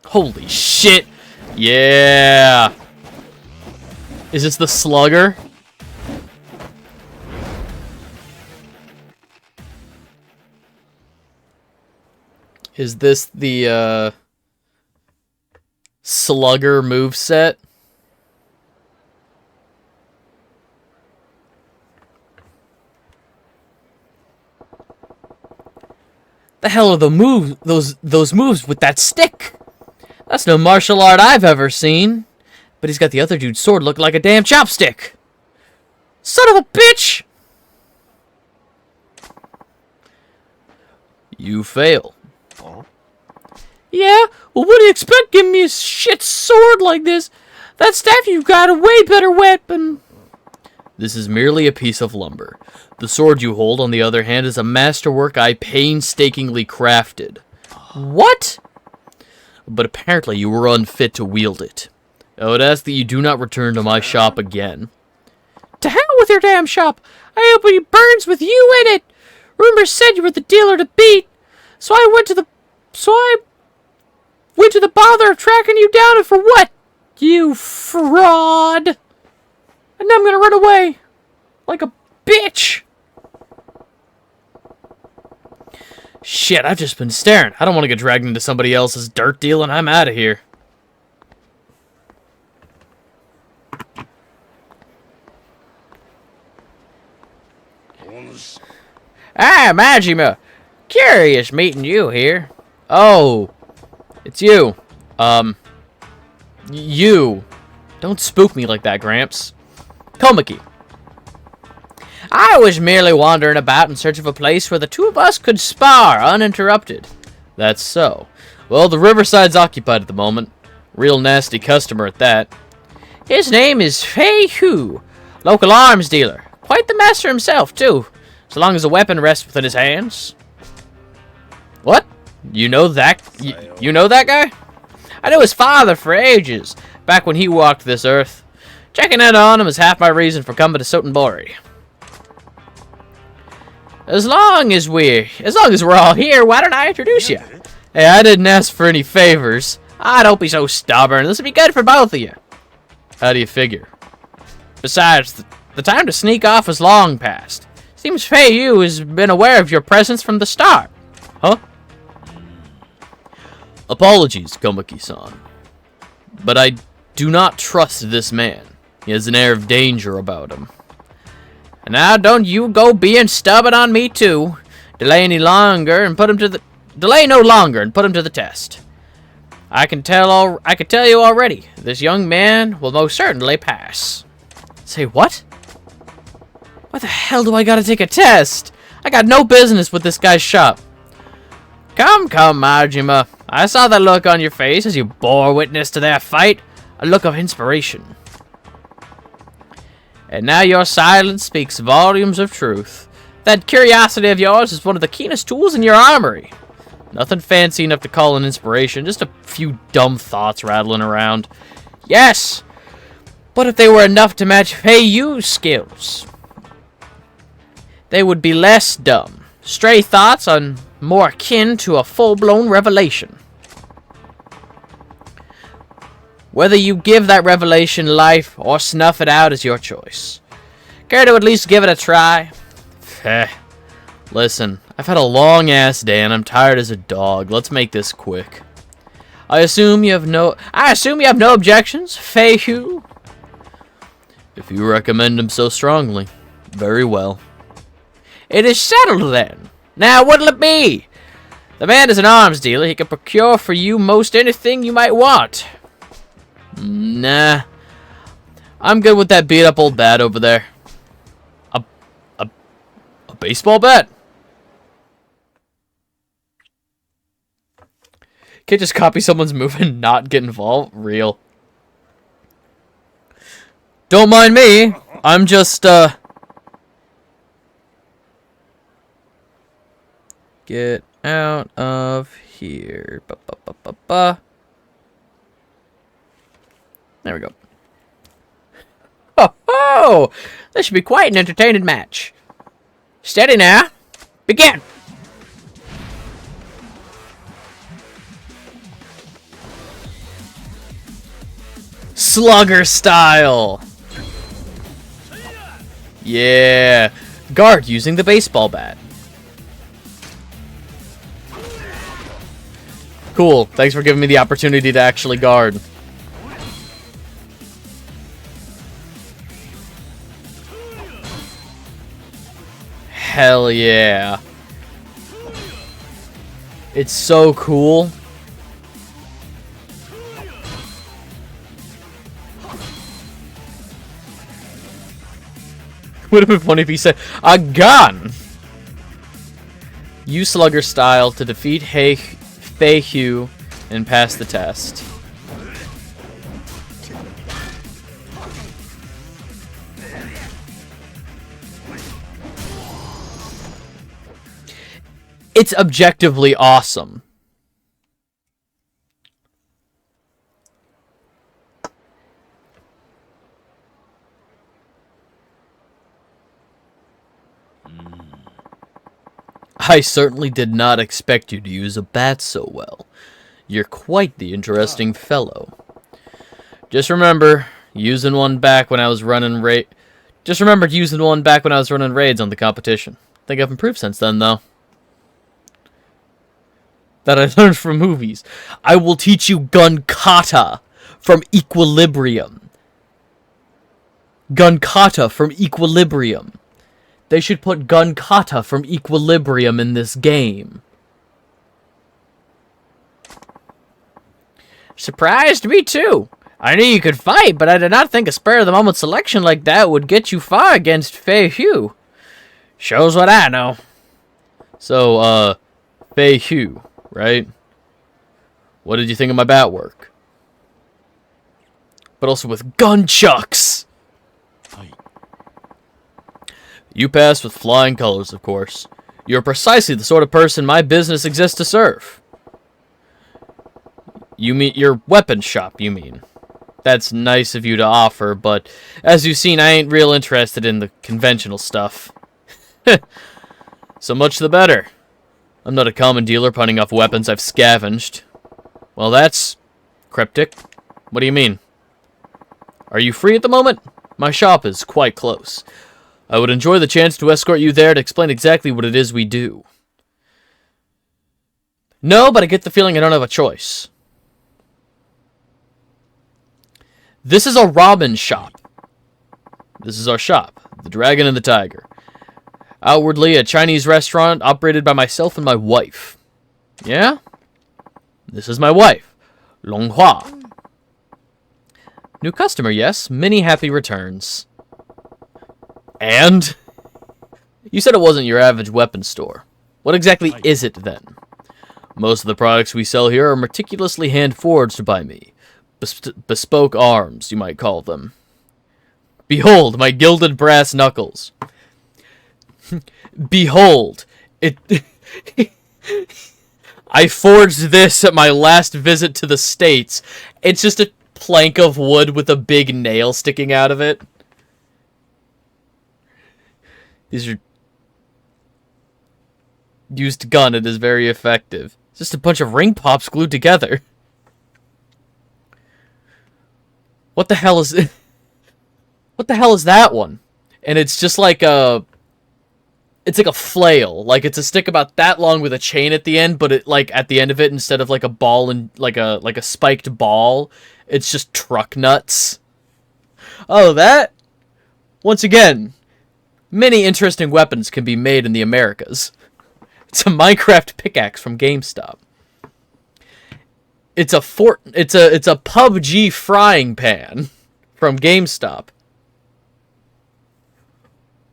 Holy shit! Yeah! Is this the slugger? Is this the, slugger moveset? The hell are the moves? Those moves with that stick? That's no martial art I've ever seen. But he's got the other dude's sword looking like a damn chopstick. Son of a bitch! You fail. Yeah? Well, what do you expect giving me a shit sword like this? That staff you've got a way better weapon. This is merely a piece of lumber. The sword you hold, on the other hand, is a masterwork I painstakingly crafted. What? But apparently you were unfit to wield it. I would ask that you do not return to my shop again. To hell with your damn shop! I hope he burns with you in it! Rumors said you were the dealer to beat, so I went to the bother of tracking you down, and for what? You fraud! And now I'm gonna run away. Like a bitch. Shit, I've just been staring. I don't want to get dragged into somebody else's dirt deal, and I'm out of here. Ah, Majima. Curious meeting you here. Oh, it's you. You. Don't spook me like that, Gramps. Komaki. I was merely wandering about in search of a place where the two of us could spar uninterrupted. That's so. Well, the riverside's occupied at the moment. Real nasty customer at that. His name is Fei Hu, local arms dealer. Quite the master himself, too, so long as a weapon rests within his hands. What? You know that? You know that guy? I knew his father for ages, back when he walked this earth. Checking in on him is half my reason for coming to Sotenbori. As long as we're all here, why don't I introduce you? Hey, I didn't ask for any favors. Ah, don't be so stubborn. This would be good for both of you. How do you figure? Besides, the time to sneak off is long past. Seems Fei Yu has been aware of your presence from the start. Huh? Apologies, Komaki-san. But I do not trust this man. He has an air of danger about him. And now don't you go being stubborn on me too. Delay no longer and put him to the test. I can tell you already, this young man will most certainly pass. Say what? Why the hell do I gotta take a test? I got no business with this guy's shop. Come, Majima. I saw that look on your face as you bore witness to their fight. A look of inspiration. And now your silence speaks volumes of truth. That curiosity of yours is one of the keenest tools in your armory. Nothing fancy enough to call an inspiration, just a few dumb thoughts rattling around. Yes, but if they were enough to match Fei Yu's skills, they would be less dumb. Stray thoughts are more akin to a full-blown revelation. Whether you give that revelation life or snuff it out is your choice. Care to at least give it a try? Listen, I've had a long-ass day and I'm tired as a dog. Let's make this quick. I assume you have no objections, Fei Hu? If you recommend him so strongly, very well. It is settled then. Now what'll it be? The man is an arms dealer. He can procure for you most anything you might want. Nah. I'm good with that beat up old bat over there. A baseball bat? Can't just copy someone's move and not get involved? Real. Don't mind me. I'm just, get out of here. There we go. Oh, this should be quite an entertaining match. Steady now. Begin. Slugger style. Yeah. Guard using the baseball bat. Cool. Thanks for giving me the opportunity to actually guard. Hell yeah. It's so cool. Would have been funny if he said, a gun! Use Slugger style to defeat Fei Hu and pass the test. It's objectively awesome. I certainly did not expect you to use a bat so well. You're quite the interesting fellow. Just remember, Using one back when I was running Just remembered using one back when I was running raids on the competition. Think I've improved since then, though. That I learned from movies. I will teach you gun kata from Equilibrium. Gun kata from Equilibrium. They should put gun kata from Equilibrium in this game. Surprised me too. I knew you could fight, but I did not think a spur-of-the-moment selection like that would get you far against Fei Hu. Shows what I know. So, Fei Hu, right? What did you think of my bat work? But also with gunchucks! You passed with flying colors, of course. You're precisely the sort of person my business exists to serve. You mean your weapon shop, you mean? That's nice of you to offer, but as you've seen, I ain't real interested in the conventional stuff. So much the better. I'm not a common dealer punting off weapons I've scavenged. Well, that's cryptic. What do you mean? Are you free at the moment? My shop is quite close. I would enjoy the chance to escort you there to explain exactly what it is we do. No, but I get the feeling I don't have a choice. This is a ramen shop. This is our shop, the Dragon and the Tiger. Outwardly, a Chinese restaurant operated by myself and my wife. Yeah? This is my wife, Long Hua. New customer, yes. Many happy returns. And? You said it wasn't your average weapon store. What exactly is it, then? Most of the products we sell here are meticulously hand-forged by me. Bespoke arms, you might call them. Behold, my gilded brass knuckles. Behold, it... I forged this at my last visit to the States. It's just a plank of wood with a big nail sticking out of it. These are... Used gun, it is very effective. It's just a bunch of ring pops glued together. What the hell is it? What the hell is that one? And it's just like a... It's like a flail. Like, it's a stick about that long with a chain at the end, but it, like, at the end of it, instead of like a ball and like a spiked ball, it's just truck nuts. Oh, that? Once again, many interesting weapons can be made in the Americas. It's a Minecraft pickaxe from GameStop. It's a PUBG frying pan from GameStop.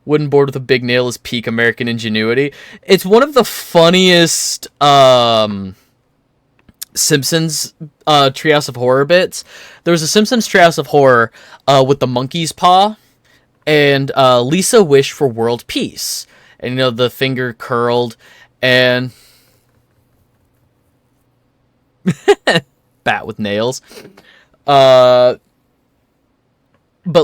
Wooden board with a big nail is peak American ingenuity. It's one of the funniest Simpsons Treehouse of Horror bits. There was a Simpsons Treehouse of Horror with the monkey's paw, and Lisa wished for world peace. And, you know, the finger curled, and... bat with nails. But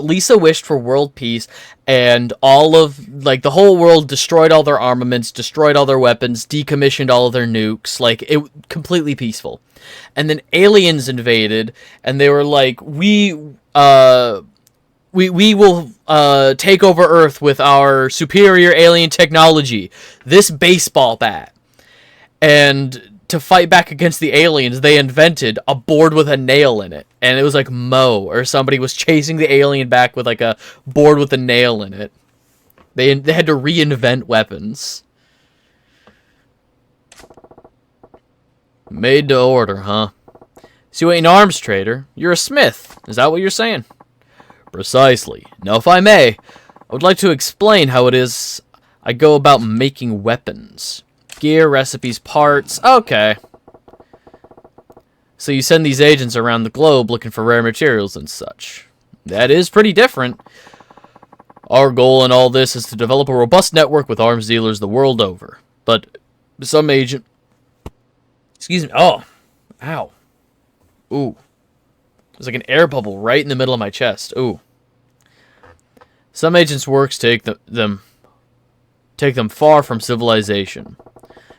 Lisa wished for world peace, and all of, like, the whole world destroyed all their armaments, destroyed all their weapons, decommissioned all of their nukes, like, it completely peaceful. And then aliens invaded, and they were like, we will take over Earth with our superior alien technology, this baseball bat. And to fight back against the aliens, they invented a board with a nail in it. And it was like Moe, or somebody was chasing the alien back with like a board with a nail in it. They had to reinvent weapons. Made to order, huh? So you ain't an arms trader. You're a smith. Is that what you're saying? Precisely. Now, if I may, I would like to explain how it is I go about making weapons. Gear, recipes, parts. Okay. So you send these agents around the globe looking for rare materials and such. That is pretty different. Our goal in all this is to develop a robust network with arms dealers the world over. But some agent... Excuse me. Oh. Ow. Ooh. There's like an air bubble right in the middle of my chest. Ooh. Some agents' works take them far from civilization.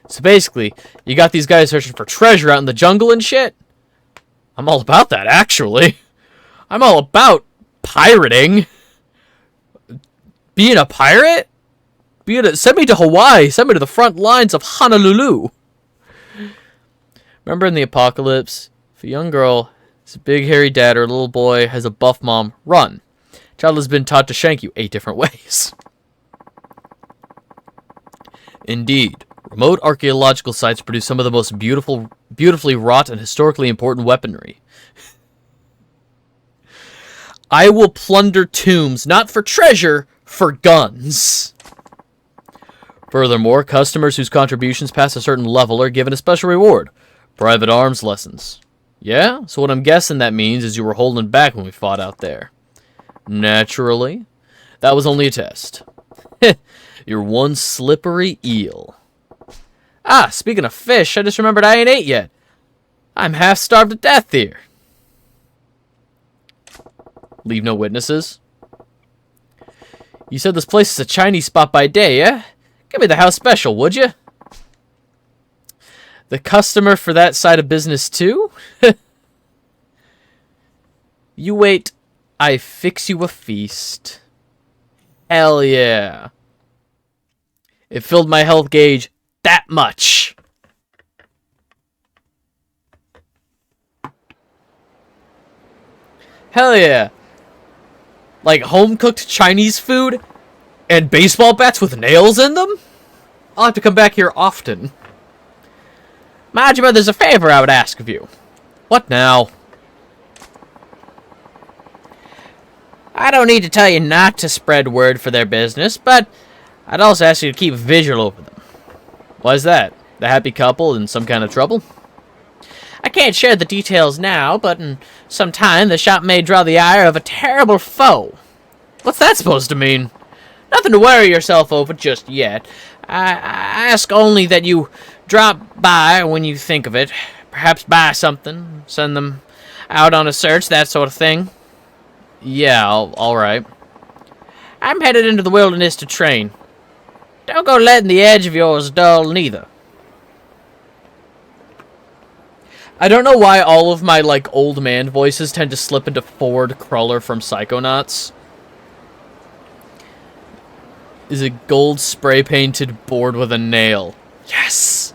So basically, you got these guys searching for treasure out in the jungle and shit. I'm all about that, actually. I'm all about Pirating? Being a pirate? Send me to Hawaii. Send me to the front lines of Honolulu. Remember in the apocalypse, if a young girl has a big hairy dad or a little boy has a buff mom, run. Child has been taught to shank you 8 different ways. Indeed, remote archaeological sites produce some of the most beautifully wrought and historically important weaponry. I will plunder tombs, not for treasure, for guns. Furthermore, customers whose contributions pass a certain level are given a special reward. Private arms lessons. Yeah? So what I'm guessing that means is you were holding back when we fought out there. Naturally. That was only a test. You're one slippery eel. Ah, speaking of fish, I just remembered I ain't ate yet. I'm half starved to death here. Leave no witnesses. You said this place is a Chinese spot by day, yeah? Give me the house special, would you? The customer for that side of business too? You wait, I fix you a feast. Hell yeah. It filled my health gauge that much. Hell yeah. Like home-cooked Chinese food and baseball bats with nails in them? I'll have to come back here often. Majima, there's a favor I would ask of you. What now? I don't need to tell you not to spread word for their business, but I'd also ask you to keep vigil over them. Why's that? The happy couple in some kind of trouble? I can't share the details now, but in some time the shop may draw the ire of a terrible foe. What's that supposed to mean? Nothing to worry yourself over just yet. I ask only that you drop by when you think of it. Perhaps buy something, send them out on a search, that sort of thing. Yeah, alright. I'm headed into the wilderness to train. Don't go letting the edge of yours dull neither. I don't know why all of my, like, old man voices tend to slip into Ford Cruller from Psychonauts. Is a gold spray-painted board with a nail. Yes!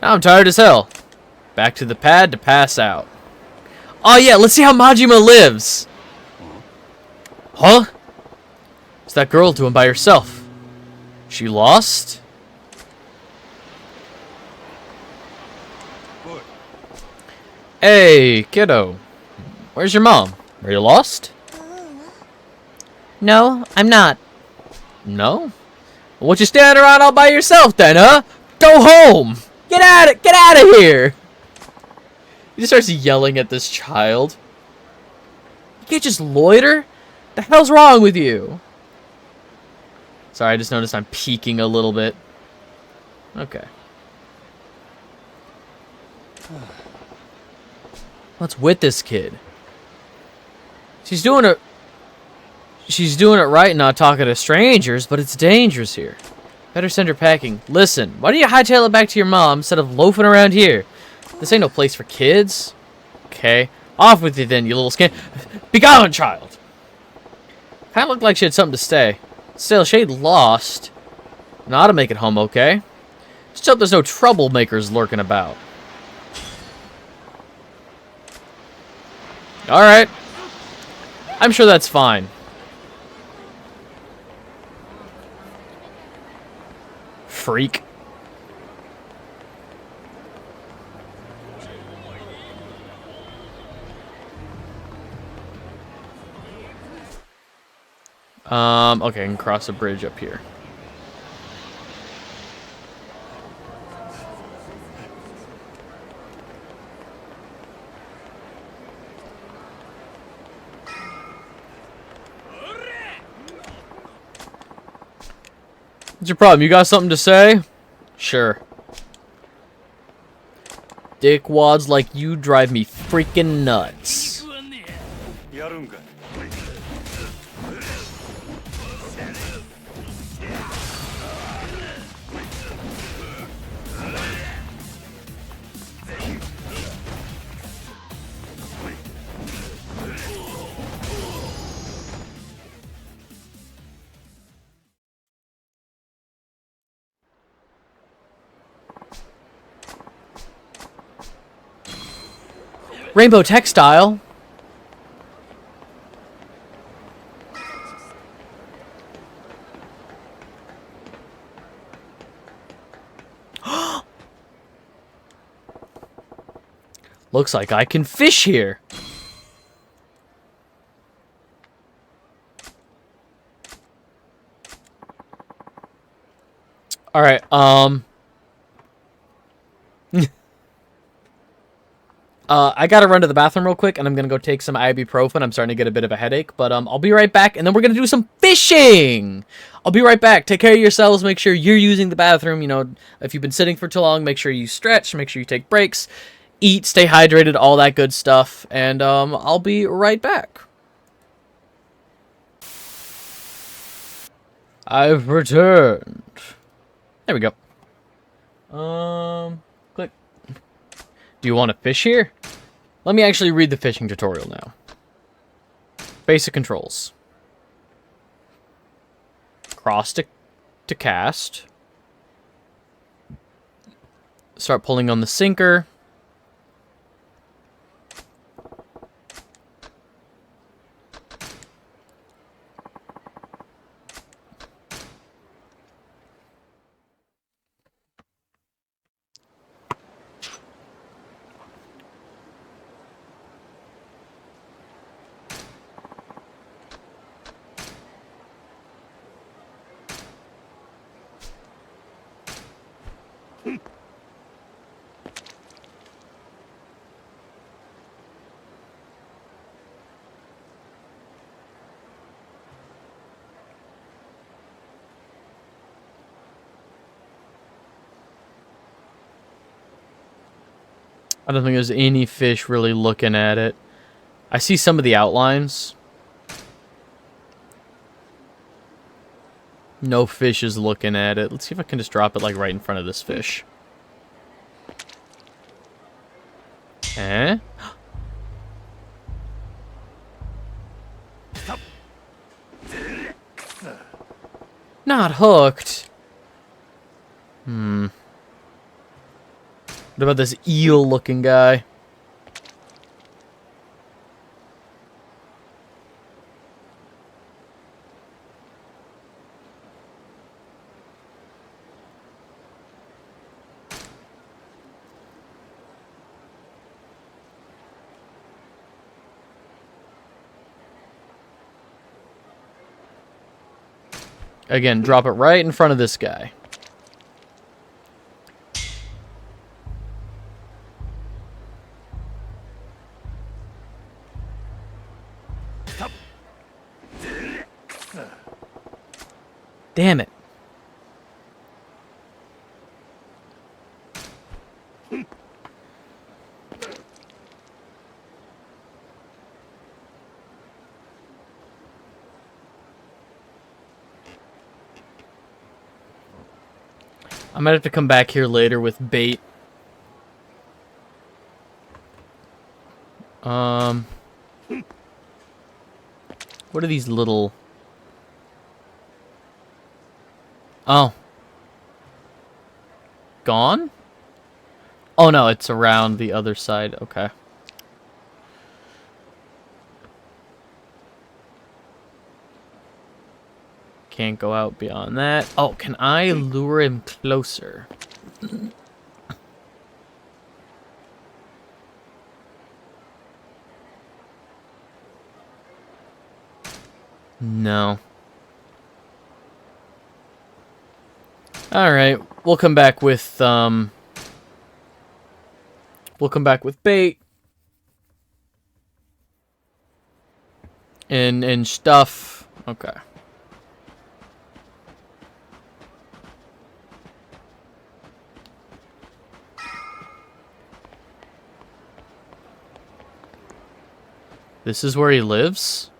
Now I'm tired as hell. Back to the pad to pass out. Oh yeah, let's see how Majima lives! Huh? What's that girl doing by herself? She lost? Hey, kiddo. Where's your mom? Are you lost? No, I'm not. No? What you standing around all by yourself then, huh? Go home! Get out of here! He just starts yelling at this child. You can't just loiter? The hell's wrong with you? Sorry, I just noticed I'm peeking a little bit. Okay. What's with this kid? She's doing it right and not talking to strangers, but it's dangerous here. Better send her packing. Listen, why don't you hightail it back to your mom instead of loafing around here? This ain't no place for kids. Okay. Off with you then, you little skin. Be gone, child! Kinda looked like she had something to say. Still, she ain't lost. Know how to make it home, okay? Just hope there's no troublemakers lurking about. Alright. I'm sure that's fine. Freak. Okay, I can cross a bridge up here. What's your problem? You got something to say? Sure. Dickwads like you drive me freaking nuts. Rainbow textile. Looks like I can fish here. All right. I gotta run to the bathroom real quick, and I'm gonna go take some ibuprofen. I'm starting to get a bit of a headache, but I'll be right back, and then we're gonna do some fishing. I'll be right back. Take care of yourselves. Make sure you're using the bathroom. You know, if you've been sitting for too long, make sure you stretch. Make sure you take breaks. Eat, stay hydrated, all that good stuff, and I'll be right back. I've returned. There we go. Click. Do you want to fish here? Let me actually read the fishing tutorial now. Basic controls. Cross to cast. Start pulling on the sinker. I don't think there's any fish really looking at it. I see some of the outlines. No fish is looking at it. Let's see if I can just drop it like right in front of this fish. Eh? Not hooked. What about this eel-looking guy? Again, drop it right in front of this guy. Damn it. I might have to come back here later with bait. What are these little... Oh. Gone? Oh no, it's around the other side. Okay. Can't go out beyond that. Oh, can I lure him closer? No. Alright, we'll come back with, we'll come back with bait. And stuff. Okay. This is where he lives?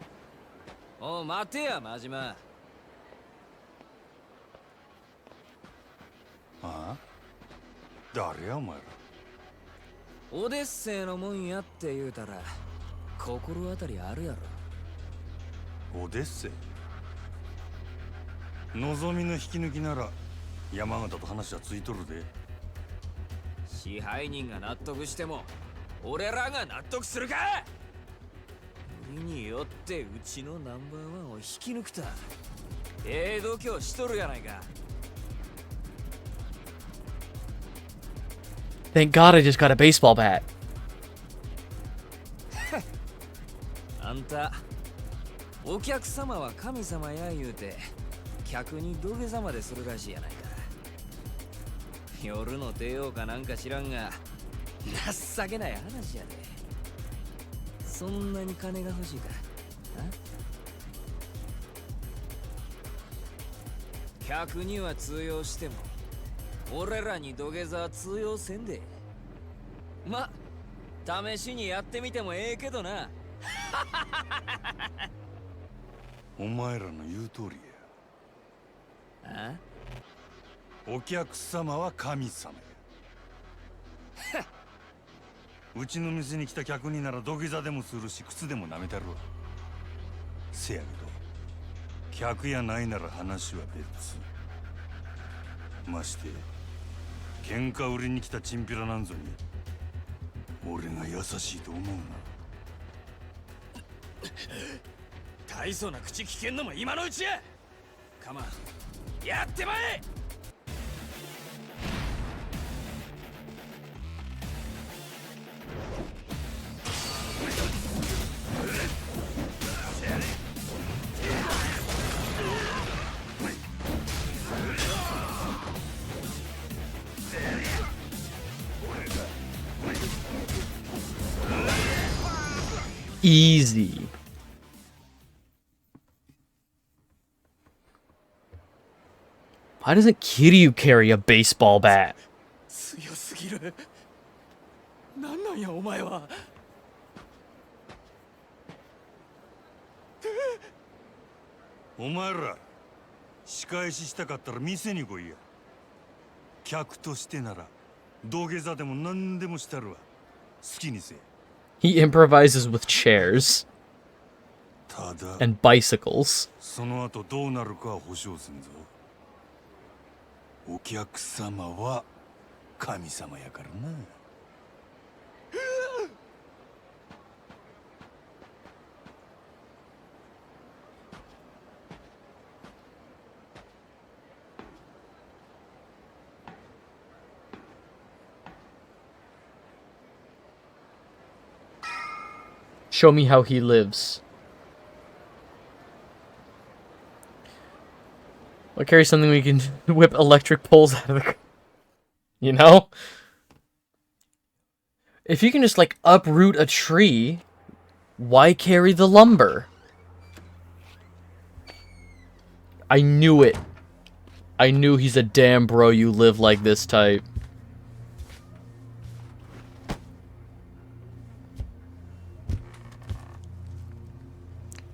Oh, 待てや、マジマ。ああ誰やお前ら。オデッセイのもんやって言うたら心当たりあるやろ。オデッセイ。望みの引き抜きなら山形と話はついとるで。支配人が納得しても俺らが納得するか。売りによってうちのナンバーワンを引き抜くた。度胸しとるやないか。 Thank God I just got a baseball bat. あんた、お客様は神様や言うて客に土下座までするらしいやないか。夜の帝王かなんか知らんが情けない話やで。そんなに金が欲しいか。客には通用しても俺らに土下座は通用せんで。ま、試しにやってみてもええけどな。お前らの言う通りや。お客様は神様や。うちの店に来た客になら土下座でもするし靴でも舐めたるわ。せやけど客やないなら話は別。まして喧嘩売りに来たチンピラなんぞに俺が優しいと思うな。大層な口聞けんのも今のうちや。カマン、やってまえ。Easy. Why doesn't Kiryu carry a baseball bat? 強すぎる。なんなんやお前は。お前ら仕返ししたかったら店に来いや。客としてなら土下座でも何でもしたるわ。好きにせえ。 He improvises with chairs ただ and bicycles. その後どうなるかは保証せんぞ。お客様は神様やからな。Show me how he lives. I'll carry something we can whip electric poles out of the... You know? If you can just, like, uproot a tree, why carry the lumber? I knew it. I knew he's a damn bro you live like this type.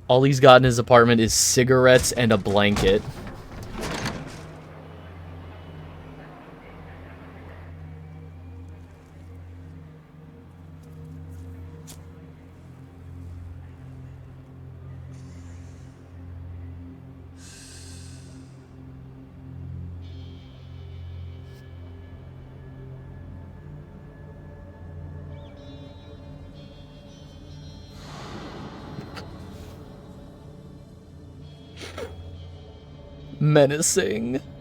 All he's got in his apartment is cigarettes and a blanket. Menacing.「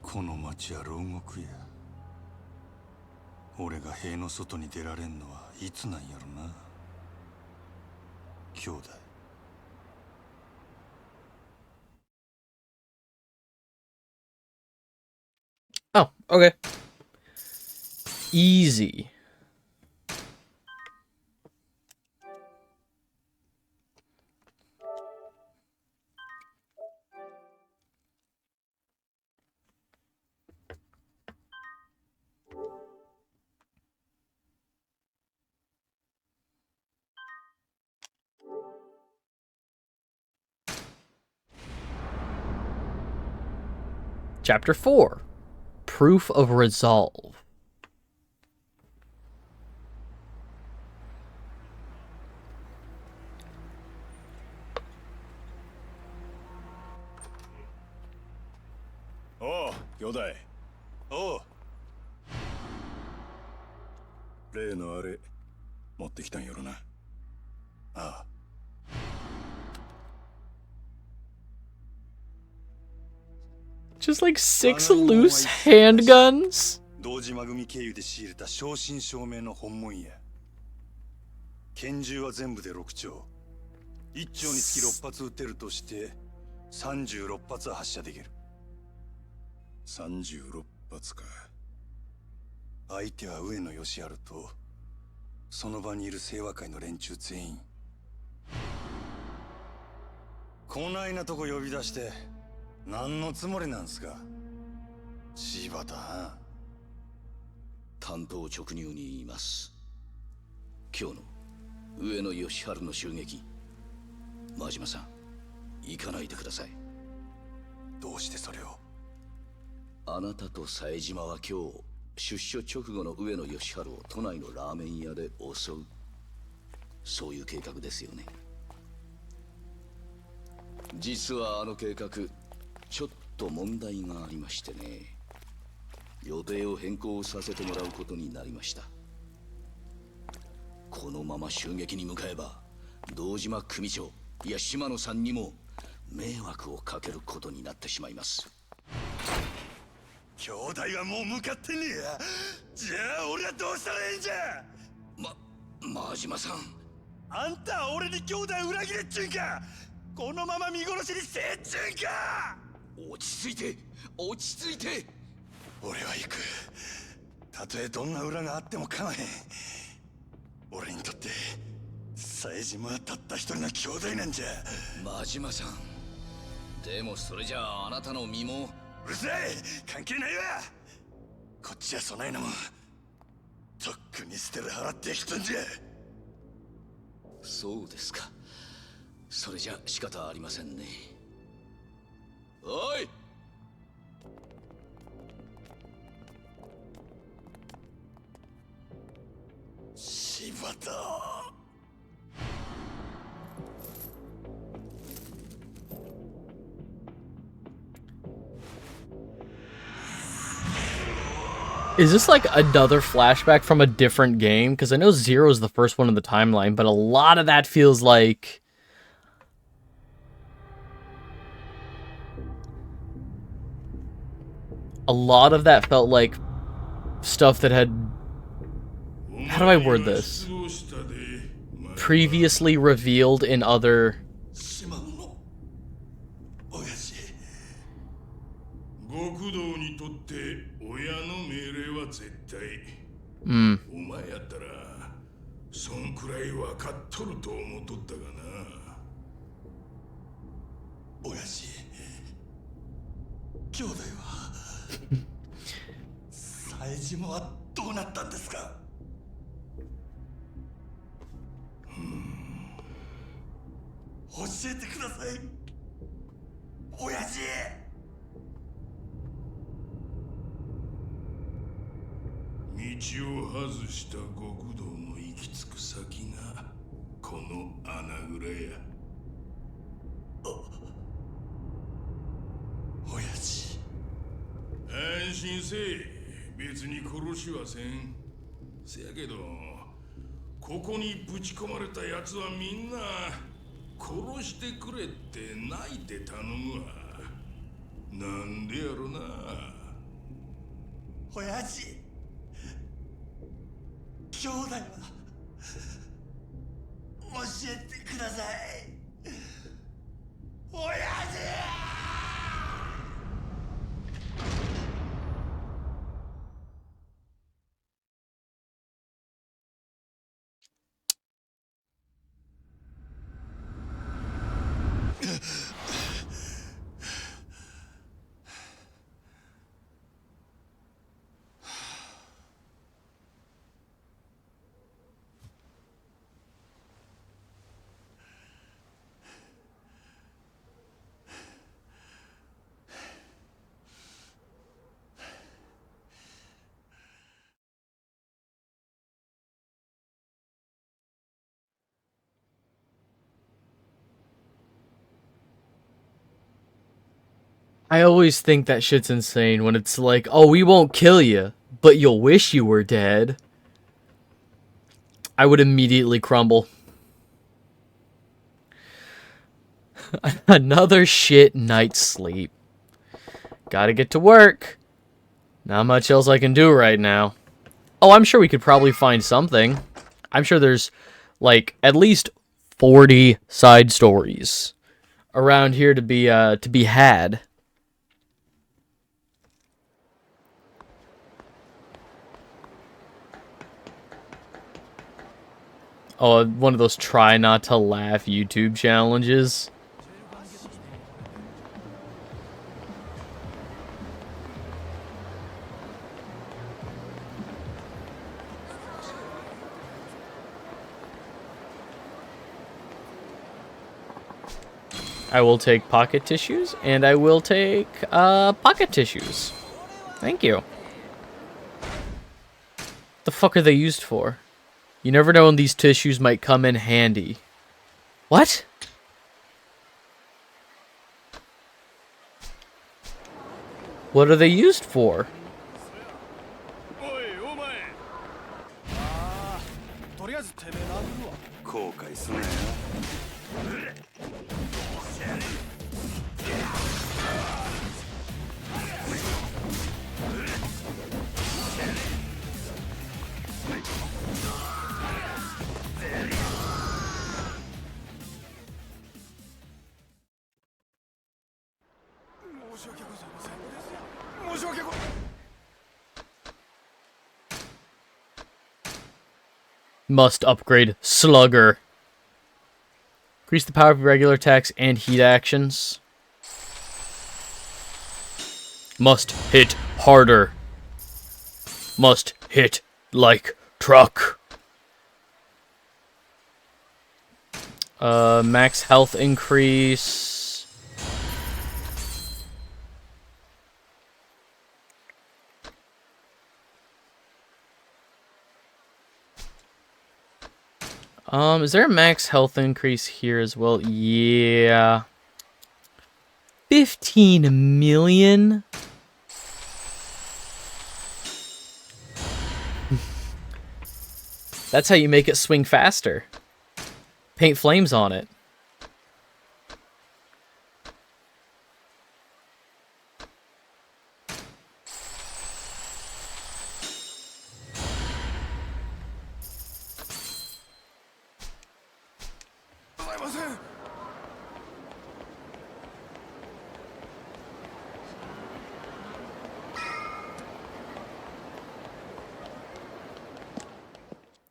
この町は牢獄や。俺が塀の外に出られんのはいつなんやろな。兄弟。」Oh, okay. Easy. Chapter 4. Proof of Resolve.おう、兄弟。おう。例のあれ、持ってきたんやろな。ああ。Just like 6 loose handguns? 堂島組経由で仕入れた正真正銘の本物や。拳銃は全部で6丁。1丁につき6発撃てるとして36発は発射できる。36発か。相手は上野義治とその場にいる清和会の連中全員。こないなとこ呼び出して何のつもりなんすか、柴田。単刀直入に言います。今日の上野義治の襲撃、真島さん、行かないでください。どうしてそれを？あなたと冴島は今日出所直後の上野義治を都内のラーメン屋で襲う、そういう計画ですよね。実はあの計画ちょっと問題がありましてね、予定を変更させてもらうことになりました。このまま襲撃に向かえば堂島組長、いや島野さんにも迷惑をかけることになってしまいます。兄弟はもう向かってねえや。じゃあ俺はどうしたらええんじゃ。真島さん、あんたは俺に兄弟裏切れっちゅうんか。このまま見殺しにせえっちゅうんか。落ち着いて、落ち着いて。俺は行く。たとえどんな裏があっても構わへん。俺にとって冴島はたった一人の兄弟なんじゃ。真島さん、でもそれじゃああなたの身も。うるさい、関係ないわ。こっちはそないなもんとっくに捨てる払ってきたんじゃ。そうですか。それじゃ仕方ありませんね。おい、柴田。Is this like another flashback from a different game? Because I know Zero is the first one in the timeline, but a lot of that feels like... A lot of that felt like stuff that had... How do I word this? Previously revealed in other... お前やったらそんくらい分かっとると思っとったがな。親父、兄弟は冴島はどうなったんですか？教えてください、親父。道を外した極道の行き着く先がこの穴蔵や。親父、安心せえ、別に殺しはせん。せやけどここにぶち込まれたやつはみんな殺してくれって泣いて頼むわ。なんでやろな。親父、兄弟は教えてください、親父。I always think that shit's insane when it's like, oh, we won't kill you, but you'll wish you were dead. I would immediately crumble. Another shit night's sleep. Gotta get to work. Not much else I can do right now. Oh, I'm sure we could probably find something. I'm sure there's, like, at least 40 side stories around here to be had. Oh, one of those try not to laugh YouTube challenges. I will take pocket tissues, and I will take pocket tissues. Thank you. The fuck are they used for? You never know when these tissues might come in handy. What? What are they used for? Must upgrade Slugger. Increase the power of regular attacks and heat actions. Must hit harder. Must hit like truck. Max health increase. Is there a max health increase here as well? Yeah. 15 million? That's how you make it swing faster. Paint flames on it.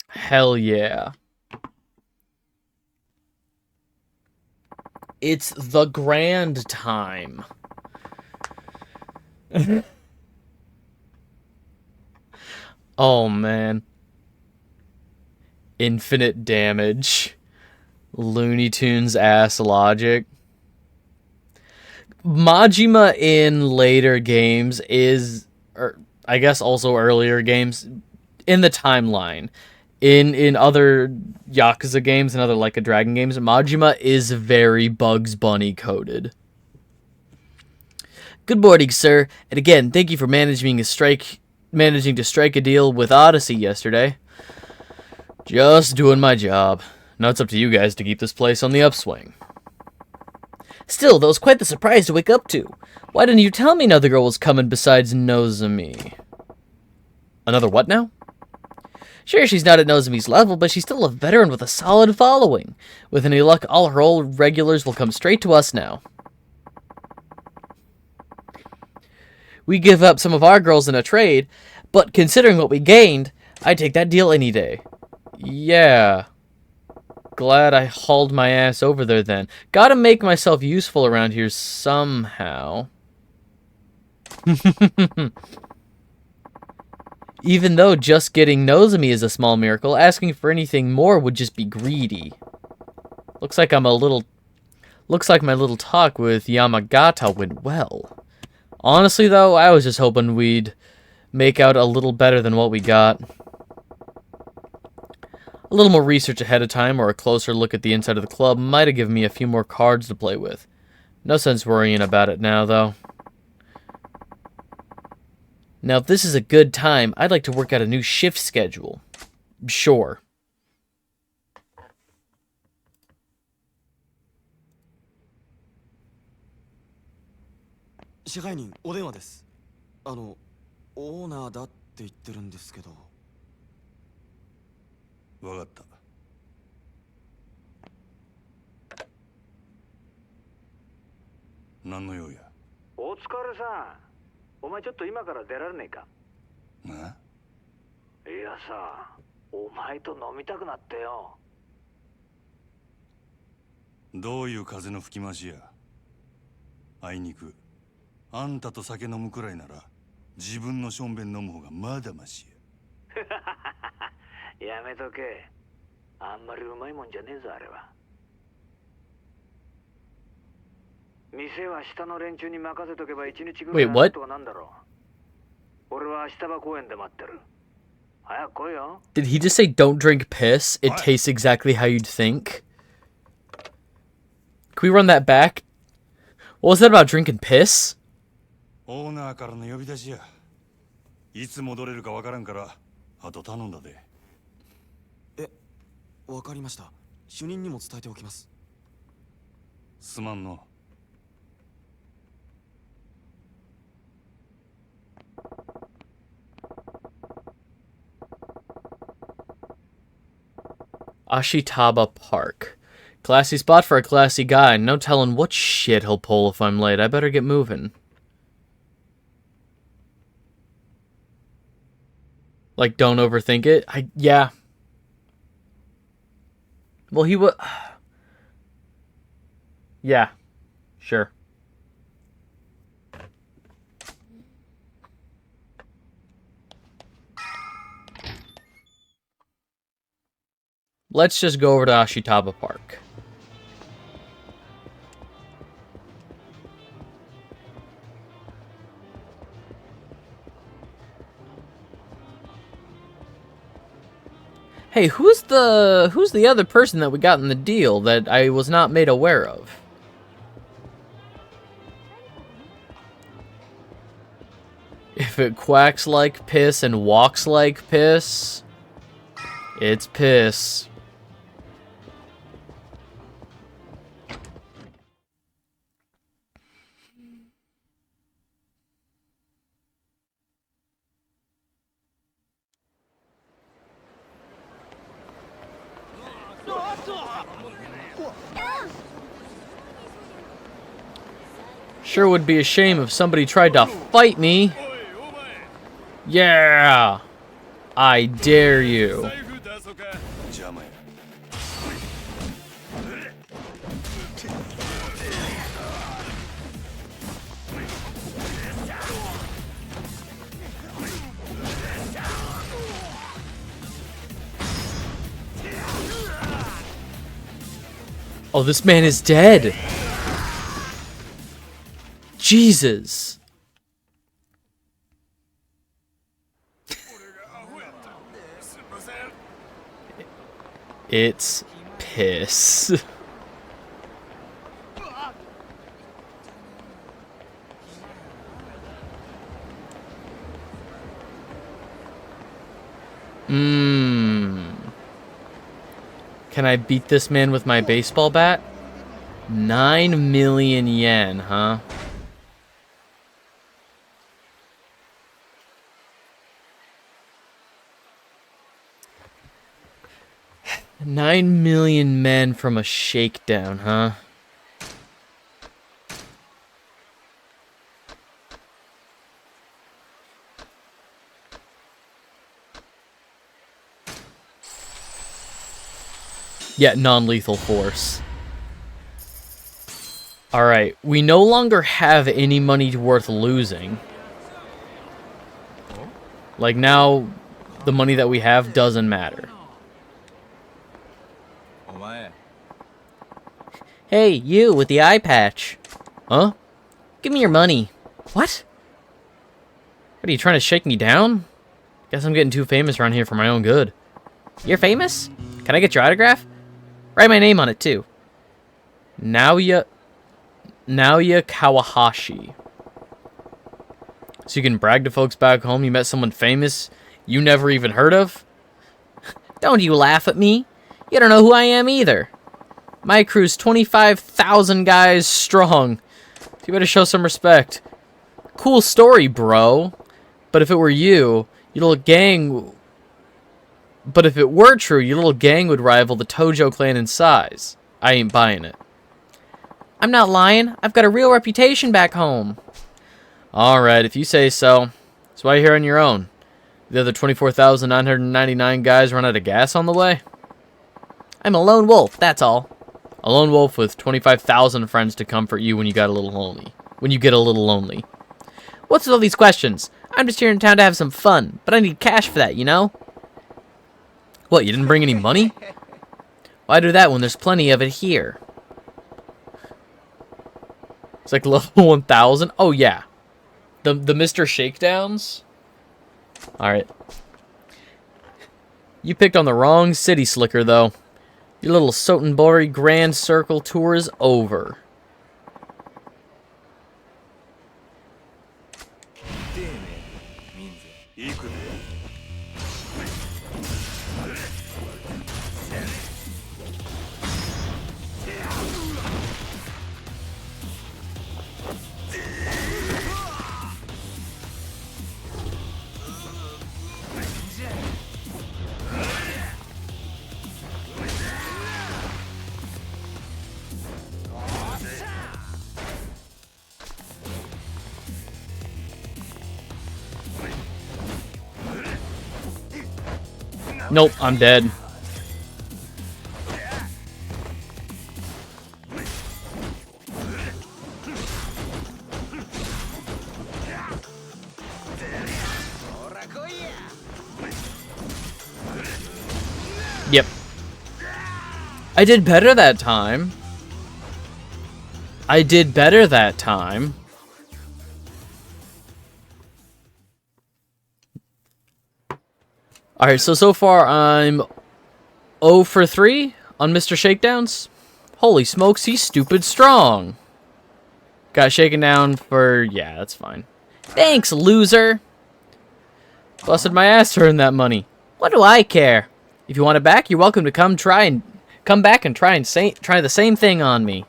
Hell yeah. It's the grand time. Oh, man. Infinite damage. Looney Tunes ass logic. Majima in later games is, or I guess also earlier games, in the timeline. In other Yakuza games and other Like a Dragon games, Majima is very Bugs Bunny coded. Good morning, sir. And again, thank you for managing to strike a deal with Odyssey yesterday. Just doing my job. Now it's up to you guys to keep this place on the upswing. Still, that was quite the surprise to wake up to. Why didn't you tell me another girl was coming besides Nozomi? Another what now? Sure, she's not at Nozomi's level, but she's still a veteran with a solid following. With any luck, all her old regulars will come straight to us now. We give up some of our girls in a trade, but considering what we gained, I'd take that deal any day. Yeah. Glad I hauled my ass over there then. Gotta make myself useful around here somehow. Even though just getting Nozomi is a small miracle, asking for anything more would just be greedy. Looks like my little talk with Yamagata went well. Honestly though, I was just hoping we'd make out a little better than what we got. A little more research ahead of time or a closer look at the inside of the club might have given me a few more cards to play with. No sense worrying about it now though. Now, if this is a good time, I'd like to work out a new shift schedule. Sure. Shirai 支配人、お電話です。オーナーだって言ってるんですけど。わかった。何の用や。お疲れさん。お前ちょっと今から出られねえか。な。いやさ、お前と飲みたくなってよ。どういう風の吹き回しや。あいにくあんたと酒飲むくらいなら自分のしょんべん飲む方がまだましや。やめとけ。あんまりうまいもんじゃねえぞあれは。店は下の連中に任せとけば一日ぐらいなんとかなんだろう。俺は明日場公園で待ってる。早く来いよ。 Did he just say don't drink piss? It tastes exactly how you'd think. Can we run that back? What was that about drinking piss? オーナーからの呼び出しや。いつ戻れるかわからんからあと頼んだで。わかりました。主任にも伝えておきます。すまんの。Ashitaba Park. Classy spot for a classy guy. No telling what shit he'll pull if I'm late. I better get moving. Like, don't overthink it? Yeah. Well, he would... Yeah. Sure. Let's just go over to Ashitaba Park. Hey, who's the other person that we got in the deal that I was not made aware of? If it quacks like piss and walks like piss, it's piss. Sure would be a shame if somebody tried to fight me. Yeah! I dare you. Oh, this man is dead. Jesus. It's piss. Can I beat this man with my baseball bat? 9 million yen, huh? $9 million men from a shakedown, huh? Yet non-lethal force. Alright, we no longer have any money worth losing. Like, now, the money that we have doesn't matter. Hey, you with the eye patch. Huh? Give me your money. What? What, are you trying to shake me down? Guess I'm getting too famous around here for my own good. You're famous? Can I get your autograph? Write my name on it, too. Naoya Kawahashi. So you can brag to folks back home you met someone famous you never even heard of? Don't you laugh at me. You don't know who I am either. My crew's 25,000 guys strong. You better show some respect. Cool story, bro. But if it were you, your little gang... But if it were true, your little gang would rival the Tojo clan in size. I ain't buying it. I'm not lying. I've got a real reputation back home. Alright, if you say so. That's why you're here on your own. The other 24,999 guys run out of gas on the way? I'm a lone wolf, that's all. A lone wolf with 25,000 friends to comfort you when you got a little lonely. When you get a little lonely. What's with all these questions? I'm just here in town to have some fun, but I need cash for that, you know? What, you didn't bring any money? Why do that when there's plenty of it here? It's like level 1,000? Oh, yeah. The Mr. Shakedowns? Alright. You picked on the wrong city, Slicker, though. Your little Sotenbori Grand Circle tour is over. Nope, I'm dead. Yep. I did better that time. I did better that time. Alright, so far I'm 0 for 3 on Mr. Shakedowns. Holy smokes, he's stupid strong. Got shaken down for... yeah, that's fine. Thanks, loser. Busted my ass to earn that money. What do I care? If you want it back, you're welcome to come back and try the same thing on me.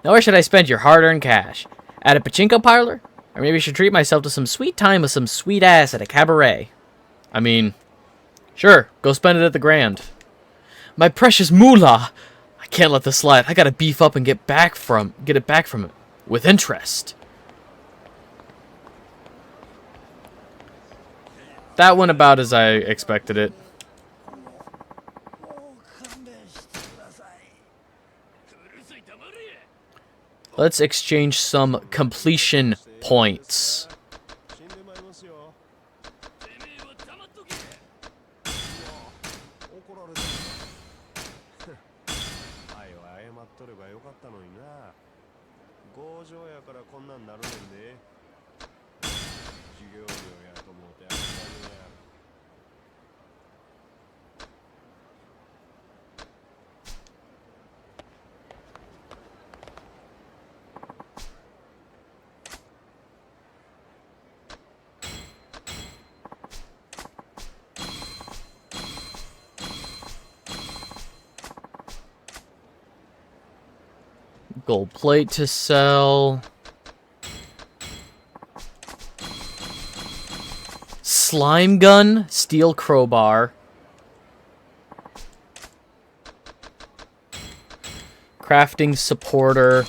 Now where should I spend your hard-earned cash? At a pachinko parlor? Or maybe I should treat myself to some sweet time with some sweet ass at a cabaret. I mean, sure, go spend it at the Grand. My precious moolah! I can't let this slide. I gotta beef up and get it back from it. With interest. That went about as I expected it. Let's exchange some completion points. Gold plate to sell. Slime gun, steel crowbar. Crafting supporter.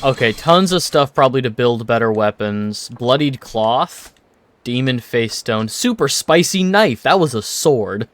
Okay, tons of stuff probably to build better weapons. Bloodied cloth. Demon face stone. Super spicy knife. That was a sword.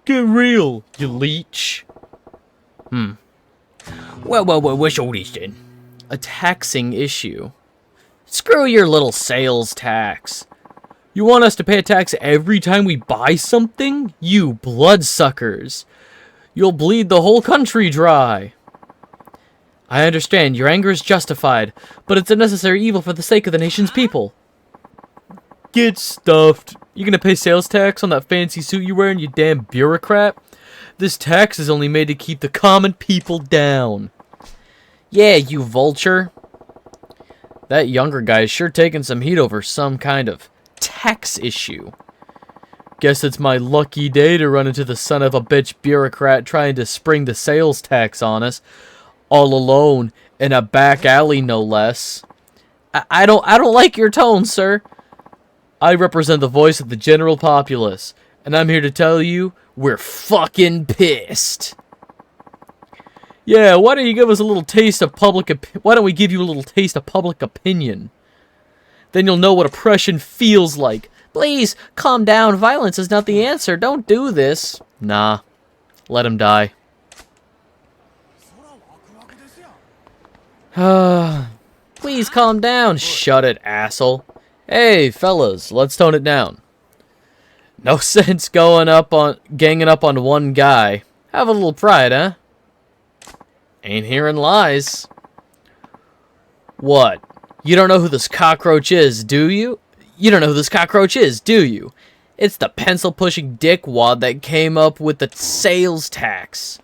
Get real, you leech. Well, what's all this then? A taxing issue. Screw your little sales tax. You want us to pay a tax every time we buy something? You bloodsuckers. You'll bleed the whole country dry. I understand, your anger is justified, but it's a necessary evil for the sake of the nation's people. Get stuffed. You gonna pay sales tax on that fancy suit you're wearing, you damn bureaucrat? This tax is only made to keep the common people down. Yeah, you vulture. That younger guy is sure taking some heat over some kind of tax issue. Guess it's my lucky day to run into the son of a bitch bureaucrat trying to spring the sales tax on us. All alone, in a back alley no less. I don't like your tone, sir. I represent the voice of the general populace, and I'm here to tell you, we're fucking pissed. Yeah, why don't you give us a little taste of why don't we give you a little taste of public opinion? Then you'll know what oppression feels like. Please, calm down. Violence is not the answer. Don't do this. Nah. Let him die. Please calm down. Shut it, asshole. Hey, fellas, let's tone it down. No sense ganging up on one guy. Have a little pride, huh? Ain't hearing lies. What? You don't know who this cockroach is, do you? You don't know who this cockroach is, do you? It's the pencil-pushing dickwad that came up with the sales tax.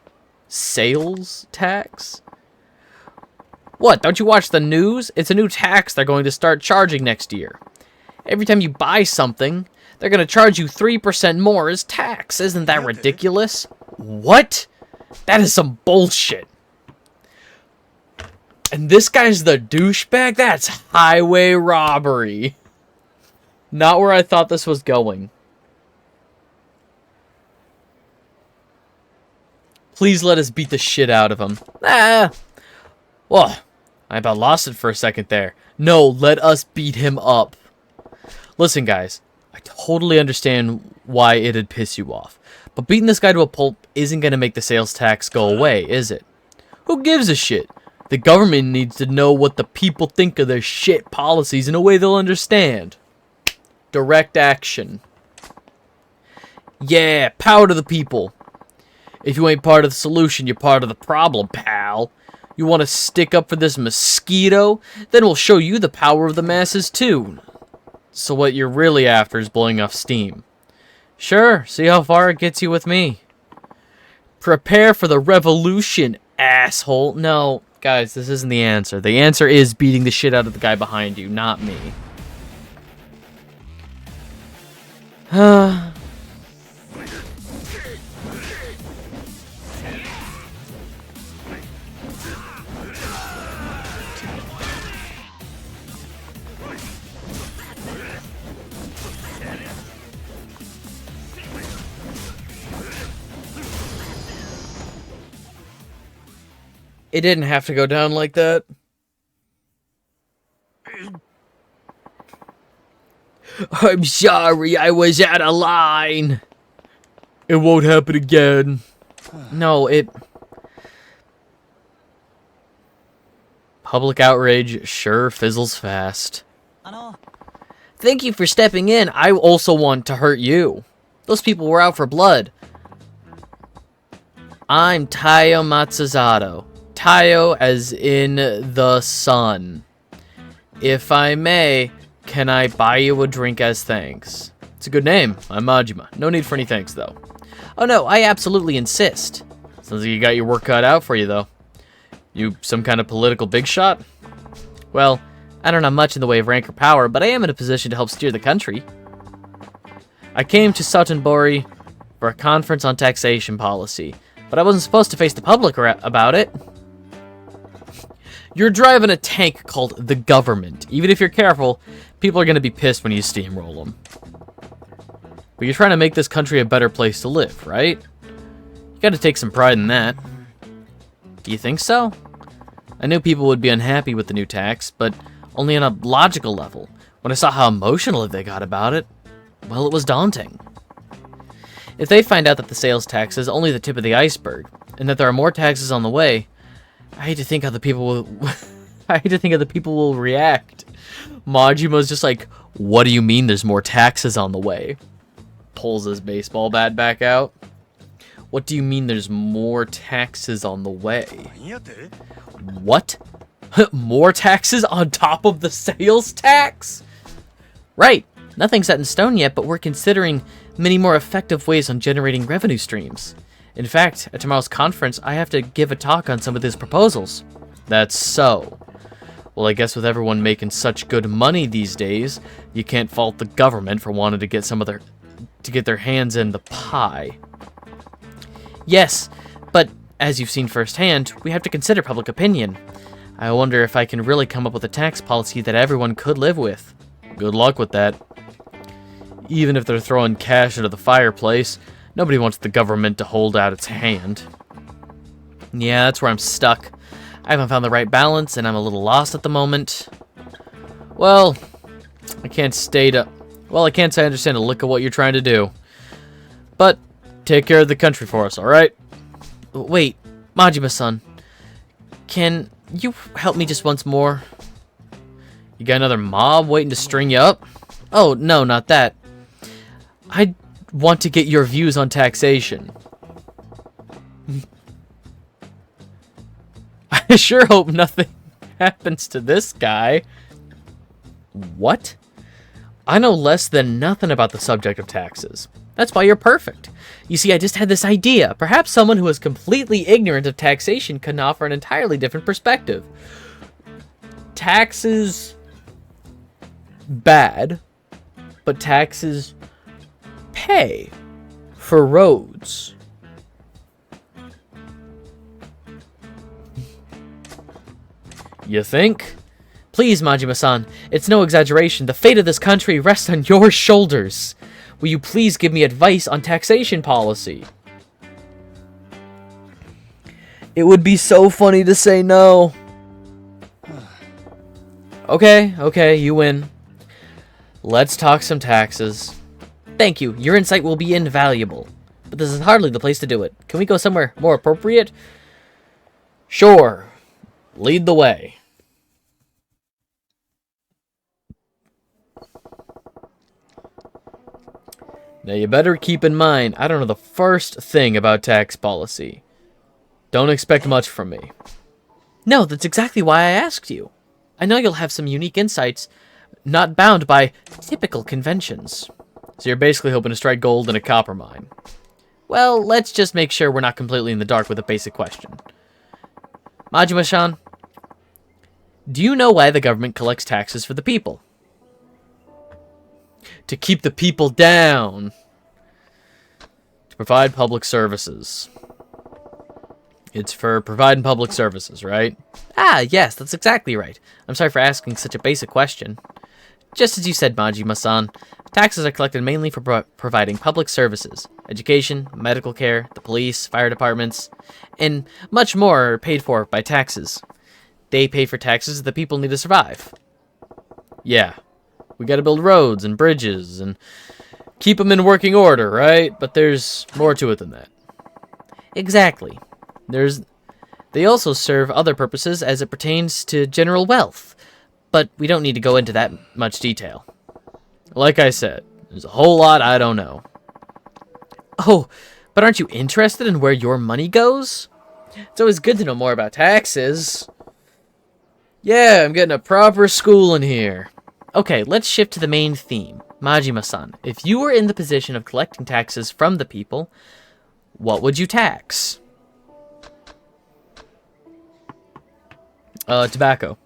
Sales tax? What, don't you watch the news? It's a new tax they're going to start charging next year. Every time you buy something, they're going to charge you 3% more as tax. Isn't that ridiculous? What? That is some bullshit. And this guy's the douchebag? That's highway robbery. Not where I thought this was going. Please let us beat the shit out of him. Whoa. I about lost it for a second there. No, let us beat him up. Listen, guys. I totally understand why it'd piss you off. But beating this guy to a pulp isn't going to make the sales tax go away, is it? Who gives a shit? The government needs to know what the people think of their shit policies in a way they'll understand. Direct action. Yeah, power to the people. If you ain't part of the solution, you're part of the problem, pal. You want to stick up for this mosquito? Then we'll show you the power of the masses, too. So what you're really after is blowing off steam. Sure, see how far it gets you with me. Prepare for the revolution, asshole. No, guys, this isn't the answer. The answer is beating the shit out of the guy behind you, not me. It didn't have to go down like that. I'm sorry, I was out of line. It won't happen again. No, Public outrage sure fizzles fast. Thank you for stepping in. I also want to hurt you. Those people were out for blood. I'm Taiyo Matsuzato. Taiyo as in the sun. If I may, can I buy you a drink as thanks? It's a good name. I'm Majima. No need for any thanks, though. Oh no, I absolutely insist. Sounds like you got your work cut out for you, though. You some kind of political big shot? Well, I don't have much in the way of rank or power, but I am in a position to help steer the country. I came to Sotenbori for a conference on taxation policy, but I wasn't supposed to face the public about it. You're driving a tank called the government. Even if you're careful, people are going to be pissed when you steamroll them. But you're trying to make this country a better place to live, right? You got to take some pride in that. Do you think so? I knew people would be unhappy with the new tax, but only on a logical level. When I saw how emotional they got about it, well, it was daunting. If they find out that the sales tax is only the tip of the iceberg, and that there are more taxes on the way, I hate to think how the people will... I hate to think how the people will react. Majima's just like, what do you mean there's more taxes on the way? Pulls his baseball bat back out. What do you mean there's more taxes on the way? What? More taxes on top of the sales tax? Right. Nothing's set in stone yet, but we're considering many more effective ways on generating revenue streams. In fact, at tomorrow's conference, I have to give a talk on some of these proposals. That's so. Well, I guess with everyone making such good money these days, you can't fault the government for wanting to get their hands in the pie. Yes, but as you've seen firsthand, we have to consider public opinion. I wonder if I can really come up with a tax policy that everyone could live with. Good luck with that. Even if they're throwing cash into the fireplace, nobody wants the government to hold out its hand. Yeah, that's where I'm stuck. I haven't found the right balance, and I'm a little lost at the moment. Well, I can't say I understand a lick of what you're trying to do. But, take care of the country for us, alright? Wait, Majima-san. Can you help me just once more? You got another mob waiting to string you up? Oh, no, not that. I want to get your views on taxation. I sure hope nothing happens to this guy. What? I know less than nothing about the subject of taxes. That's why you're perfect. You see, I just had this idea. Perhaps someone who is completely ignorant of taxation can offer an entirely different perspective. Taxes... bad. But taxes... pay. For roads. You think? Please, Majima-san, it's no exaggeration. The fate of this country rests on your shoulders. Will you please give me advice on taxation policy? It would be so funny to say no. Okay, you win. Let's talk some taxes. Thank you, your insight will be invaluable. But this is hardly the place to do it. Can we go somewhere more appropriate? Sure. Lead the way. Now you better keep in mind, I don't know the first thing about tax policy. Don't expect much from me. No, that's exactly why I asked you. I know you'll have some unique insights, not bound by typical conventions. So you're basically hoping to strike gold in a copper mine. Well, let's just make sure we're not completely in the dark with a basic question. Majima-san, do you know why the government collects taxes for the people? To keep the people down. To provide public services. It's for providing public services, right? Ah, yes, that's exactly right. I'm sorry for asking such a basic question. Just as you said, Majima-san, taxes are collected mainly for providing public services. Education, medical care, the police, fire departments, and much more are paid for by taxes. They pay for taxes that the people need to survive. Yeah, we gotta build roads and bridges and keep them in working order, right? But there's more to it than that. Exactly. They also serve other purposes as it pertains to general wealth, but we don't need to go into that much detail. Like I said, there's a whole lot I don't know. Oh, but aren't you interested in where your money goes? It's always good to know more about taxes. Yeah, I'm getting a proper schooling here. Okay, let's shift to the main theme. Majima-san, if you were in the position of collecting taxes from the people, what would you tax? Tobacco.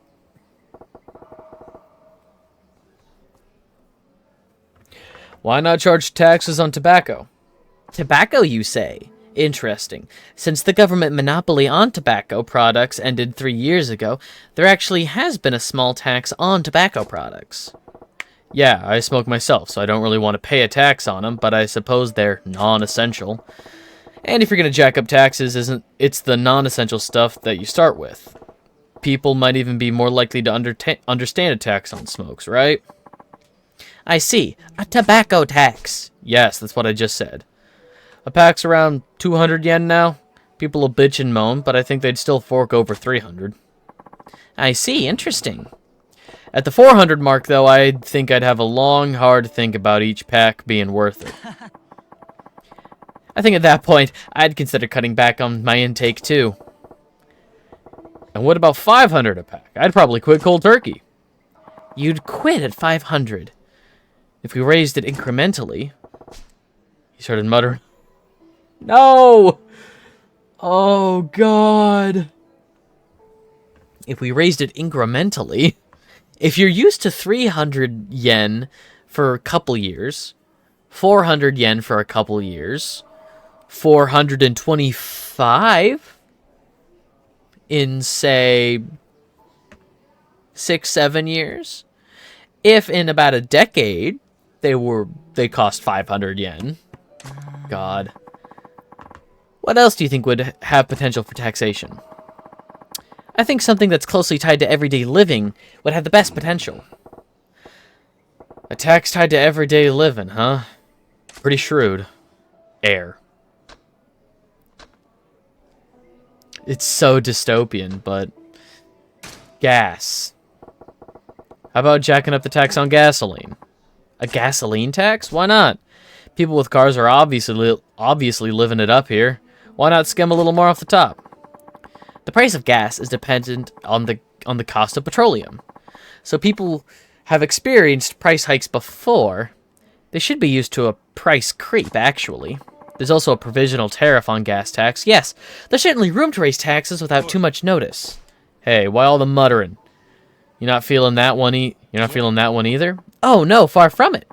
Why not charge taxes on tobacco? Tobacco, you say? Interesting. Since the government monopoly on tobacco products ended 3 years ago, there actually has been a small tax on tobacco products. Yeah, I smoke myself, so I don't really want to pay a tax on them, but I suppose they're non-essential. And if you're going to jack up taxes, it's the non-essential stuff that you start with. People might even be more likely to understand a tax on smokes, right? I see. A tobacco tax. Yes, that's what I just said. A pack's around 200 yen now. People will bitch and moan, but I think they'd still fork over 300. I see, interesting. At the 400 mark, though, I think I'd have a long, hard think about each pack being worth it. I think at that point, I'd consider cutting back on my intake, too. And what about 500 a pack? I'd probably quit cold turkey. You'd quit at 500. If we raised it incrementally... He started muttering. No! Oh, God. If we raised it incrementally... If you're used to 300 yen for a couple years, 400 yen for a couple years, 425 in, say, 6-7 years, if in about a decade they cost 500 yen. God. What else do you think would have potential for taxation? I think something that's closely tied to everyday living would have the best potential. A tax tied to everyday living, huh? Pretty shrewd. Air. It's so dystopian, but... Gas. How about jacking up the tax on gasoline? A gasoline tax? Why not? People with cars are obviously living it up here. Why not skim a little more off the top? The price of gas is dependent on the cost of petroleum. So people have experienced price hikes before. They should be used to a price creep, actually. There's also a provisional tariff on gas tax. Yes, there's certainly room to raise taxes without too much notice. Hey, why all the muttering? You're not feeling that one You're not feeling that one either? Oh, no, far from it.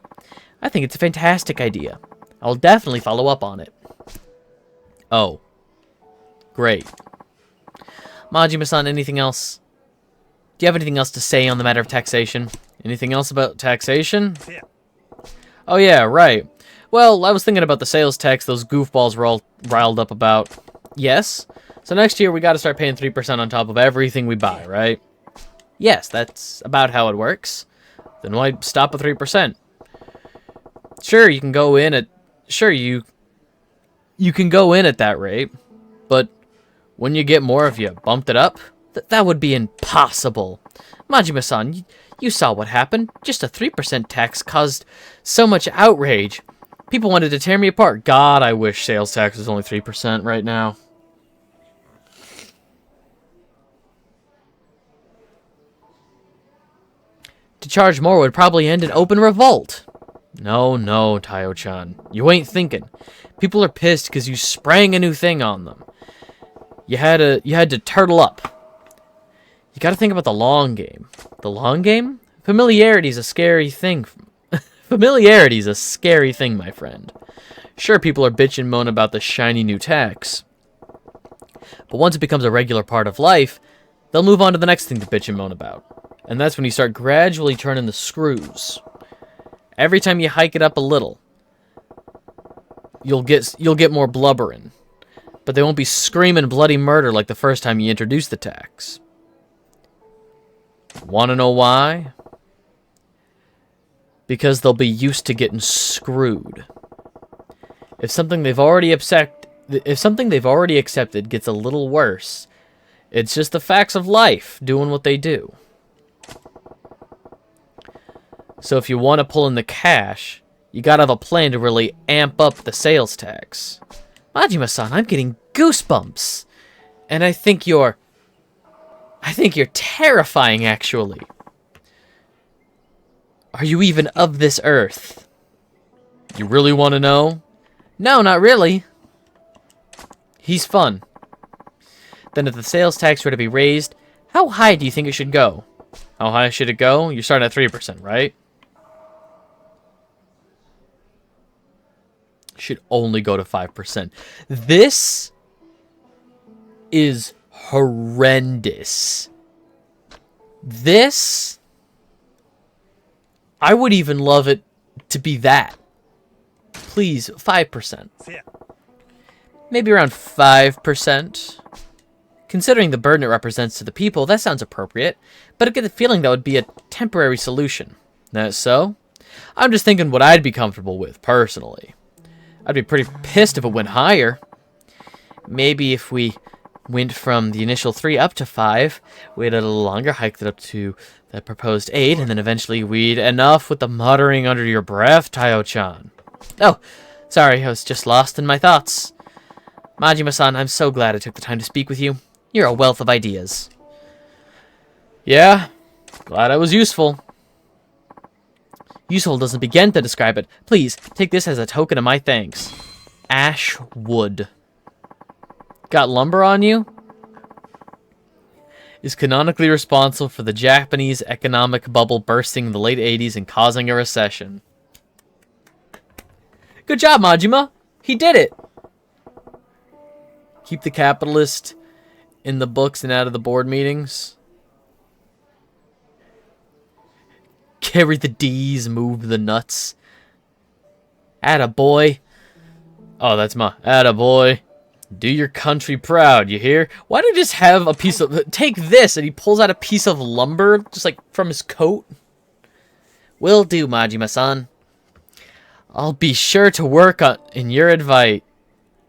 I think it's a fantastic idea. I'll definitely follow up on it. Oh. Great. Majima-san, anything else? Do you have anything else to say on the matter of taxation? Anything else about taxation? Oh yeah, right. Well, I was thinking about the sales tax those goofballs were all riled up about. Yes? So next year we gotta start paying 3% on top of everything we buy, right? Yes, that's about how it works. Then why stop at 3%? Sure, you can go in at... Sure, you can go in at that rate, but... When you get more, if you bumped it up, that would be impossible. Majima-san, you saw what happened. Just a 3% tax caused so much outrage. People wanted to tear me apart. God, I wish sales tax was only 3% right now. To charge more would probably end in open revolt. No, Tayo-chan. You ain't thinking. People are pissed because you sprang a new thing on them. You had to turtle up. You gotta think about the long game. The long game? Familiarity's a scary thing. Familiarity's a scary thing, my friend. Sure, people are bitch and moan about the shiny new tax. But once it becomes a regular part of life, they'll move on to the next thing to bitch and moan about. And that's when you start gradually turning the screws. Every time you hike it up a little, you'll get more blubbering. But they won't be screaming bloody murder like the first time you introduce the tax. Want to know why? Because they'll be used to getting screwed. If something they've already accepted gets a little worse, it's just the facts of life doing what they do. So if you want to pull in the cash, you gotta have a plan to really amp up the sales tax. Majima-san, I'm getting goosebumps. And I think you're terrifying, actually. Are you even of this earth? You really want to know? No, not really. He's fun. Then if the sales tax were to be raised, how high do you think it should go? How high should it go? You're starting at 3%, right? Should only go to 5%. This is horrendous. This, I would even love it to be that. Please, 5%. Maybe around 5%. Considering the burden it represents to the people, that sounds appropriate, but I get the feeling that would be a temporary solution. That so? I'm just thinking what I'd be comfortable with, personally. I'd be pretty pissed if it went higher. Maybe if we went from the initial 3 up to 5, waited a little longer, hiked it up to the proposed 8, and then eventually we'd enough with the muttering under your breath, Tayo-chan. Oh, sorry, I was just lost in my thoughts. Majima-san, I'm so glad I took the time to speak with you. You're a wealth of ideas. Yeah, glad I was useful. Useful doesn't begin to describe it. Please, take this as a token of my thanks. Ash wood. Got lumber on you? Is canonically responsible for the Japanese economic bubble bursting in the late 80s and causing a recession. Good job, Majima. He did it. Keep the capitalist in the books and out of the board meetings. Carry the D's, move the nuts. Attaboy. Oh, that's my attaboy. Do your country proud, you hear? Why don't you just have a piece of... Take this, and he pulls out a piece of lumber, just like from his coat. Will do, Majima-san. I'll be sure to work in your advice.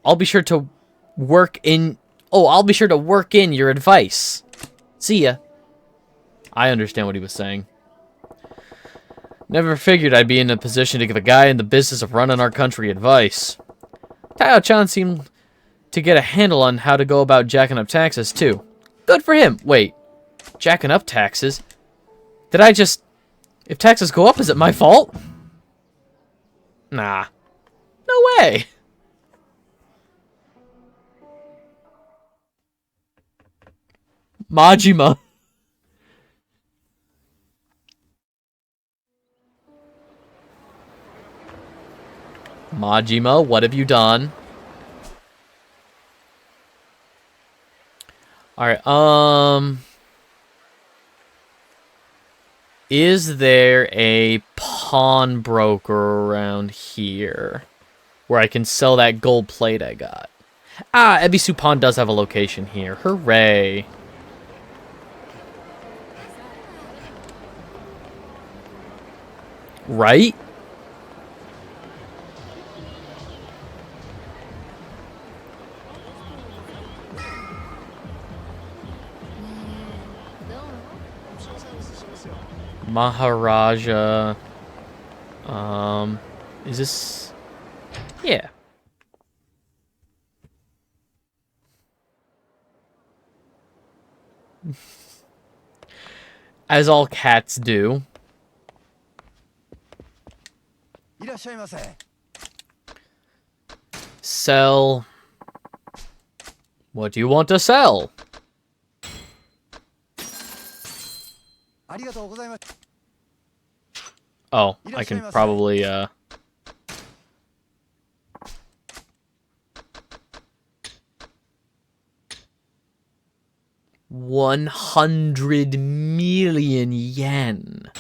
I'll be sure to work in... Oh, I'll be sure to work in your advice. See ya. I understand what he was saying. Never figured I'd be in a position to give a guy in the business of running our country advice. Tayo-chan seemed to get a handle on how to go about jacking up taxes, too. Good for him. Wait, jacking up taxes? Did I just... If taxes go up, is it my fault? Nah. No way. Majima. Majima, what have you done? Alright, is there a pawnbroker around here where I can sell that gold plate I got? Ah, Ebisu Pawn does have a location here. Hooray. Right? Maharaja. Is this... Yeah. As all cats do. Sell. What do you want to sell? Oh, I can probably, 100 million yen.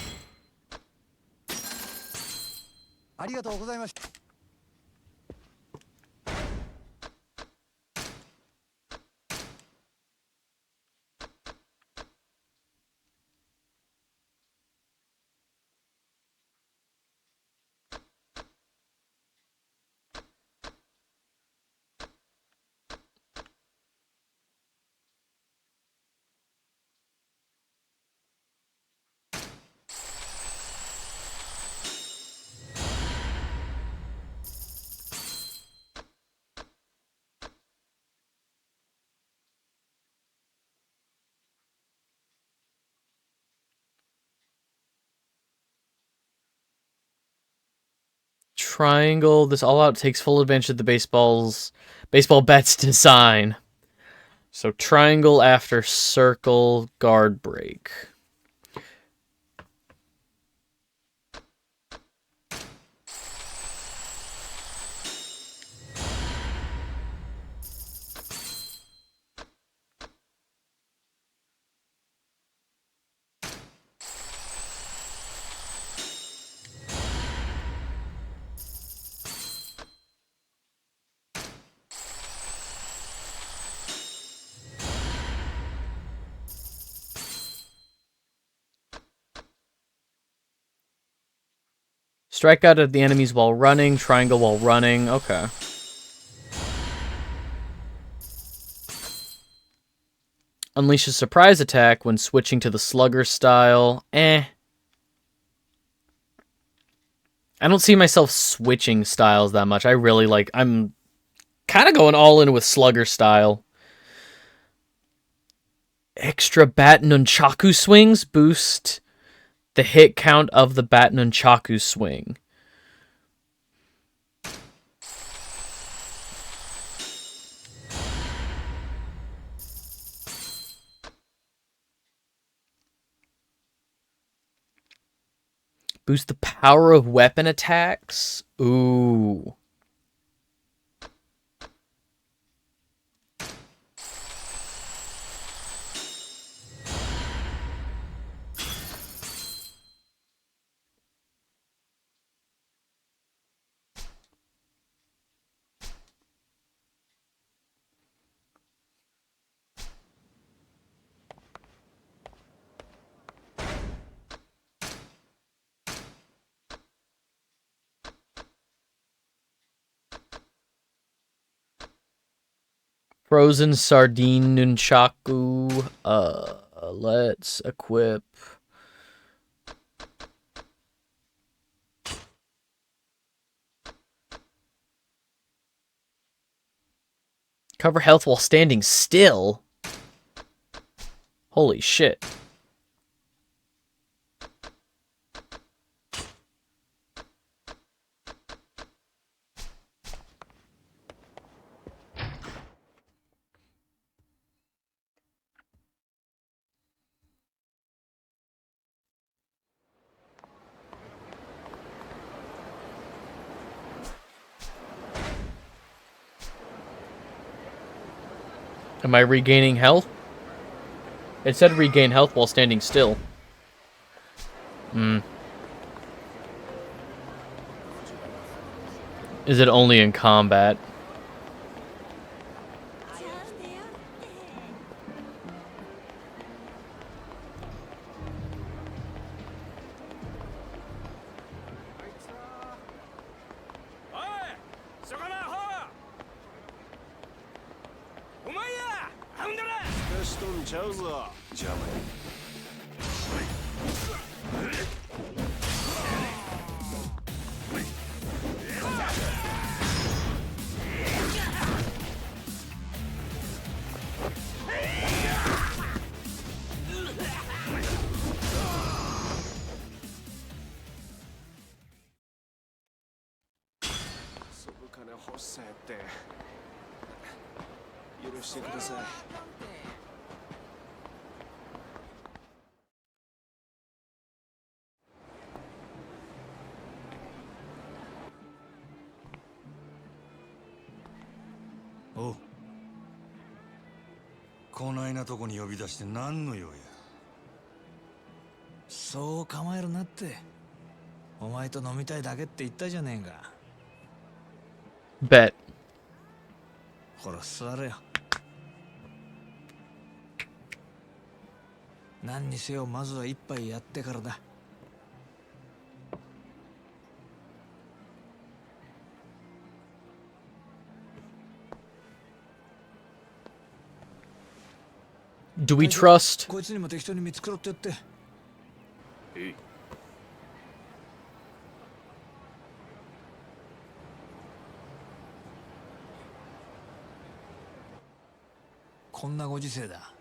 Triangle. This all out takes full advantage of the baseball bat's design. So triangle after circle, guard break. Strike out at the enemies while running, triangle while running. Okay. Unleash a surprise attack when switching to the slugger style. I don't see myself switching styles that much. I'm kind of going all in with slugger style. Extra bat nunchaku swings boost the hit count of the bat nunchaku swing. Boost the power of weapon attacks. Ooh. Frozen Sardine Nunchaku. Let's equip. Cover health while standing still. Holy shit. Am I regaining health? It said regain health while standing still. Is it only in combat?おう。こないなとこに呼び出して何の用や。そう構えるなって。お前と飲みたいだけって言ったじゃねえか。Bet. ほら座れよ。何にせよまずは一杯やってからだ。Do we trust? こいつにも適当に見繕ってやって。こんなご時世だ。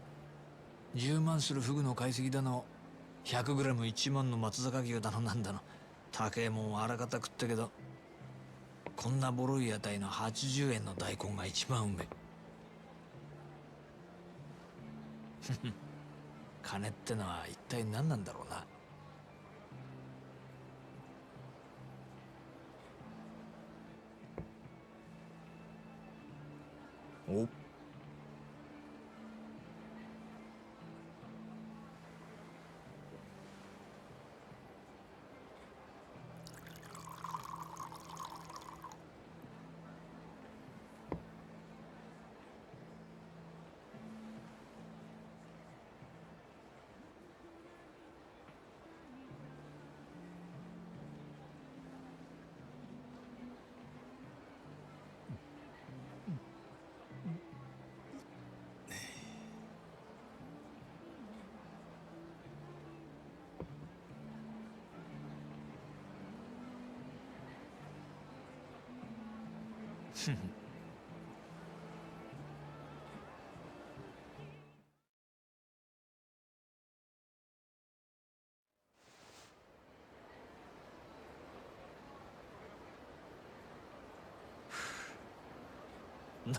10万するフグの解析だの、100グラム1万の松坂牛だのなんだの、高えもんはあらかた食ったけど、こんなボロい屋台の80円の大根が一番うめえ。金ってのは一体何なんだろうな。お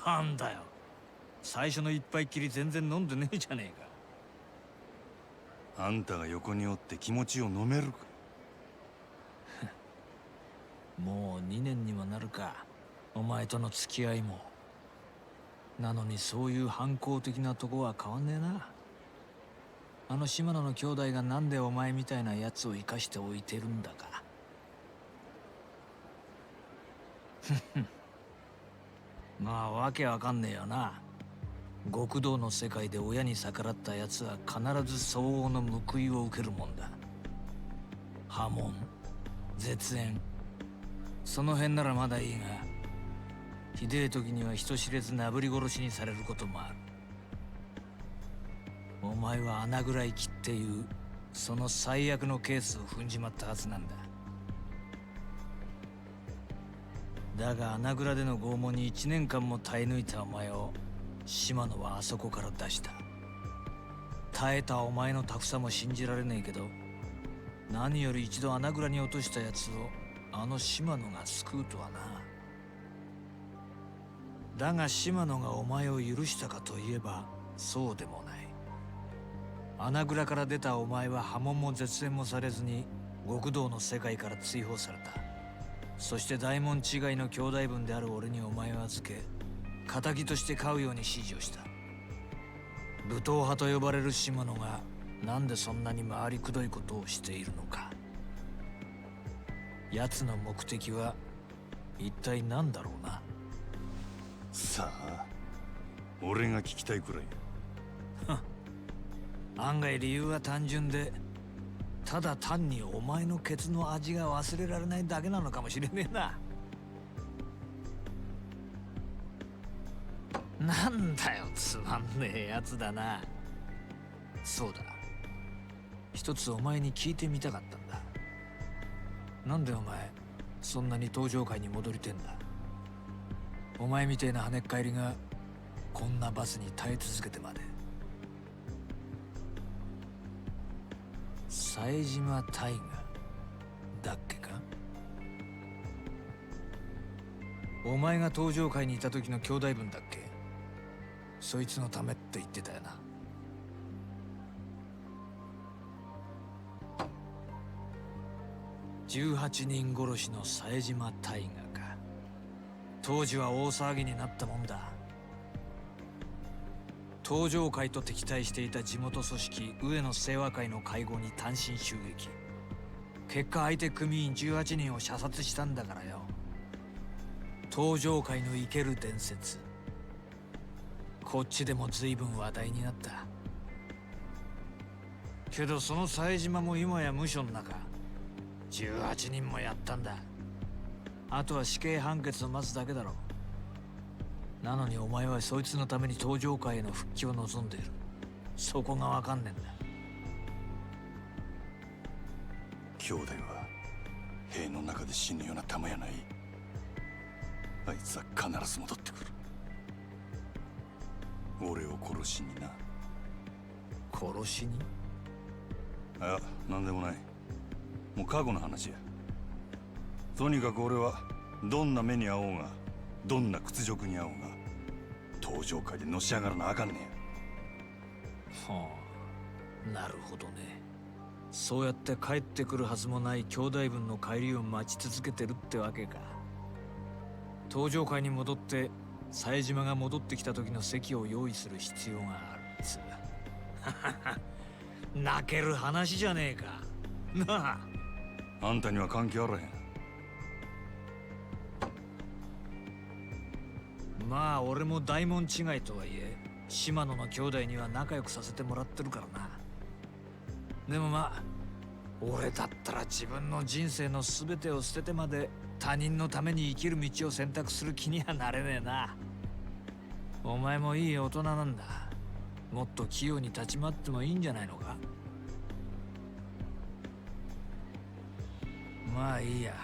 なんだよ、最初の一杯きり全然飲んでねえじゃねえか。あんたが横におって気持ちを飲めるか。もう2年にもなるか、お前との付き合いも。なのにそういう反抗的なとこは変わんねえな。あの島野の兄弟がなんでお前みたいなやつを生かしておいてるんだか。まあわけわかんねえよな。極道の世界で親に逆らったやつは必ず相応の報いを受けるもんだ。破門、絶縁、その辺ならまだいいが、ひでえ時には人知れずなぶり殺しにされることもある。お前は穴ぐらい切っていうその最悪のケースを踏んじまったはずなんだ。だが穴蔵での拷問に1年間も耐え抜いたお前を島野はあそこから出した。耐えたお前のタフさも信じられねえけど、何より一度穴蔵に落としたやつをあの島野が救うとはな。だが島野がお前を許したかといえばそうでもない。穴蔵から出たお前は破門も絶縁もされずに極道の世界から追放された。そして大門違いの兄弟分である俺にお前を預け、仇として飼うように指示をした。武闘派と呼ばれる島野がなんでそんなに回りくどいことをしているのか。奴の目的は一体何だろうな。さあ、俺が聞きたいくらい。案外理由は単純で、ただ単にお前のケツの味が忘れられないだけなのかもしれねえな。なんだよ、つまんねえやつだな。そうだ、一つお前に聞いてみたかったんだ。なんでお前そんなに登場界に戻りてんだ。お前みてえな跳ねっ返りがこんなバスに耐え続けてまで。冴島大河だっけか。お前が登場界にいた時の兄弟分だっけ。そいつのためって言ってたよな。18人殺しの冴島大河か。当時は大騒ぎになったもんだ。登場会と敵対していた地元組織上野清和会の会合に単身襲撃。結果相手組員18人を射殺したんだからよ。登場会の生ける伝説、こっちでも随分話題になった。けどその冴島も今や無所の中。18人もやったんだ。あとは死刑判決を待つだけだろ。なのにお前はそいつのために登場界への復帰を望んでいる。そこがわかんねえんだ。兄弟は塀の中で死ぬような玉やない。あいつは必ず戻ってくる。俺を殺しにな。殺しに？あ、なんでもない。もう過去の話や。とにかく俺はどんな目に遭おうが、どんな屈辱に遭おうが、登場界でのし上がらなあかんねん。はあ、なるほどね。そうやって帰ってくるはずもない兄弟分の帰りを待ち続けてるってわけか。登場界に戻って冴島が戻ってきた時の席を用意する必要があるっつう。泣ける話じゃねえか。なあ。あんたには関係あらへん。まあ俺も大門違いとはいえ島野の兄弟には仲良くさせてもらってるからな。でもまあ俺だったら自分の人生の全てを捨ててまで他人のために生きる道を選択する気にはなれねえな。お前もいい大人なんだ。もっと器用に立ち回ってもいいんじゃないのか。まあいいや。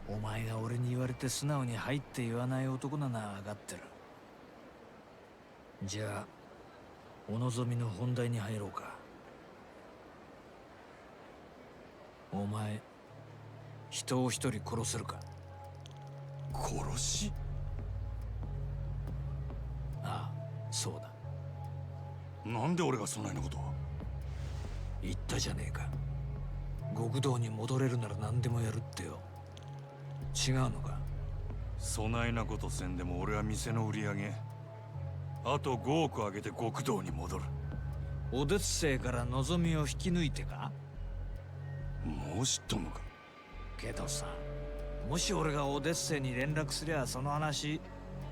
お前が俺に言われて素直に入って言わない男なのは分かってる。じゃあお望みの本題に入ろうか。お前人を一人殺せるか？殺し？ああ、そうだ。なんで俺がそんなようなことを？言ったじゃねえか。極道に戻れるなら何でもやるってよ。違うのか？そないなことせんでも俺は店の売り上げあと5億上げて極道に戻る。オデッセイから望みを引き抜いてか？もう知っとんのか？けどさ、もし俺がオデッセイに連絡すりゃその話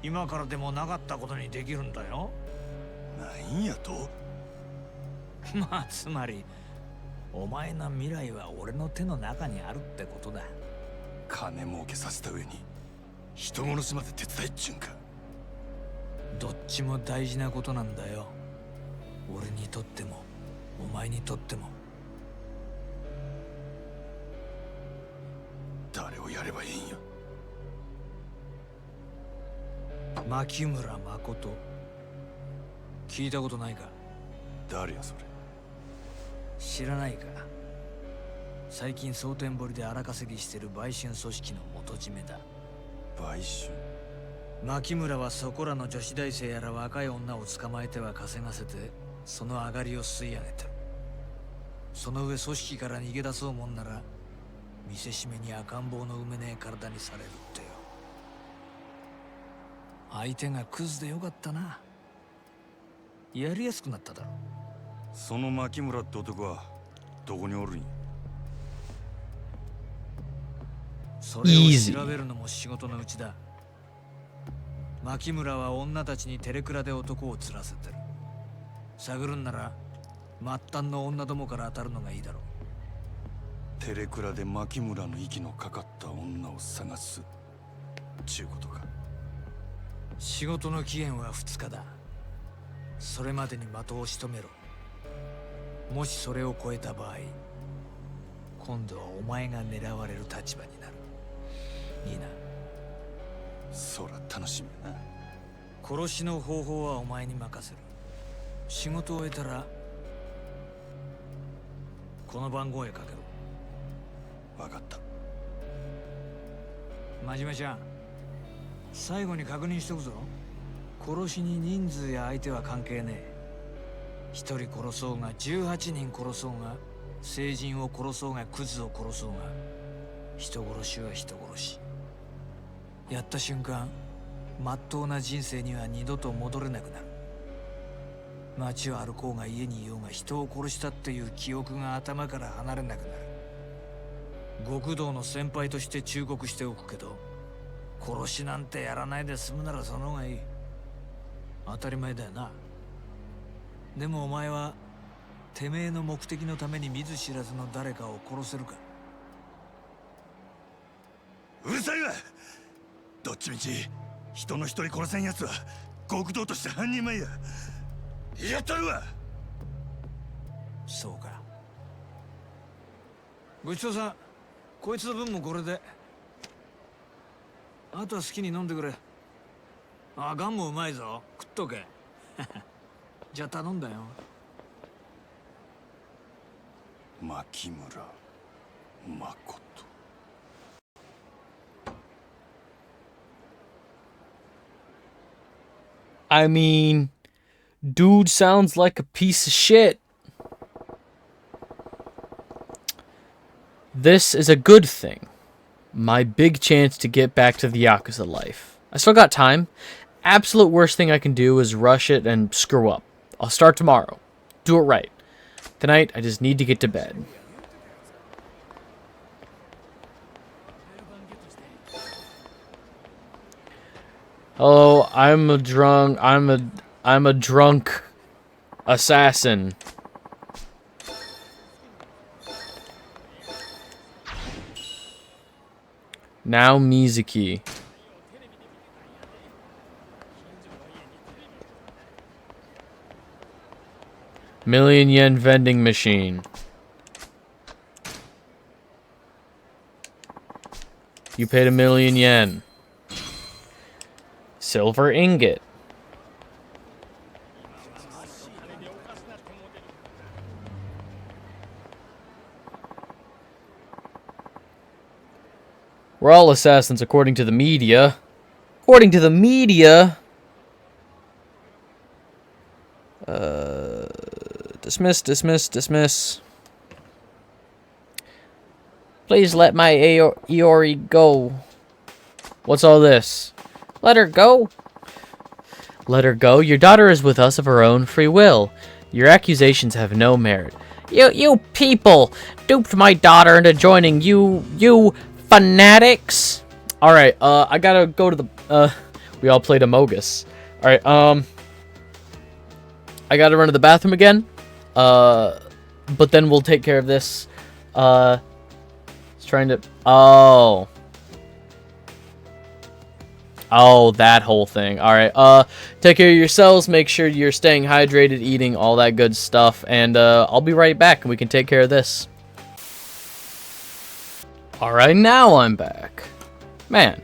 今からでもなかったことにできるんだよ。なんやと？まあつまりお前の未来は俺の手の中にあるってことだ。金儲けさせた上に人殺しまで手伝いっちゅうんか？どっちも大事なことなんだよ。俺にとってもお前にとっても。誰をやればいいんや？牧村誠、聞いたことないか？誰やそれ？知らないか？最近蒼天堀で荒稼ぎしてる売春組織の元締めだ。売春？牧村はそこらの女子大生やら若い女を捕まえては稼がせてその上がりを吸い上げてる。その上組織から逃げ出そうもんなら見せしめに赤ん坊の産めねえ体にされるってよ。相手がクズでよかったな。やりやすくなっただろ。その牧村って男はどこにおるんや？それを調べるのも仕事のうちだ。牧村は女たちにテレクラで男を釣らせてる。探るんなら末端の女どもから当たるのがいいだろう。テレクラで牧村の息のかかった女を探すちゅうことか？仕事の期限は2日だ。それまでに的を仕留めろ。もしそれを超えた場合、今度はお前が狙われる立場になる。いいな？そら楽しみやな。殺しの方法はお前に任せる。仕事を終えたらこの番号へかけろ。分かった。真島ちゃん、最後に確認しとくぞ。殺しに人数や相手は関係ねえ。一人殺そうが18人殺そうが成人を殺そうがクズを殺そうが人殺しは人殺し。やった瞬間まっとうな人生には二度と戻れなくなる。街を歩こうが家にいようが人を殺したっていう記憶が頭から離れなくなる。極道の先輩として忠告しておくけど、殺しなんてやらないで済むならその方がいい。当たり前だよな。でもお前はてめえの目的のために見ず知らずの誰かを殺せるか？うるさいわ！どっちみち人の一人殺せんやつは極道として半人前や。やったるわ！そうか。ごちそうさん。こいつの分もこれで。あとは好きに飲んでくれ。あ、ガンもうまいぞ。食っとけ。じゃあ頼んだよ。牧村誠。I mean, dude sounds like a piece of shit. This is a good thing. My big chance to get back to the Yakuza life. I still got time. Absolute worst thing I can do is rush it and screw up. I'll start tomorrow. Do it right. Tonight, I just need to get to bed. Hello, I'm a drunk assassin. Now Mizuki. Million yen vending machine. You paid 1,000,000 yen. Silver ingot. We're all assassins according to the media. According to the media. Dismiss, dismiss, dismiss. Please let my Iori go. What's all this? Let her go. Let her go? Your daughter is with us of her own free will. Your accusations have no merit. You people duped my daughter into joining you fanatics. Alright, I gotta go to the, we all played Amogus. Alright, I gotta run to the bathroom again. But then we'll take care of this. It's trying to, oh, that whole thing. Alright, take care of yourselves. Make sure you're staying hydrated, eating, all that good stuff. And, I'll be right back and we can take care of this. Alright, now I'm back. Man.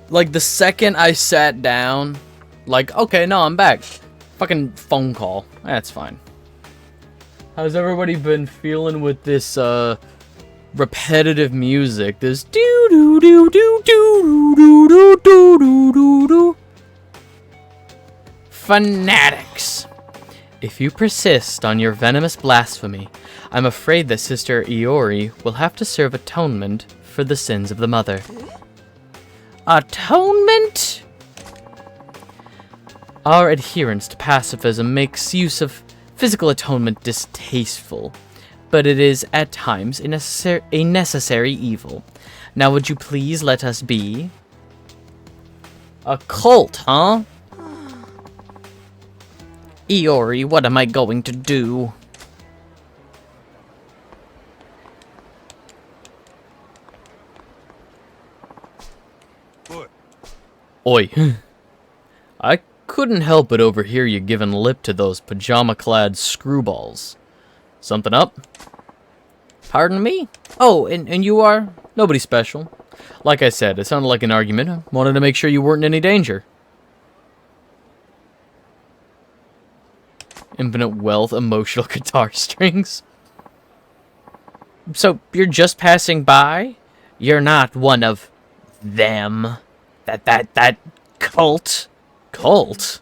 Like, the second I sat down, like, okay, no, I'm back. Fucking phone call. That's fine. How's everybody been feeling with this, repetitive music? This doo doo doo doo doo doo doo doo doo doo doo. Fanatics. If you persist on your venomous blasphemy, I'm afraid that Sister Iori will have to serve atonement for the sins of the mother. Atonement? Our adherence to pacifism makes use of physical atonement distasteful, but it is at times a necessary evil. Now would you please let us be? A cult, huh? Iori, what am I going to do? Oi. I couldn't help but overhear you giving lip to those pajama-clad screwballs. Something up? Pardon me? Oh, and you are? Nobody special. Like I said, it sounded like an argument. I wanted to make sure you weren't in any danger. Infinite wealth, emotional guitar strings. So, you're just passing by? You're not one of them. That cult? Cult?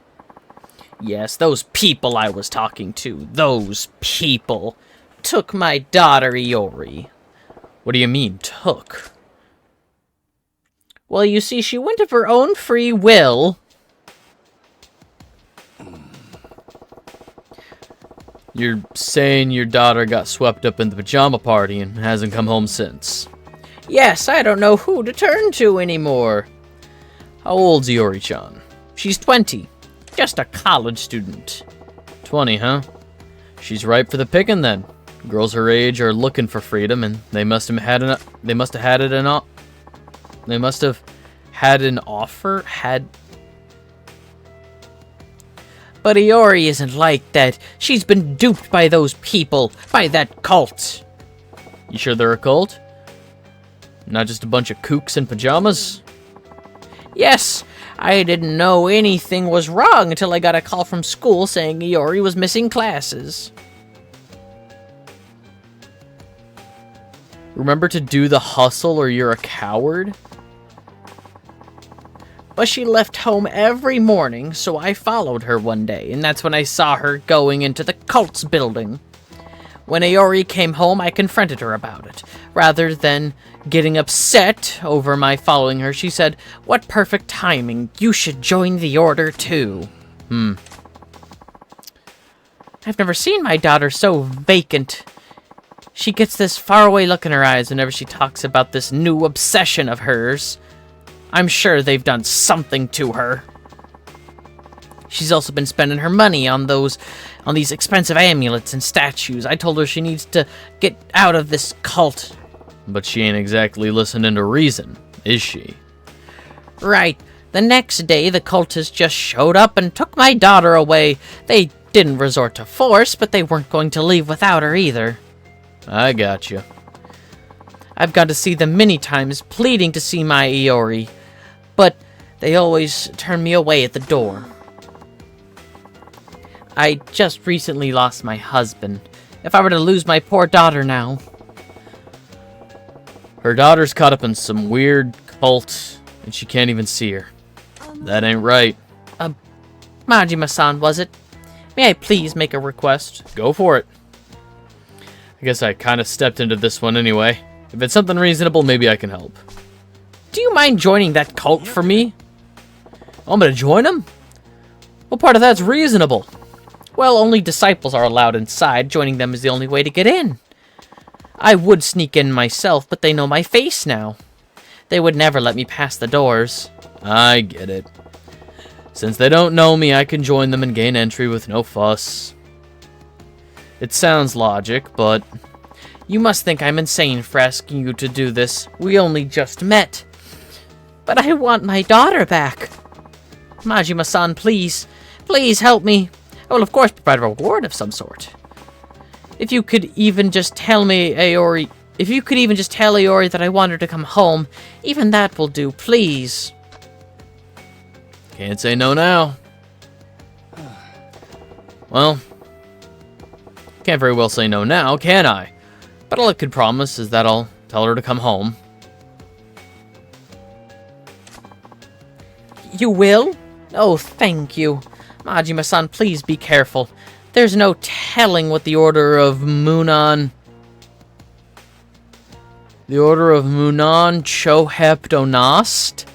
Yes, those people I was talking to. Those people took my daughter Iori. What do you mean, took? Well, you see, she went of her own free will. You're saying your daughter got swept up in the pajama party and hasn't come home since? Yes, I don't know who to turn to anymore. How old's Iori-chan? She's 20. Just a college student. 20, huh? She's ripe for the picking then. Girls her age are looking for freedom, and they must have had an offer. But Iori isn't like that. She's been duped by those people, by that cult. You sure they're a cult? Not just a bunch of kooks in pajamas? Yes, I didn't know anything was wrong until I got a call from school saying Iori was missing classes. Remember to do the hustle or you're a coward? But she left home every morning, so I followed her one day, and that's when I saw her going into the cult's building. When Iori came home, I confronted her about it. Rather than getting upset over my following her, she said, "What perfect timing. You should join the order too." I've never seen my daughter so vacant. She gets this faraway look in her eyes whenever she talks about this new obsession of hers. I'm sure they've done something to her. She's also been spending her money on these expensive amulets and statues. I told her she needs to get out of this cult. But she ain't exactly listening to reason, is she? Right. The next day, the cultists just showed up and took my daughter away. They didn't resort to force, but they weren't going to leave without her either. I gotcha. I've gone to see them many times, pleading to see my Iori, but they always turn me away at the door. I just recently lost my husband. If I were to lose my poor daughter now... Her daughter's caught up in some weird cult, and she can't even see her. That ain't right. Majima-san, was it? May I please make a request? Go for it. I guess I kind of stepped into this one anyway. If it's something reasonable, maybe I can help. Do you mind joining that cult for me? I'm gonna join them? What part of that's reasonable? Well, only disciples are allowed inside. Joining them is the only way to get in. I would sneak in myself, but they know my face now. They would never let me pass the doors. I get it. Since they don't know me, I can join them and gain entry with no fuss. It sounds logic, but... You must think I'm insane for asking you to do this. We only just met. But I want my daughter back. Majima-san, please. Please help me. I will of course provide a reward of some sort. If you could even just tell me, Aori... If you could even just tell Aori that I want her to come home, even that will do, please. Can't say no now. Well, can't very well say no now, can I? But all I could promise is that I'll tell her to come home. You will? Oh, thank you. Majima-san, please be careful. There's no telling what the Order of Munan... The Order of Munan Chohepdonost?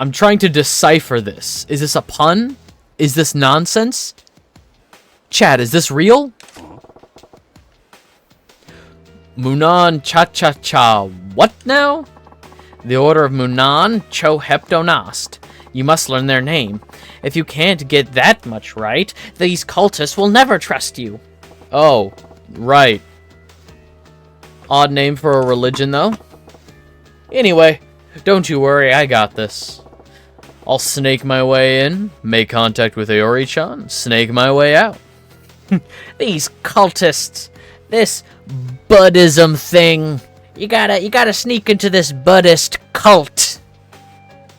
I'm trying to decipher this. Is this a pun? Is this nonsense? Chat, is this real? Munan Cha-Cha-Cha. What now? The Order of Munan Chohepdonost. You must learn their name. If you can't get that much right, these cultists will never trust you. Oh, right. Odd name for a religion, though. Anyway, don't you worry, I got this. I'll snake my way in, make contact with Aori-chan, snake my way out. These cultists, this Buddhism thing. You gotta sneak into this Buddhist cult.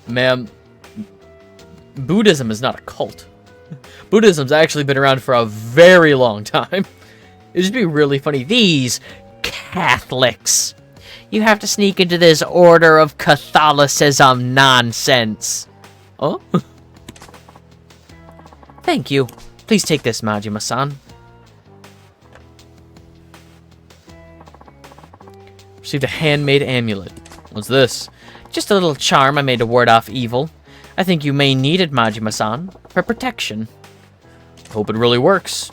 Ma'am, Buddhism is not a cult. Buddhism's actually been around for a very long time. It'd just be really funny. These Catholics. You have to sneak into this order of Catholicism nonsense. Oh? Thank you. Please take this, Majima-san. Received a handmade amulet. What's this? Just a little charm I made to ward off evil. I think you may need it, Majima-san, for protection. Hope it really works.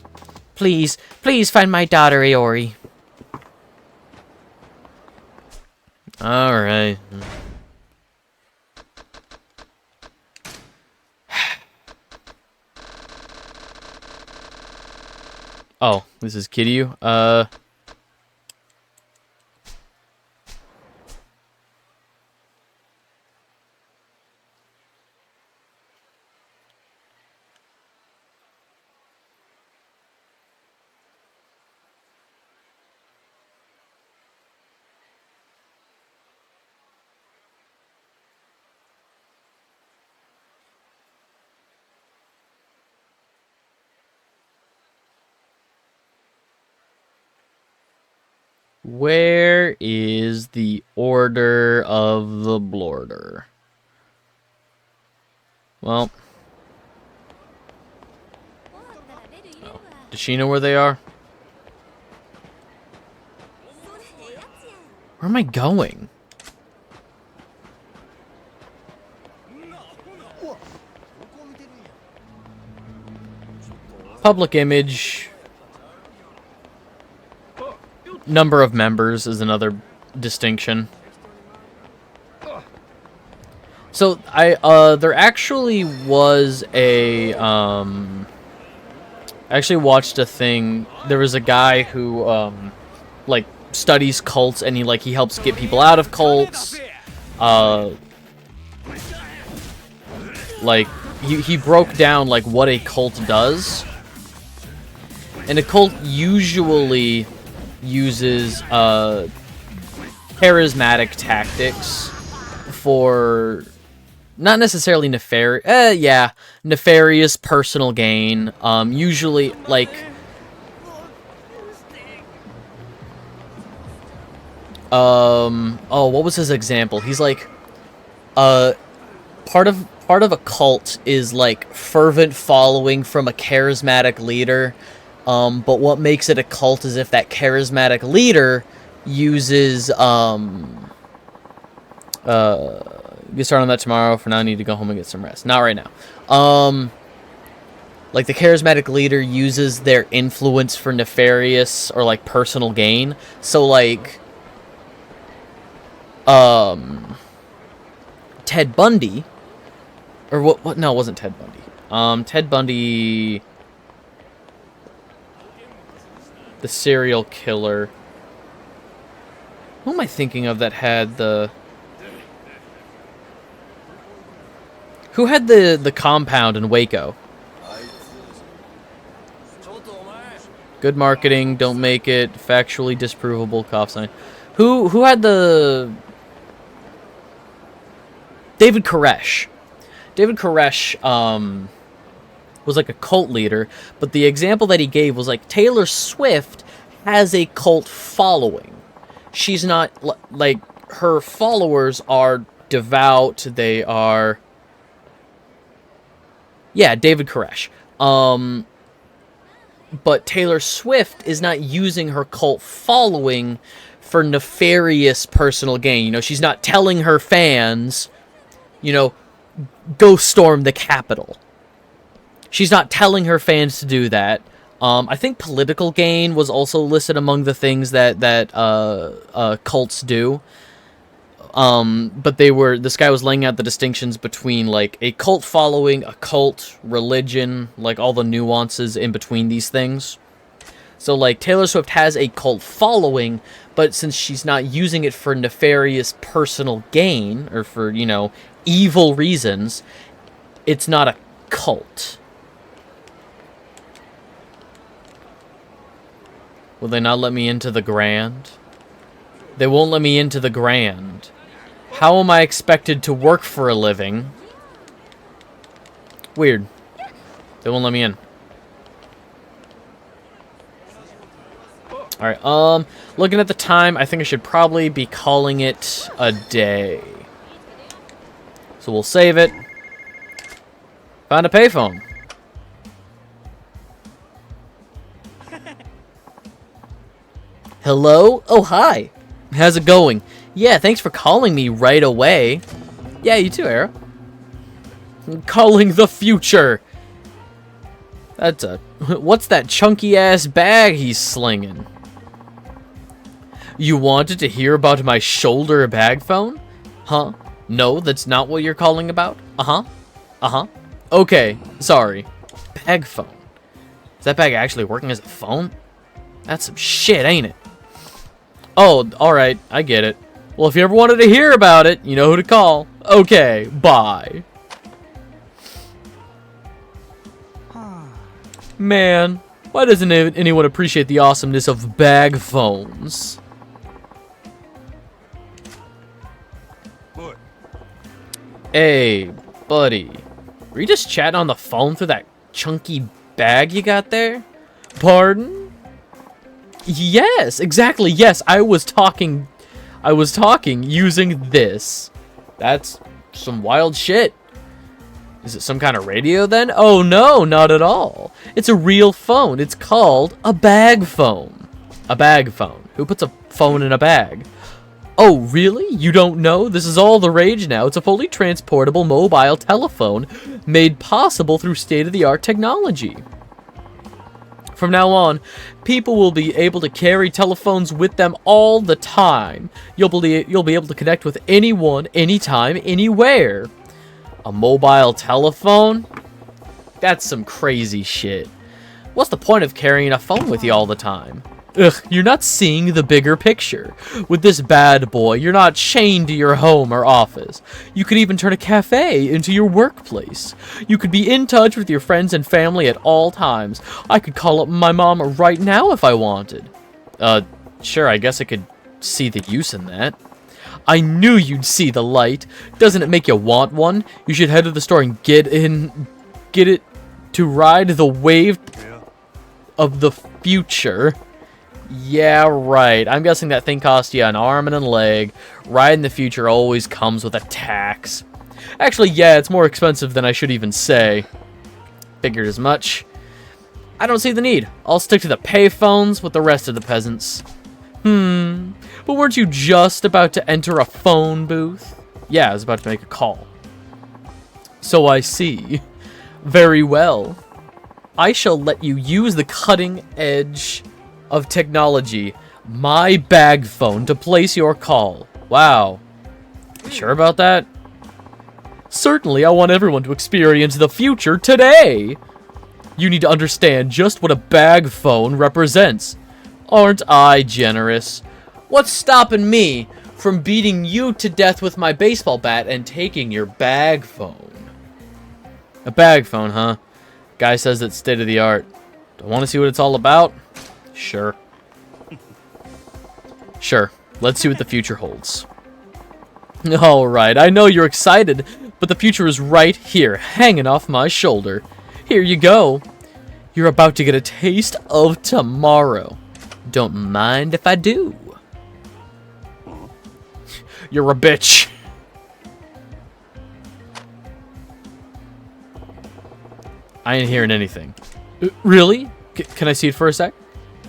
Please, please find my daughter, Aori. Alright. Oh, this is Kiryu. Where is the Order of the Blorder? Well. Oh. Does she know where they are? Where am I going? Public image. Number of members is another distinction. So there actually was a I actually watched a thing. There was a guy who like studies cults, and he helps get people out of cults. Like he broke down like what a cult does. And a cult usually uses charismatic tactics for not necessarily nefarious personal gain. Usually like what was his example? He's like part of a cult is like fervent following from a charismatic leader. But what makes it a cult is if that charismatic leader uses, get started on that tomorrow. For now, I need to go home and get some rest. Not right now. Like the charismatic leader uses their influence for nefarious or like personal gain. So like, Ted Bundy, or what? No, it wasn't Ted Bundy. Ted Bundy, the serial killer. Who am I thinking of that had the... Who had the compound in Waco? Good marketing, don't make it factually disprovable, cough sign. Who had the... David Koresh. David Koresh, was like a cult leader, but the example that he gave was like Taylor Swift has a cult following. She's not like, her followers are devout, they are, yeah, David Koresh. But Taylor Swift is not using her cult following for nefarious personal gain. You know, she's not telling her fans, you know, go storm the Capitol. She's not telling her fans to do that. I think political gain was also listed among the things that cults do. But this guy was laying out the distinctions between like a cult following, a cult, religion, like all the nuances in between these things. So like Taylor Swift has a cult following, but since she's not using it for nefarious personal gain or for, you know, evil reasons, it's not a cult. Will they not let me into the Grand? They won't let me into the Grand. How am I expected to work for a living? Weird. They won't let me in. Alright, looking at the time, I think I should probably be calling it a day. So we'll save it. Found a payphone. Hello? Oh, hi. How's it going? Yeah, thanks for calling me right away. Yeah, you too, Era. Calling the future. That's a... What's that chunky-ass bag he's slinging? You wanted to hear about my shoulder bag phone? Huh? No, that's not what you're calling about? Uh-huh. Uh-huh. Okay, sorry. Bag phone. Is that bag actually working as a phone? That's some shit, ain't it? Oh, alright, I get it. Well, if you ever wanted to hear about it, you know who to call. Okay, bye. Man, why doesn't anyone appreciate the awesomeness of bag phones? Hey, buddy. Were you just chatting on the phone through that chunky bag you got there? Pardon? Yes, exactly. Yes, I was talking using this. That's some wild shit. Is it some kind of radio then? Oh no, not at all. It's a real phone. It's called a bag phone. A bag phone. Who puts a phone in a bag? Oh, really? You don't know? This is all the rage now. It's a fully transportable mobile telephone made possible through state-of-the-art technology. From now on, people will be able to carry telephones with them all the time. You'll be able to connect with anyone, anytime, anywhere. A mobile telephone? That's some crazy shit. What's the point of carrying a phone with you all the time? Ugh, you're not seeing the bigger picture. With this bad boy, you're not chained to your home or office. You could even turn a cafe into your workplace. You could be in touch with your friends and family at all times. I could call up my mom right now if I wanted. Sure, I guess I could see the use in that. I knew you'd see the light. Doesn't it make you want one? You should head to the store and get it to ride the wave of the future. Yeah, right. I'm guessing that thing cost you an arm and a leg. Riding the future always comes with a tax. Actually, yeah, it's more expensive than I should even say. Figured as much. I don't see the need. I'll stick to the payphones with the rest of the peasants. But weren't you just about to enter a phone booth? Yeah, I was about to make a call. So I see. Very well. I shall let you use the cutting edge of technology, my bag phone, to place your call. Wow. You sure about that? Certainly, I want everyone to experience the future today. You need to understand just what a bag phone represents. Aren't I generous? What's stopping me from beating you to death with my baseball bat and taking your bag phone? A bag phone, huh? Guy says it's state of the art. Don't want to see what it's all about? Sure. Sure. Let's see what the future holds. Alright, I know you're excited, but the future is right here, hanging off my shoulder. Here you go. You're about to get a taste of tomorrow. Don't mind if I do. You're a bitch. I ain't hearing anything. Really? Can I see it for a sec?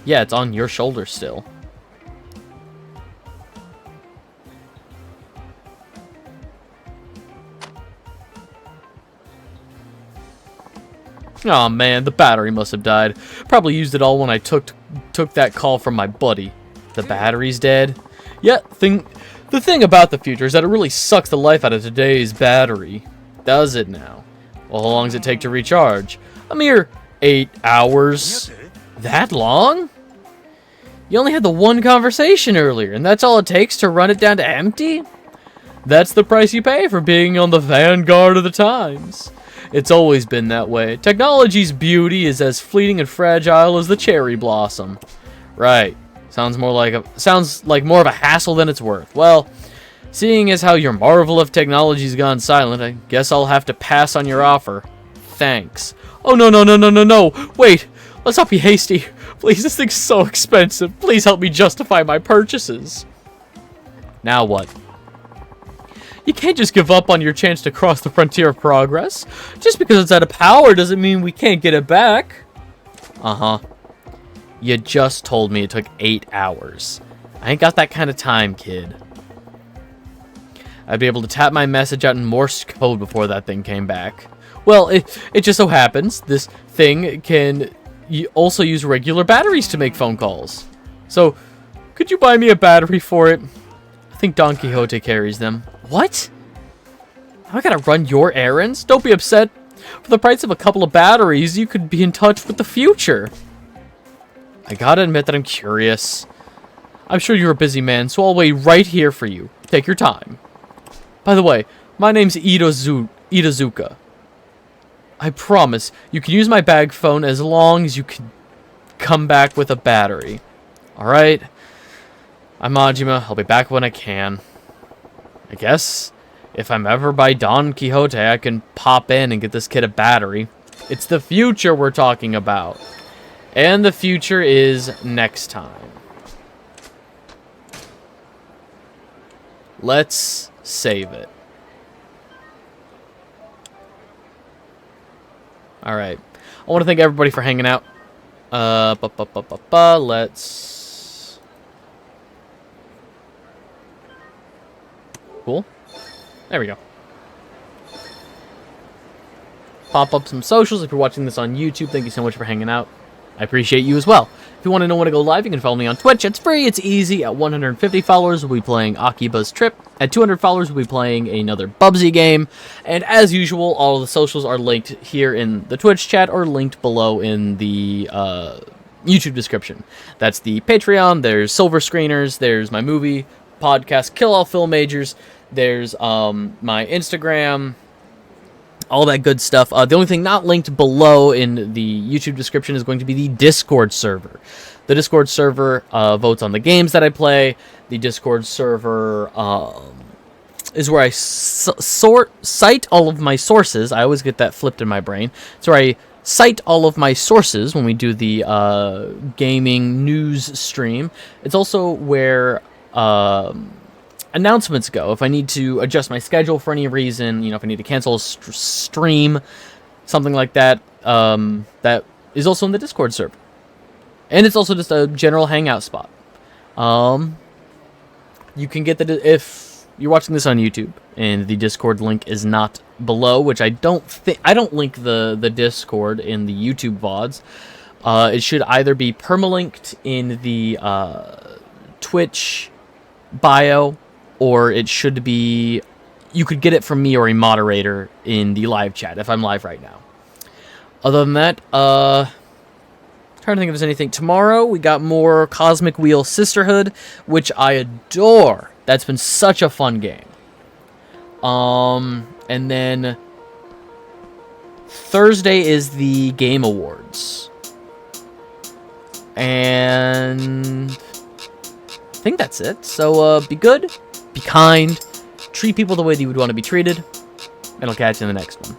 Yeah, it's on your shoulder still. Oh man, the battery must have died. Probably used it all when I took that call from my buddy. The battery's dead? Yeah, the thing about the future is that it really sucks the life out of today's battery. Does it now? Well, how long does it take to recharge? A mere 8 hours. That long? You only had the one conversation earlier, and that's all it takes to run it down to empty? That's the price you pay for being on the vanguard of the times. It's always been that way. Technology's beauty is as fleeting and fragile as the cherry blossom. Right. Sounds like more of a hassle than it's worth. Well, seeing as how your marvel of technology's gone silent, I guess I'll have to pass on your offer. Thanks. Oh, no. Wait. Let's not be hasty. Please, this thing's so expensive. Please help me justify my purchases. Now what? You can't just give up on your chance to cross the frontier of progress. Just because it's out of power doesn't mean we can't get it back. Uh-huh. You just told me it took 8 hours. I ain't got that kind of time, kid. I'd be able to tap my message out in Morse code before that thing came back. Well, it just so happens this thing can also use regular batteries to make phone calls. So, could you buy me a battery for it? I think Don Quixote carries them. What? I gotta run your errands? Don't be upset. For the price of a couple of batteries, you could be in touch with the future. I gotta admit that I'm curious. I'm sure you're a busy man, so I'll wait right here for you. Take your time. By the way, my name's Idazuka. I promise, you can use my bag phone as long as you can come back with a battery. Alright? I'm Majima. I'll be back when I can. I guess if I'm ever by Don Quixote, I can pop in and get this kid a battery. It's the future we're talking about. And the future is next time. Let's save it. Alright. I want to thank everybody for hanging out. Let's... Cool. There we go. Pop up some socials if you're watching this on YouTube. Thank you so much for hanging out. I appreciate you as well. If you want to know when to go live, you can follow me on Twitch. It's free, it's easy. At 150 followers, we'll be playing Akiba's Trip. At 200 followers, we'll be playing another Bubsy game. And as usual, all of the socials are linked here in the Twitch chat or linked below in the YouTube description. That's the Patreon, there's Silver Screeners, there's my movie podcast, Kill All Film Majors, there's my Instagram, all that good stuff. The only thing not linked below in the YouTube description is going to be the Discord server. The Discord server votes on the games that I play. The Discord server is where I cite all of my sources. I always get that flipped in my brain. It's where I cite all of my sources when we do the gaming news stream. It's also where announcements go. If I need to adjust my schedule for any reason, if I need to cancel a stream, something like that, that is also in the Discord server. And it's also just a general hangout spot. You can get if you're watching this on YouTube and the Discord link is not below, which I don't link the Discord in the YouTube VODs. It should either be permalinked in the Twitch bio, or it should be, you could get it from me or a moderator in the live chat if I'm live right now. Other than that, trying to think if there's anything. Tomorrow we got more Cosmic Wheel Sisterhood, which I adore. That's been such a fun game. And then Thursday is the Game Awards. And I think that's it. So be good, be kind, treat people the way that you would want to be treated, and I'll catch you in the next one.